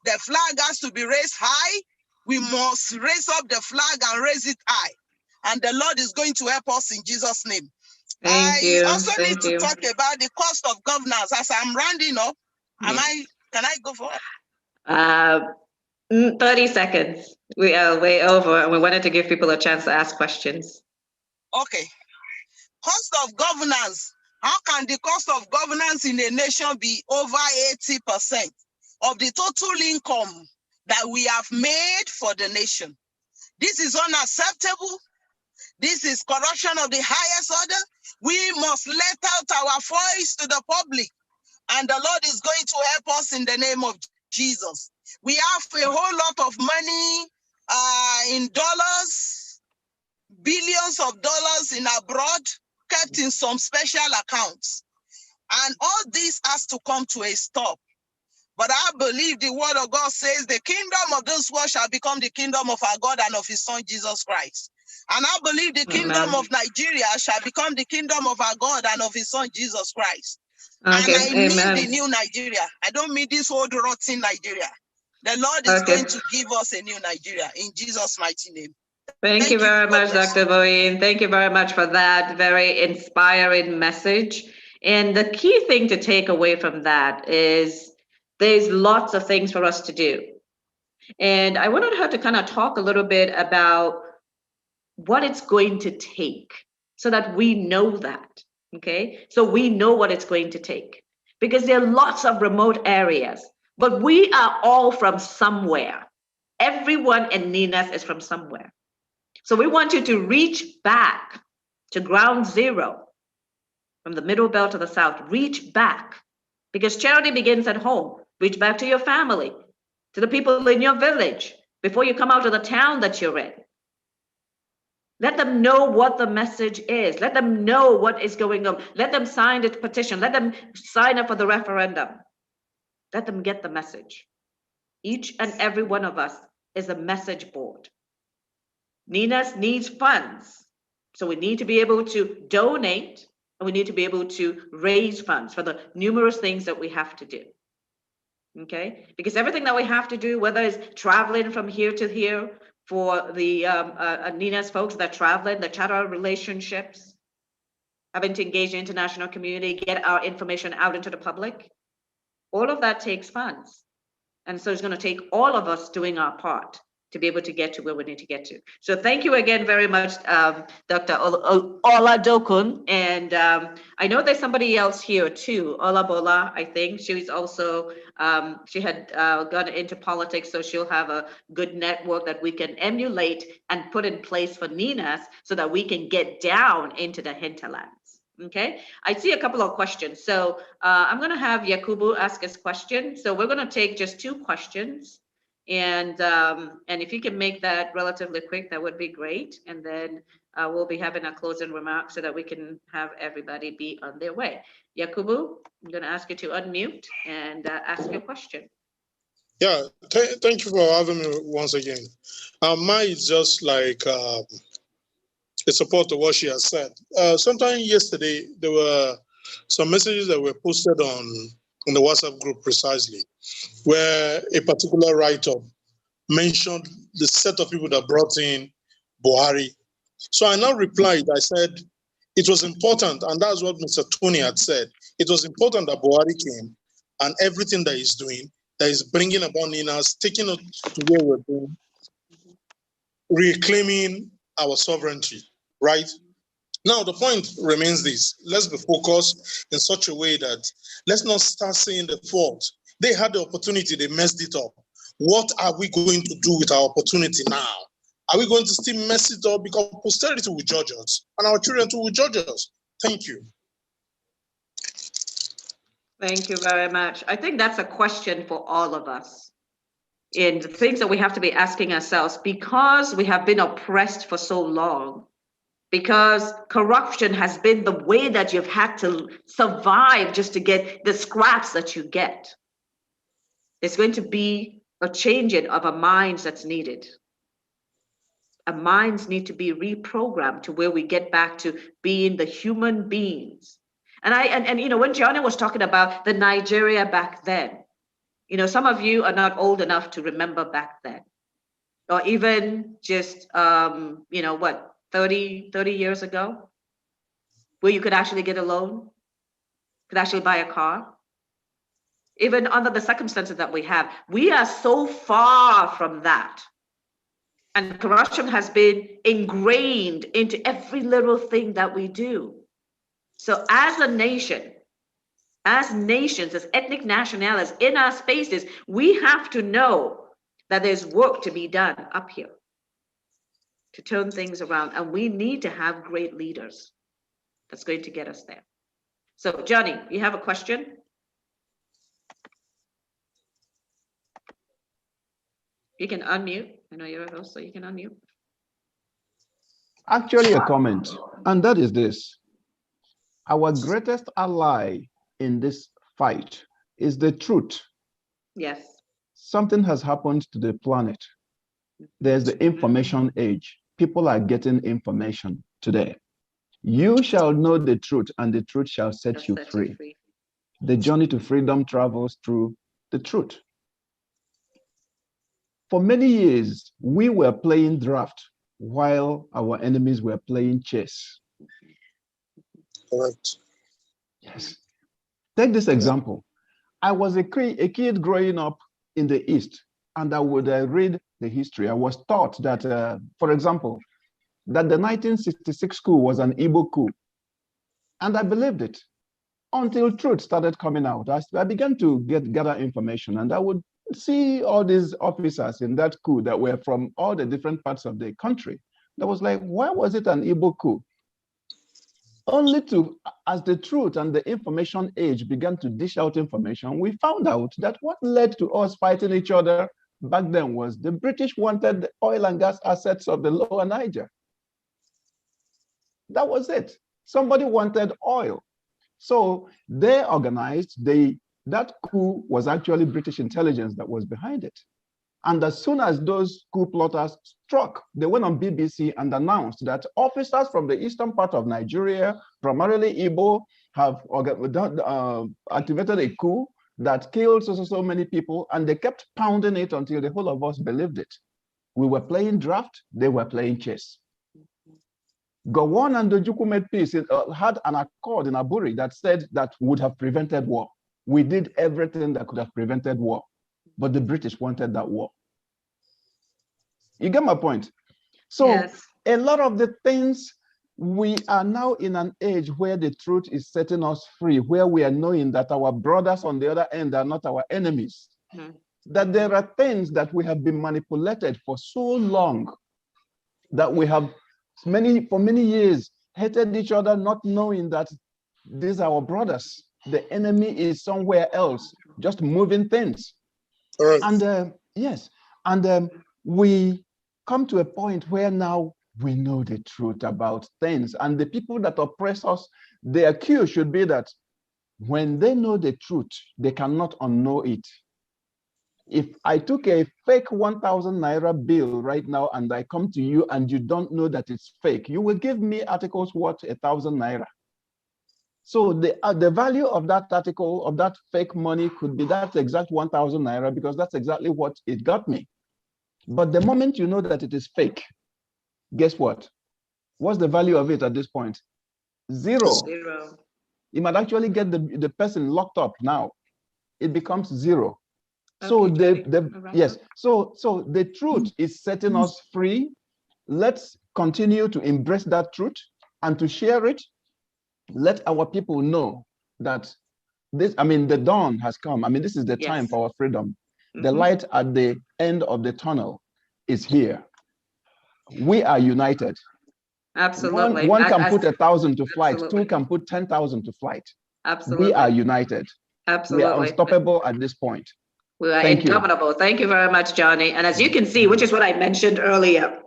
Speaker 13: The flag has to be raised high. We must raise up the flag and raise it high. And the Lord is going to help us in Jesus' name. I also need to talk about the cost of governance as I'm rounding up. Can I go for it?
Speaker 1: 30 seconds. We are way over and we wanted to give people a chance to ask questions.
Speaker 13: Okay. Cost of governance. How can the cost of governance in a nation be over 80% of the total income that we have made for the nation? This is unacceptable. This is corruption of the highest order. We must let out our voice to the public, and the Lord is going to help us in the name of Jesus. We have a whole lot of money in dollars, billions of dollars in abroad, kept in some special accounts. And all this has to come to a stop. But I believe the word of God says the kingdom of this world shall become the kingdom of our God and of his son, Jesus Christ. And I believe the kingdom of Nigeria shall become the kingdom of our God and of his son, Jesus Christ. Okay. And I mean the new Nigeria. I don't mean this old rotten Nigeria. The Lord is going to give us a new Nigeria in Jesus' mighty name.
Speaker 1: Thank you very much, Dr. Boyeen. Thank you very much for that very inspiring message. And the key thing to take away from that is there's lots of things for us to do. And I wanted her to kind of talk a little bit about what it's going to take so that we know that, okay? So we know what it's going to take because there are lots of remote areas, but we are all from somewhere. Everyone in Ninas is from somewhere. So we want you to reach back to ground zero from the middle belt to the south, reach back because charity begins at home. Reach back to your family, to the people in your village before you come out of the town that you're in. Let them know what the message is. Let them know what is going on. Let them sign the petition. Let them sign up for the referendum. Let them get the message. Each and every one of us is a message board. Ninas needs funds. So we need to be able to donate and we need to be able to raise funds for the numerous things that we have to do. okay? Because everything that we have to do, whether it's traveling from here to here for the Nina's folks that are traveling, the charter relationships, having to engage the international community, get our information out into the public, all of that takes funds. And so it's going to take all of us doing our part to be able to get to where we need to get to. So thank you again very much, Dr. Oladokun. And I know there's somebody else here too, Olabola, I think. She's also, she had gone into politics, so she'll have a good network that we can emulate and put in place for Ninas so that we can get down into the hinterlands. Okay, I see a couple of questions. So I'm going to have Yakubu ask his question. So we're going to take just 2 questions. And if you can make that relatively quick, that would be great. And then we'll be having a closing remark so that we can have everybody be on their way. Yakubu, I'm going to ask you to unmute and ask your question.
Speaker 11: Yeah, thank you for having me once again. Mine is just like a support to what she has said. Sometime yesterday, there were some messages that were posted on the WhatsApp group precisely, where a particular write-up mentioned the set of people that brought in Buhari. So I now replied, I said, it was important, and that's what Mr. Tony had said. It was important that Buhari came and everything that he's doing, that is bringing about Ninas, taking it to where we're going, reclaiming our sovereignty, right? Now, the point remains this. Let's be focused in such a way that let's not start seeing the fault. They had the opportunity, they messed it up. What are we going to do with our opportunity now? Are we going to still mess it up because posterity will judge us and our children too will judge us? Thank you.
Speaker 1: Thank you very much. I think that's a question for all of us. And the things that we have to be asking ourselves, because we have been oppressed for so long, because corruption has been the way that you've had to survive just to get the scraps that you get. There's going to be a changing of our minds that's needed. Our minds need to be reprogrammed to where we get back to being the human beings. And you know, when Johnny was talking about the Nigeria back then, you know, some of you are not old enough to remember back then, or even just, you know, what, 30 years ago, where you could actually get a loan, could actually buy a car. Even under the circumstances that we are so far from that. And corruption has been ingrained into every little thing that we do. So as a nation, as nations, as ethnic nationalities in our spaces, we have to know that there's work to be done up here to turn things around. And we need to have great leaders that's going to get us there. So Johnny, you have a question? You can unmute. I know you're a host, so you can unmute.
Speaker 3: Actually, a comment, and that is this. Our greatest ally in this fight is the truth.
Speaker 1: Yes.
Speaker 3: Something has happened to the planet. There's the information age. People are getting information today. You shall know the truth, and the truth shall set you free. The journey to freedom travels through the truth. For many years, we were playing draft while our enemies were playing chess.
Speaker 11: Correct.
Speaker 3: Yes. Take this example. I was a kid growing up in the East, and I would read the history. I was taught that, for example, that the 1966 coup was an Igbo coup. And I believed it until truth started coming out. I began to gather information, and I would see all these officers in that coup that were from all the different parts of the country. That was like, why was it an Igbo coup? Only to, as the truth and the information age began to dish out information, we found out that what led to us fighting each other back then was the British wanted the oil and gas assets of the Lower Niger. That was it. Somebody wanted oil. So they organized, that coup was actually British intelligence that was behind it. And as soon as those coup plotters struck, they went on BBC and announced that officers from the eastern part of Nigeria, primarily Igbo, have activated a coup that killed so many people, and they kept pounding it until the whole of us believed it. We were playing draft, they were playing chess. Gowon and Ojukwu made peace, had an accord in Aburi that said that would have prevented war. We did everything that could have prevented war, but the British wanted that war. You get my point? So yes. A lot of the things, we are now in an age where the truth is setting us free, where we are knowing that our brothers on the other end are not our enemies. That there are things that we have been manipulated for so long, that we have for many years hated each other, not knowing that these are our brothers. The enemy is somewhere else, just moving things. Right. And yes, and we come to a point where now we know the truth about things, and the people that oppress us, their cue should be that when they know the truth, they cannot unknow it. If I took a fake 1,000 naira bill right now and I come to you and you don't know that it's fake, you will give me articles worth 1,000 naira. So the value of that article, of that fake money, could be that exact 1,000 naira, because that's exactly what it got me. But the moment you know that it is fake, guess what? What's the value of it at this point? Zero. Zero. You might actually get the person locked up now. It becomes zero. So yes, so the truth is setting us free. Let's continue to embrace that truth and to share it. Let our people know that this, the dawn has come. This is the time for our freedom. The light at the end of the tunnel is here. We are united.
Speaker 1: Absolutely.
Speaker 3: One can put 1,000 to flight. Absolutely. 2 can put 10,000 to flight.
Speaker 1: Absolutely.
Speaker 3: We are united.
Speaker 1: Absolutely.
Speaker 3: We are unstoppable at this point.
Speaker 1: We are indomitable. Thank you very much, Johnny. And as you can see, which is what I mentioned earlier,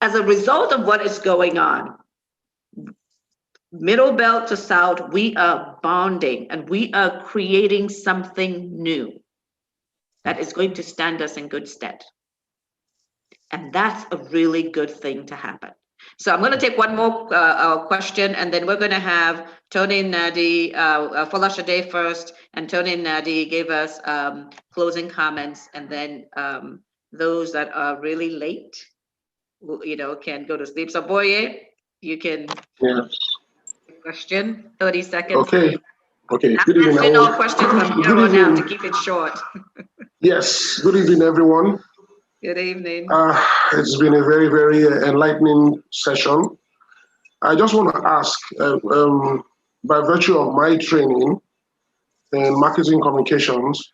Speaker 1: as a result of what is going on, Middle Belt to South, we are bonding and we are creating something new that is going to stand us in good stead. And that's a really good thing to happen. So I'm going to take one more question, and then we're going to have Tony and Nadi, Folashade first, and Tony and Nadi give us closing comments, and then those that are really late, can go to sleep. So Boye, you can question, 30 seconds.
Speaker 14: Okay. Good
Speaker 1: evening. Answering all questions from here on out to keep it short.
Speaker 14: Yes, good evening, everyone.
Speaker 1: Good evening.
Speaker 14: It's been a very, very enlightening session. I just want to ask, by virtue of my training in marketing communications,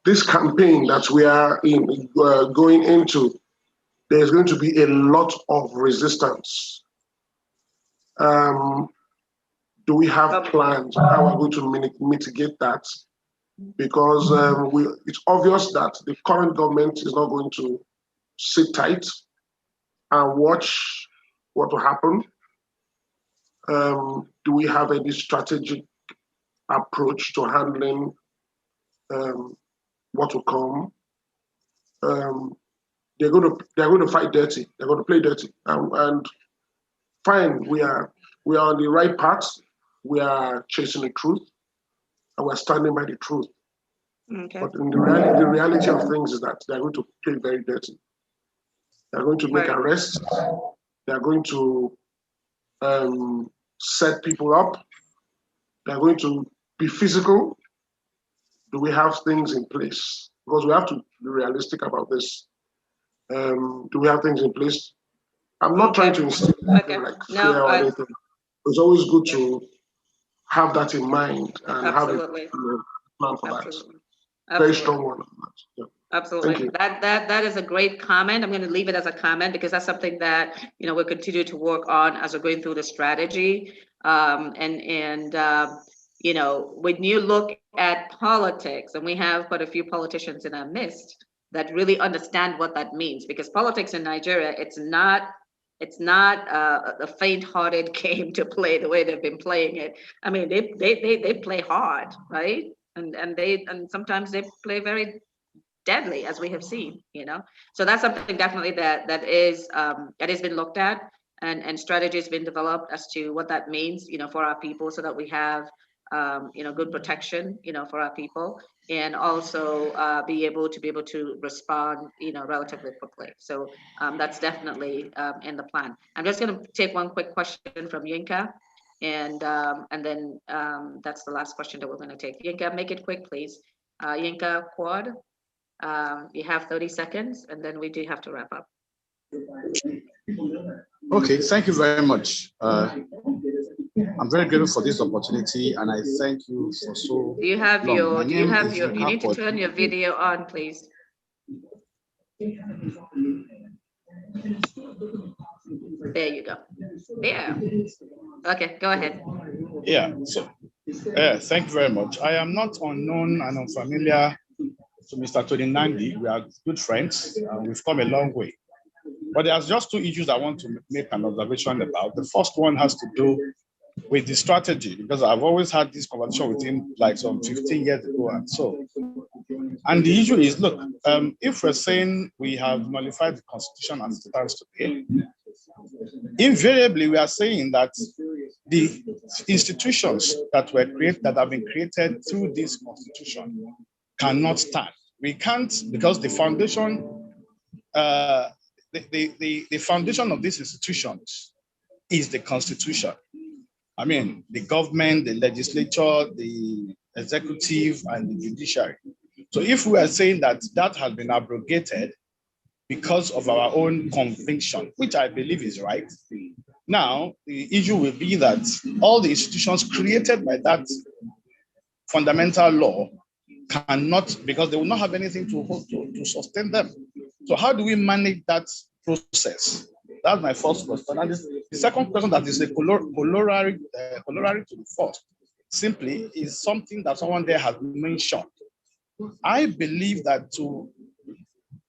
Speaker 14: this campaign that we are going into, there's going to be a lot of resistance. Do we have plans? How are we going to mitigate that? Because it's obvious that the current government is not going to sit tight and watch what will happen. Do we have any strategic approach to handling what will come? They're going to fight dirty. They're going to play dirty. And fine, we are on the right path. We are chasing the truth, and we're standing by the truth. Okay. But in the reality of things is that they're going to play very dirty. They're going to make arrests. They're going to set people up. They're going to be physical. Do we have things in place? Because we have to be realistic about this. Do we have things in place? I'm not trying to instill fear or anything. It's always good to have that in mind and have a plan for that. Very strong one. Yeah.
Speaker 1: Absolutely. That is a great comment. I'm going to leave it as a comment because that's something that we'll continue to work on as we're going through the strategy. When you look at politics, and we have quite a few politicians in our midst that really understand what that means, because politics in Nigeria, it's not a faint-hearted game to play the way they've been playing it. They play hard, right? And sometimes they play very deadly, as we have seen, So that's something definitely that has been looked at. and strategies been developed as to what that means, for our people, so that we have, good protection, for our people, and also be able to respond, relatively quickly. So that's definitely in the plan. I'm just going to take one quick question from Yinka, and then that's the last question that we're going to take. Yinka, make it quick, please. Yinka Quad, you have 30 seconds, and then we do have to wrap up.
Speaker 15: Okay, thank you very much. I'm very grateful for this opportunity, and I thank you for so
Speaker 1: Do you have
Speaker 15: long.
Speaker 1: you need to turn your video on, please. There you go. There. Okay, go ahead.
Speaker 15: Yeah, so thank you very much. I am not unknown and unfamiliar to Mr. Tony Nandi. We are good friends, and we've come a long way. But there's just two issues I want to make an observation about. The first one has to do with the strategy, because I've always had this conversation with him like some 15 years ago and so. And the issue is, look, if we're saying we have nullified the Constitution as it stands today, invariably we are saying that the institutions that were created, that have been created through this Constitution, cannot stand. We can't, because the foundation, the foundation of these institutions is the Constitution. I mean, the government, the legislature, the executive, and the judiciary. So if we are saying that that has been abrogated because of our own conviction, which I believe is right, now the issue will be that all the institutions created by that fundamental law cannot, because they will not have anything to sustain them. So how do we manage that process? That's my first question. And the second question, that is a corollary to the first, simply is something that someone there has mentioned. I believe that to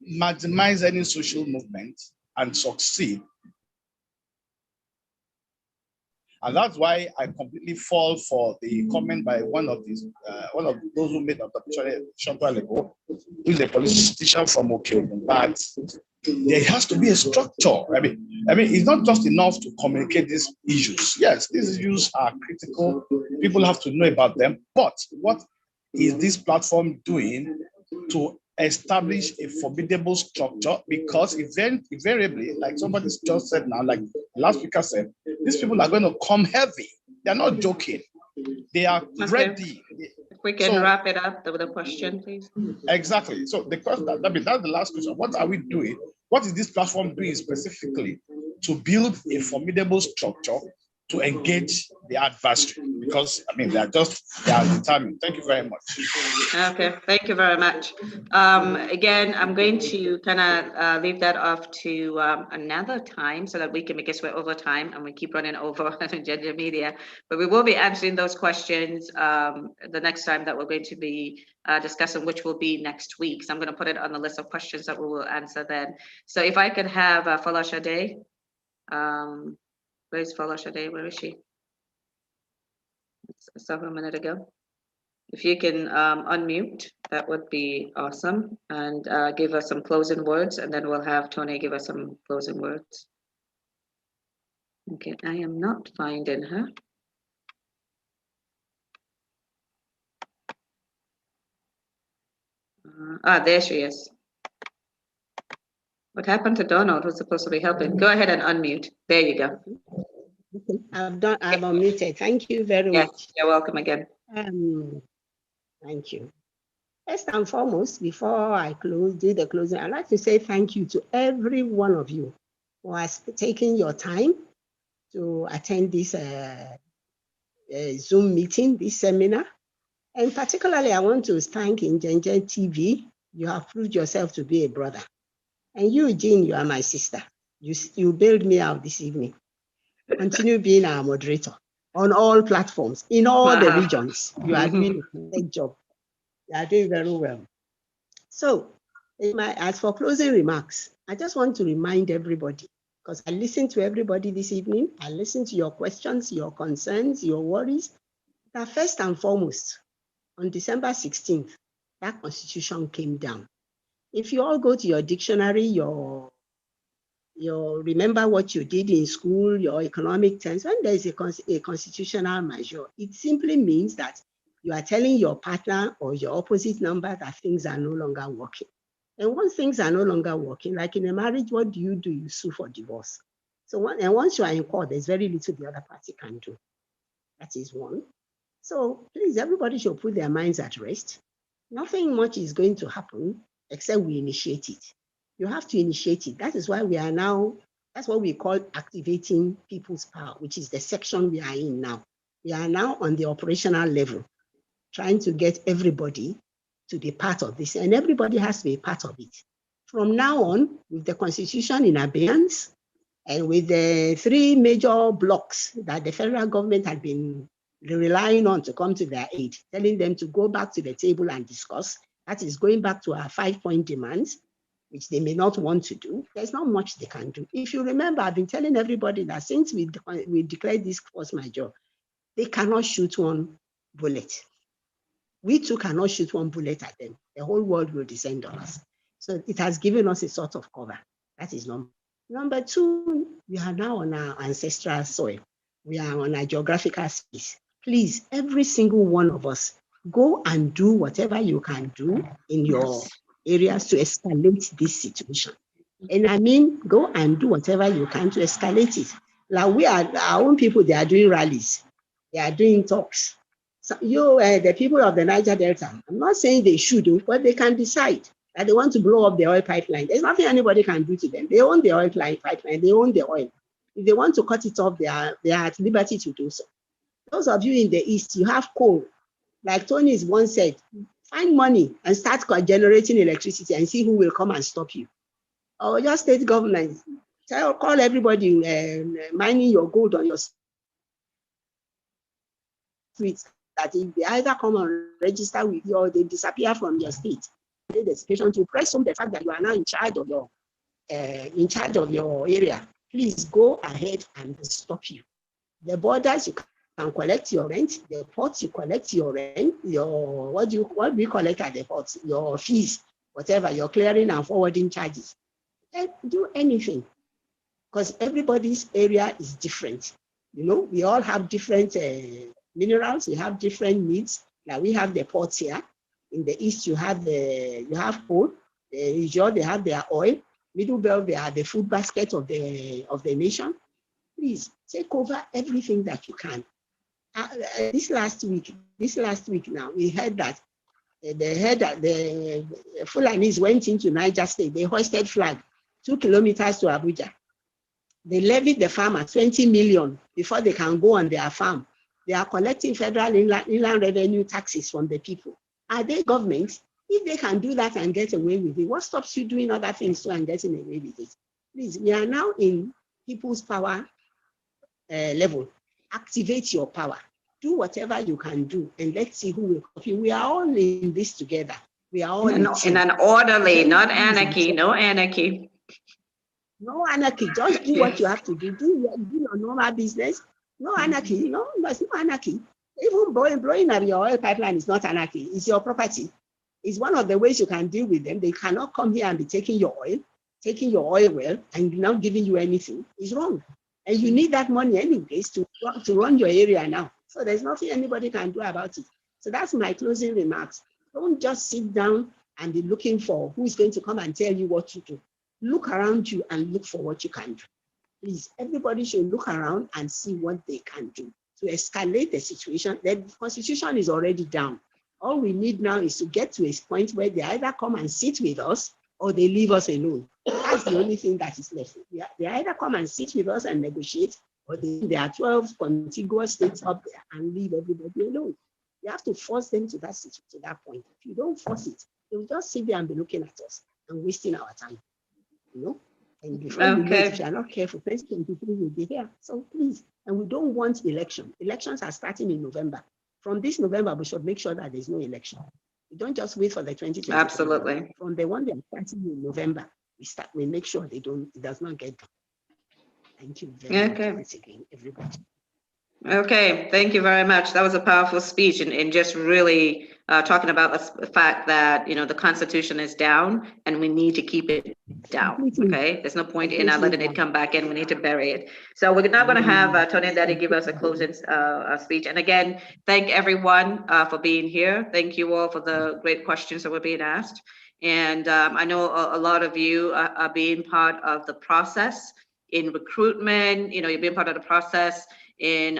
Speaker 15: maximize any social movement and succeed, and that's why I completely fall for the comment by one of those who made the observation, who is a politician from Okeogun, that there has to be a structure. I mean, it's not just enough to communicate these issues. Yes, these issues are critical. People have to know about them. But what is this platform doing to establish a formidable structure? Because invariably, like somebody just said now, like the last speaker said, these people are going to come heavy. They're not joking. They are ready.
Speaker 1: If we can wrap it up with a question, please.
Speaker 15: Exactly. So the question, that's the last question. What are we doing? What is this platform doing specifically to build a formidable structure to engage the adversary? Because they are determined. Thank you very much.
Speaker 1: Okay, thank you very much. Again, I'm going to kind of leave that off to another time so that we can, because we're over time and we keep running over on Njenje Media, but we will be answering those questions the next time that we're going to be discussing, which will be next week. So I'm going to put it on the list of questions that we will answer then. So if I could have Folashade, where's Folashade? Where is she? I saw her a minute ago. If you can unmute, that would be awesome, and give us some closing words, and then we'll have Tony give us some closing words. Okay, I am not finding her. There she is. What happened to Donald, who's supposed to be helping? Go ahead and unmute. There you go.
Speaker 16: I'm unmuted. Thank you very much.
Speaker 1: You're welcome again.
Speaker 16: Thank you. First and foremost, before I do the closing, I'd like to say thank you to every one of you who has taken your time to attend this Zoom meeting, this seminar. And particularly, I want to thank Njenje TV. You have proved yourself to be a brother. And you, Jean, you are my sister. You bailed me out this evening. Continue being our moderator on all platforms, in all the regions. You are doing a great job. You are doing very well. So, as for closing remarks, I just want to remind everybody, because I listened to everybody this evening, I listened to your questions, your concerns, your worries, that first and foremost, on December 16th, that Constitution came down. If you all go to your dictionary, your you remember what you did in school, your economic terms. When there is a constitutional measure, it simply means that you are telling your partner or your opposite number that things are no longer working. And once things are no longer working, like in a marriage, what do? You sue for divorce. So once you are in court, there's very little the other party can do. That is one. So please, everybody should put their minds at rest. Nothing much is going to happen except we initiate it. You have to initiate it. That is why we are now, that's what we call activating people's power, which is the section we are in now. We are now on the operational level, trying to get everybody to be part of this, and everybody has to be part of it. From now on, with the Constitution in abeyance, and with the 3 major blocks that the federal government had been relying on to come to their aid, telling them to go back to the table and discuss, that is going back to our 5-point demands, which they may not want to do, there's not much they can do. If you remember, I've been telling everybody that since we declared this force majeure, they cannot shoot one bullet. We too cannot shoot one bullet at them. The whole world will descend on us. So it has given us a sort of cover. That is number 2, we are now on our ancestral soil. We are on our geographical space. Please, every single one of us, go and do whatever you can do in your areas to escalate this situation. And I mean, go and do whatever you can to escalate it. Like we are, our own people, they are doing rallies. They are doing talks. So the people of the Niger Delta, I'm not saying they should do, but they can decide that they want to blow up the oil pipeline. There's nothing anybody can do to them. They own the oil pipeline, they own the oil. If they want to cut it off, they are at liberty to do so. Those of you in the East, you have coal. Like Tony once said, find money and start generating electricity and see who will come and stop you. Or your state government, call everybody mining your gold on your streets, that if they either come and register with you or they disappear from your state. The situation to press on the fact that you are now in charge of your area. Please go ahead and stop you. The borders, you can collect your rent. The ports, you collect your rent. What do we collect at the ports? Your fees, whatever, your clearing and forwarding charges. Do anything, because everybody's area is different. You know, we all have different minerals. We have different needs. Like we have the ports here. In the East, you have coal. The region, they have their oil. Middle Belt, they are the food basket of the nation. Please take over everything that you can. This last week now, we heard that the Fulanis went into Niger State. They hoisted flag 2 kilometers to Abuja. They levied the farmers 20 million before they can go on their farm. They are collecting federal inland revenue taxes from the people. Are they governments? If they can do that and get away with it, what stops you doing other things too and getting away with it? Please, we are now in people's power level. Activate your power. Do whatever you can do, and let's see who will copy. We are all in this together. We are all
Speaker 1: in an orderly, not anarchy. No anarchy.
Speaker 16: No anarchy. Just do what you have to do. Do your normal business. No anarchy. No, there's no anarchy. Even blowing up your oil pipeline is not anarchy. It's your property. It's one of the ways you can deal with them. They cannot come here and be taking your oil well, and not giving you anything. It's wrong. And you need that money anyways to run your area now. So there's nothing anybody can do about it. So that's my closing remarks. Don't just sit down and be looking for who's going to come and tell you what to do. Look around you and look for what you can do. Please, everybody should look around and see what they can do to escalate the situation. The constitution is already down. All we need now is to get to a point where they either come and sit with us or they leave us alone. That's the only thing that is left. They either come and sit with us and negotiate, or there are 12 contiguous states up there and leave everybody alone. You have to force them to that point. If you don't force it, they'll just sit there and be looking at us and wasting our time. You know? And before you know it, if you are not careful, 2023 will be here. So please, and we don't want election. Elections are starting in November. From this November, we should make sure that there's no election. We don't just wait for the 2020.
Speaker 1: Absolutely.
Speaker 16: From the one they're starting in November, we make sure it does not get done. Thank you very much once again, everybody.
Speaker 1: Okay, thank you very much. That was a powerful speech, and just really talking about the fact that, you know, the Constitution is down and we need to keep it down. Okay, there's no point in letting it come back in. We need to bury it. So we're now going to have Tony and Daddy give us a closing speech. And again, thank everyone for being here. Thank you all for the great questions that were being asked. And I know a lot of you are being part of the process in recruitment. You know, you're being part of the process in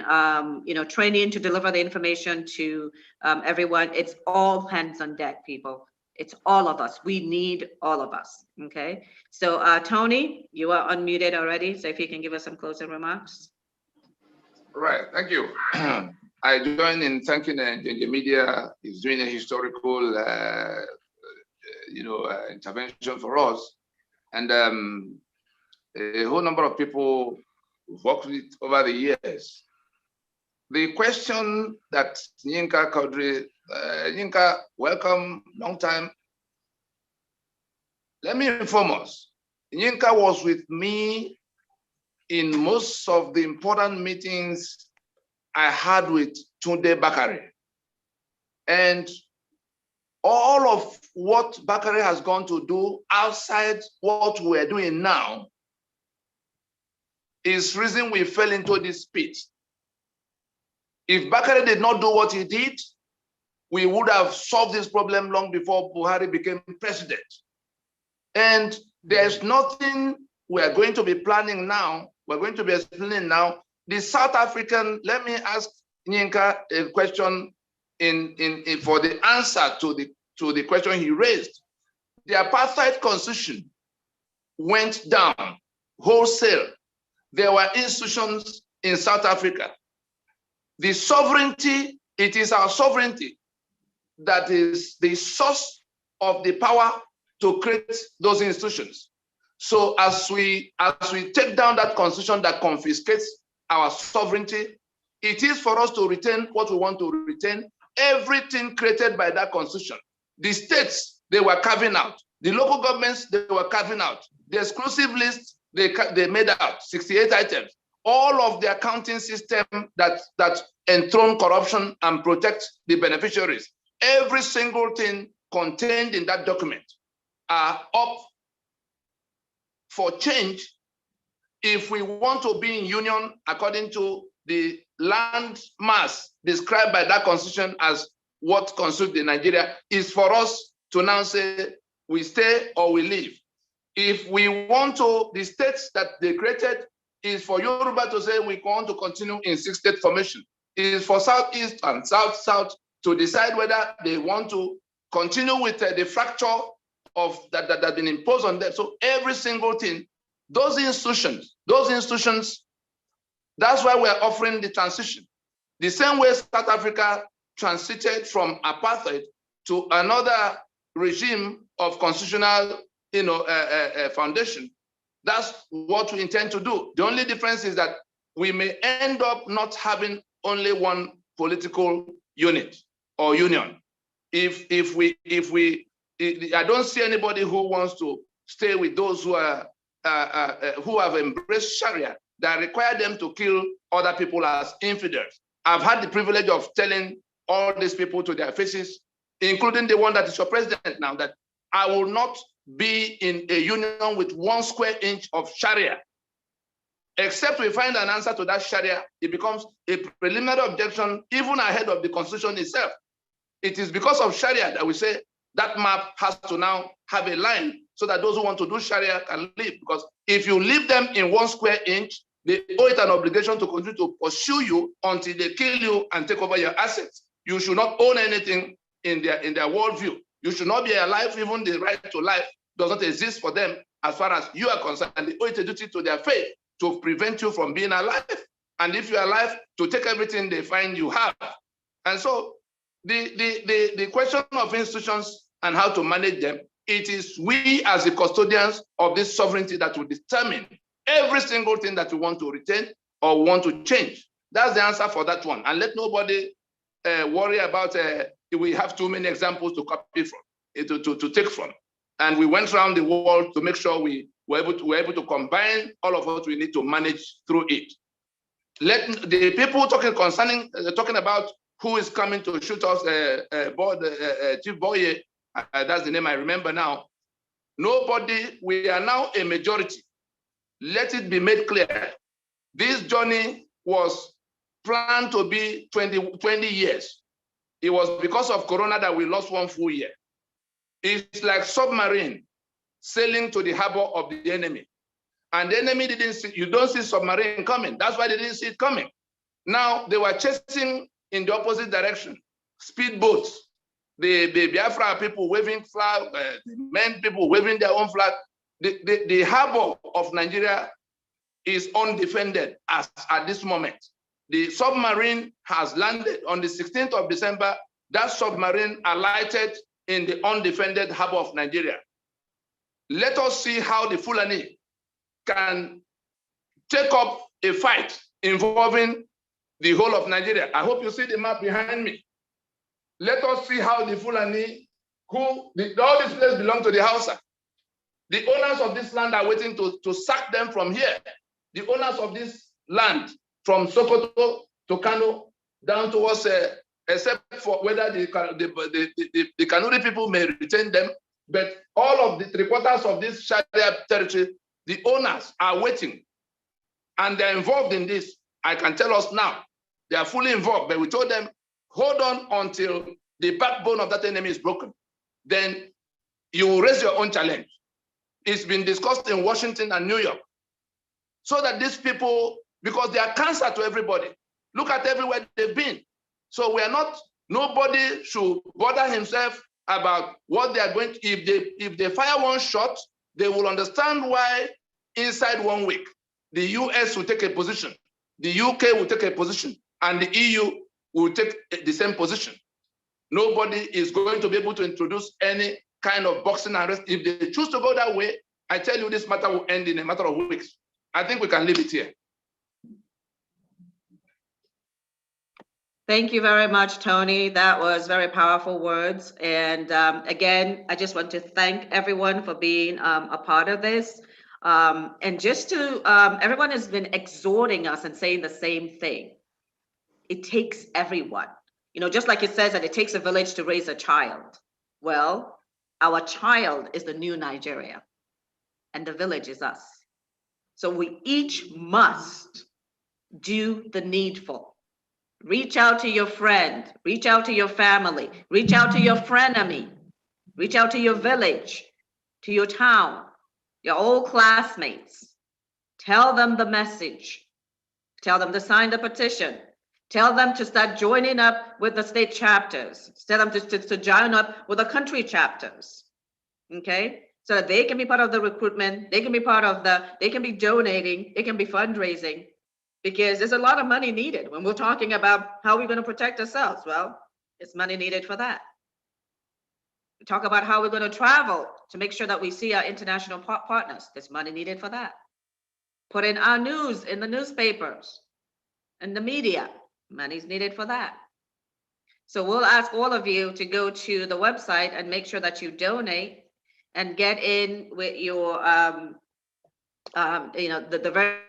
Speaker 1: you know, training to deliver the information to everyone. It's all hands on deck, people. It's all of us. We need all of us. Okay. So Tony, you are unmuted already. So if you can give us some closing remarks.
Speaker 2: Right. Thank you. I join in thanking Njenje Media. Is doing a historical, you know, intervention for us, and a whole number of people we've worked with over the years. The question that Yinka Quadri, Yinka, welcome, long time. Let me inform us. Yinka was with me in most of the important meetings I had with Tunde Bakare. And all of what Bakare has gone to do outside what we're doing now is reason we fell into this pit. If Bakare did not do what he did, we would have solved this problem long before Buhari became president. And there's nothing we're going to be planning now, we're going to be explaining now. The South African, let me ask Yinka a question for the answer to the question he raised. The apartheid constitution went down wholesale. There were institutions in South Africa. The sovereignty, it is our sovereignty that is the source of the power to create those institutions. So as we take down that constitution that confiscates our sovereignty, it is for us to retain what we want to retain, everything created by that constitution. The states, they were carving out. The local governments, they were carving out. The exclusive list, they made out 68 items. All of the accounting system that enthrone corruption and protect the beneficiaries, every single thing contained in that document are up for change if we want to be in union according to the land mass described by that constitution as what constitutes the Nigeria, is for us to now say we stay or we leave. If we want to, the states that they created is for Yoruba to say we want to continue in 6-state formation. It is for Southeast and South to decide whether they want to continue with the fracture of that has been imposed on them. So every single thing, those institutions, that's why we're offering the transition. The same way South Africa transited from apartheid to another regime of constitutional, foundation. That's what we intend to do. The only difference is that we may end up not having only one political unit or union. I don't see anybody who wants to stay with those who are who have embraced Sharia that require them to kill other people as infidels. I've had the privilege of telling all these people to their faces, including the one that is your president now, that I will not be in a union with 1 square inch of Sharia. Except we find an answer to that Sharia, it becomes a preliminary objection even ahead of the constitution itself. It is because of Sharia that we say that map has to now have a line so that those who want to do Sharia can live. Because if you leave them in 1 square inch, they owe it an obligation to continue to pursue you until they kill you and take over your assets. You should not own anything in their worldview. You should not be alive. Even the right to life does not exist for them as far as you are concerned. And they owe it a duty to their faith to prevent you from being alive. And if you're alive, to take everything they find you have. And so the question of institutions and how to manage them, it is we as the custodians of this sovereignty that will determine every single thing that we want to retain or want to change. That's the answer for that one. And let nobody worry about we have too many examples to copy from, to take from. And we went around the world to make sure we were able to combine all of what we need to manage through it. let the people talking about who is coming to shoot us, Chief Boye, that's the name I remember now. Nobody, we are now a majority. Let it be made clear. This journey was planned to be 20 years. It was because of Corona that we lost 1 full year. It's like submarine sailing to the harbor of the enemy. And the enemy didn't see, you don't see submarine coming. That's why they didn't see it coming. Now they were chasing in the opposite direction. Speedboats, the Biafra people waving flag, the men people waving their own flag. The harbor of Nigeria is undefended at this moment. The submarine has landed on the 16th of December. That submarine alighted in the undefended harbor of Nigeria. Let us see how the Fulani can take up a fight involving the whole of Nigeria. I hope you see the map behind me. Let us see how the Fulani, all these places belong to the Hausa. The owners of this land are waiting to sack them from here. The owners of this land, from Sokoto to Kano, down towards, except for whether the Kanuri people may retain them, but all of the 3/4 of this Sharia territory, the owners are waiting. And they're involved in this. I can tell us now, they are fully involved, but we told them, hold on until the backbone of that enemy is broken. Then you will raise your own challenge. It's been discussed in Washington and New York. So that these people, because they are cancer to everybody, look at everywhere they've been. So we are not, nobody should bother himself about what they are going to, if they fire one shot, they will understand why inside 1 week, the US will take a position, the UK will take a position, and the EU will take the same position. Nobody is going to be able to introduce any kind of boxing arrest. If they choose to go that way, I tell you, this matter will end in a matter of weeks. I think we can leave it here.
Speaker 1: Thank you very much, Tony. That was very powerful words. And again, I just want to thank everyone for being a part of this. And just to, everyone has been exhorting us and saying the same thing. It takes everyone. You know, just like it says that it takes a village to raise a child. Well, our child is the new Nigeria, and the village is us. So we each must do the needful. Reach out to your friend, reach out to your family, reach out to your frenemy, reach out to your village, to your town, your old classmates. Tell them the message. Tell them to sign the petition. Tell them to start joining up with the state chapters. Tell them to join up with the country chapters, okay? So that they can be part of the recruitment, they can be part of they can be donating, they can be fundraising, because there's a lot of money needed. When we're talking about how we're gonna protect ourselves, well, it's money needed for that. We talk about how we're gonna travel to make sure that we see our international partners. There's money needed for that. Put in our news in the newspapers and the media. Money's needed for that. So we'll ask all of you to go to the website and make sure that you donate and get in with your, you know, the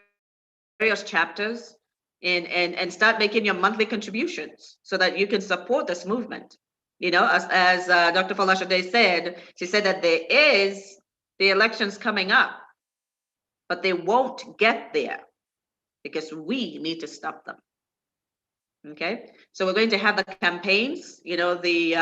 Speaker 1: various chapters and start making your monthly contributions so that you can support this movement. You know, as Dr. Folashade said, she said that there is the elections coming up, but they won't get there because we need to stop them. Okay, so we're going to have the campaigns, you know, the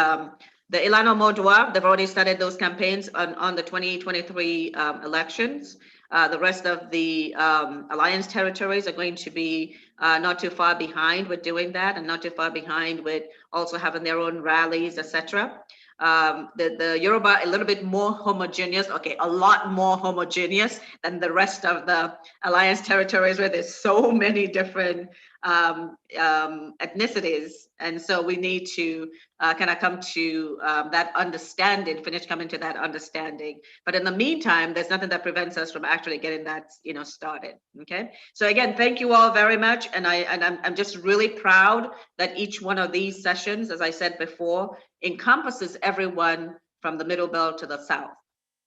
Speaker 1: Illano Omo Oodua, they've already started those campaigns on the 2023 elections. The rest of the alliance territories are going to be not too far behind with doing that, and not too far behind with also having their own rallies, etc. The Yoruba a little bit more homogeneous, okay, a lot more homogeneous than the rest of the alliance territories where there's so many different ethnicities. And so we need to kind of come to that understanding, finish coming to that understanding. But in the meantime, there's nothing that prevents us from actually getting that, you know, started. Okay. So again, thank you all very much. And I'm just really proud that each one of these sessions, as I said before, encompasses everyone from the Middle Belt to the South.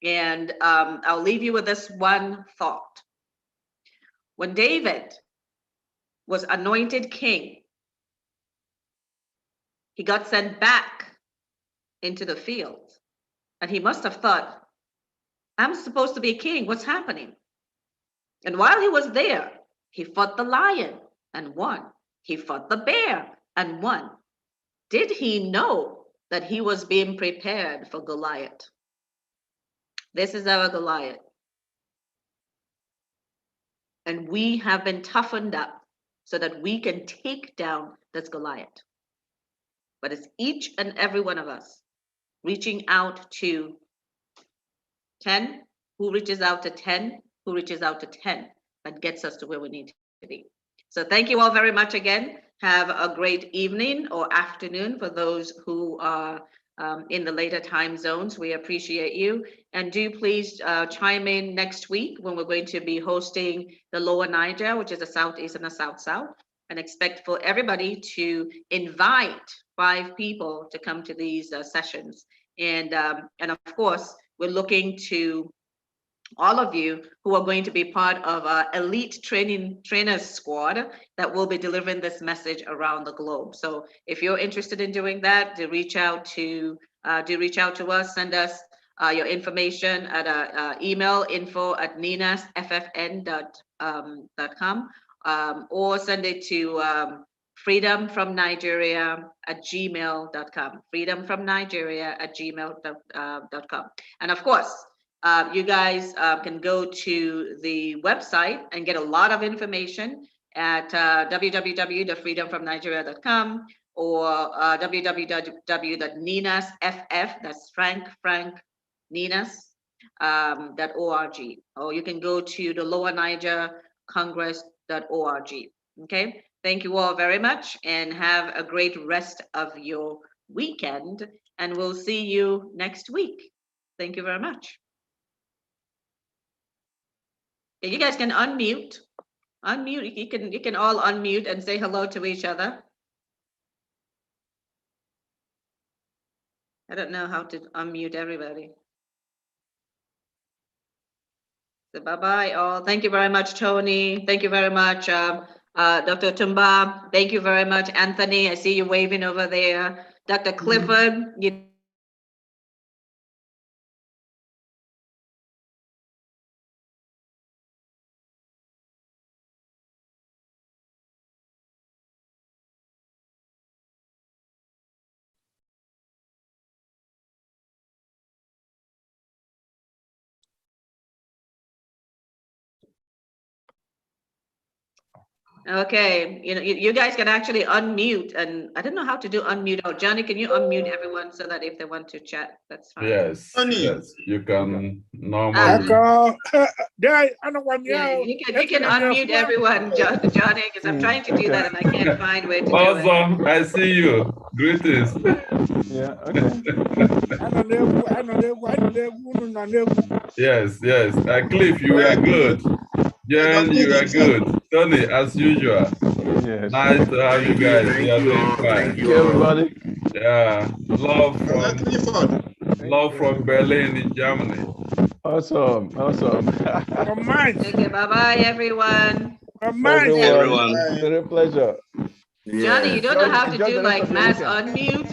Speaker 1: And I'll leave you with this one thought. When David was anointed king, he got sent back into the field. And he must have thought, I'm supposed to be king. What's happening? And while he was there, he fought the lion and won. He fought the bear and won. Did he know that he was being prepared for Goliath? This is our Goliath. And we have been toughened up so that we can take down this Goliath. But it's each and every one of us reaching out to 10, who reaches out to 10, who reaches out to 10, that gets us to where we need to be. So thank you all very much again. Have a great evening or afternoon for those who are in the later time zones. We appreciate you. And do please chime in next week when we're going to be hosting the Lower Niger, which is the Southeast and the South-South, and expect for everybody to invite 5 people to come to these sessions. And of course, we're looking to all of you who are going to be part of our elite trainers squad that will be delivering this message around the globe. So if you're interested in doing that, do reach out to us, send us your information at email info@ninasffn.com or send it to freedomfromnigeria@gmail.com, freedomfromnigeria@gmail.com. And of course, you guys can go to the website and get a lot of information at www.freedomfromnigeria.com or www.ninasff, that's Frank Ninas, .org. Or you can go to the Lower Niger Congress.org. Okay, thank you all very much and have a great rest of your weekend. And we'll see you next week. Thank you very much. You guys can unmute. You can all unmute and say hello to each other. I don't know how to unmute everybody. So bye-bye all. Thank you very much, Tony. Thank you very much, Dr. Tumba. Thank you very much, Anthony. I see you waving over there. Dr. Clifford, okay, you guys can actually unmute, and I don't know how to do unmute. Oh, Johnny, can you unmute everyone so that if they want to chat, that's fine.
Speaker 17: Yes, yes, you can normally.
Speaker 1: Yeah, you can unmute everyone, Johnny, because I'm trying to do that and I can't find where to do it.
Speaker 17: Awesome, I see you. Greetings.
Speaker 3: Yeah, okay.
Speaker 17: Yes, Cliff, you are good. Jen, you are good. Tony, as usual.
Speaker 3: Yes.
Speaker 17: Nice to have you guys. You are doing fine.
Speaker 3: Thank you, everybody.
Speaker 17: Yeah, love from Berlin in Germany.
Speaker 3: Awesome.
Speaker 1: Okay, bye-bye, everyone.
Speaker 3: Everyone. It's a pleasure.
Speaker 1: Johnny, you don't know how to do like mass unmute.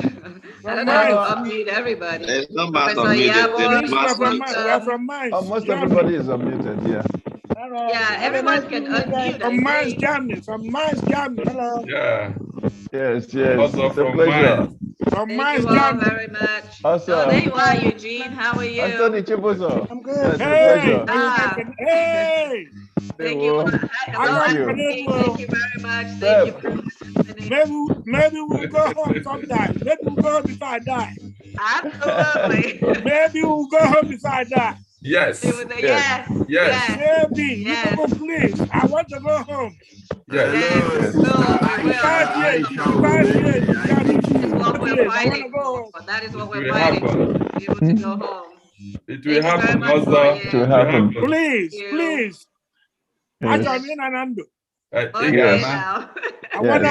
Speaker 1: I don't know how to unmute everybody.
Speaker 5: There's no mass unmuted.
Speaker 3: Most everybody is unmuted, yeah.
Speaker 1: Yeah, everyone can unmute.
Speaker 15: From Mines, Germany. Hello.
Speaker 17: Yeah.
Speaker 3: Yes.
Speaker 17: Also
Speaker 3: it's a
Speaker 17: from
Speaker 3: pleasure.
Speaker 1: Thank you all very much.
Speaker 3: Awesome.
Speaker 1: Oh, there you are, Eugene. How are you?
Speaker 3: Anthony Chibuzo.
Speaker 15: I'm good.
Speaker 3: It's a pleasure.
Speaker 15: Hey.
Speaker 1: Thank you. Hello, Anthony. Thank you very much. Thank you very much, Anthony.
Speaker 15: Maybe we'll go home sometime. Maybe we'll go home before I die.
Speaker 1: Absolutely.
Speaker 15: Maybe we'll go home before I die.
Speaker 17: Yes.
Speaker 1: Yes.
Speaker 15: Maybe. Go, please. I want to go home.
Speaker 17: Yes.
Speaker 1: That is what we're fighting for. Be able to go home.
Speaker 17: It will happen.
Speaker 3: It will happen.
Speaker 15: Please.
Speaker 3: Yes.
Speaker 15: I
Speaker 1: Okay, now.
Speaker 3: Yes.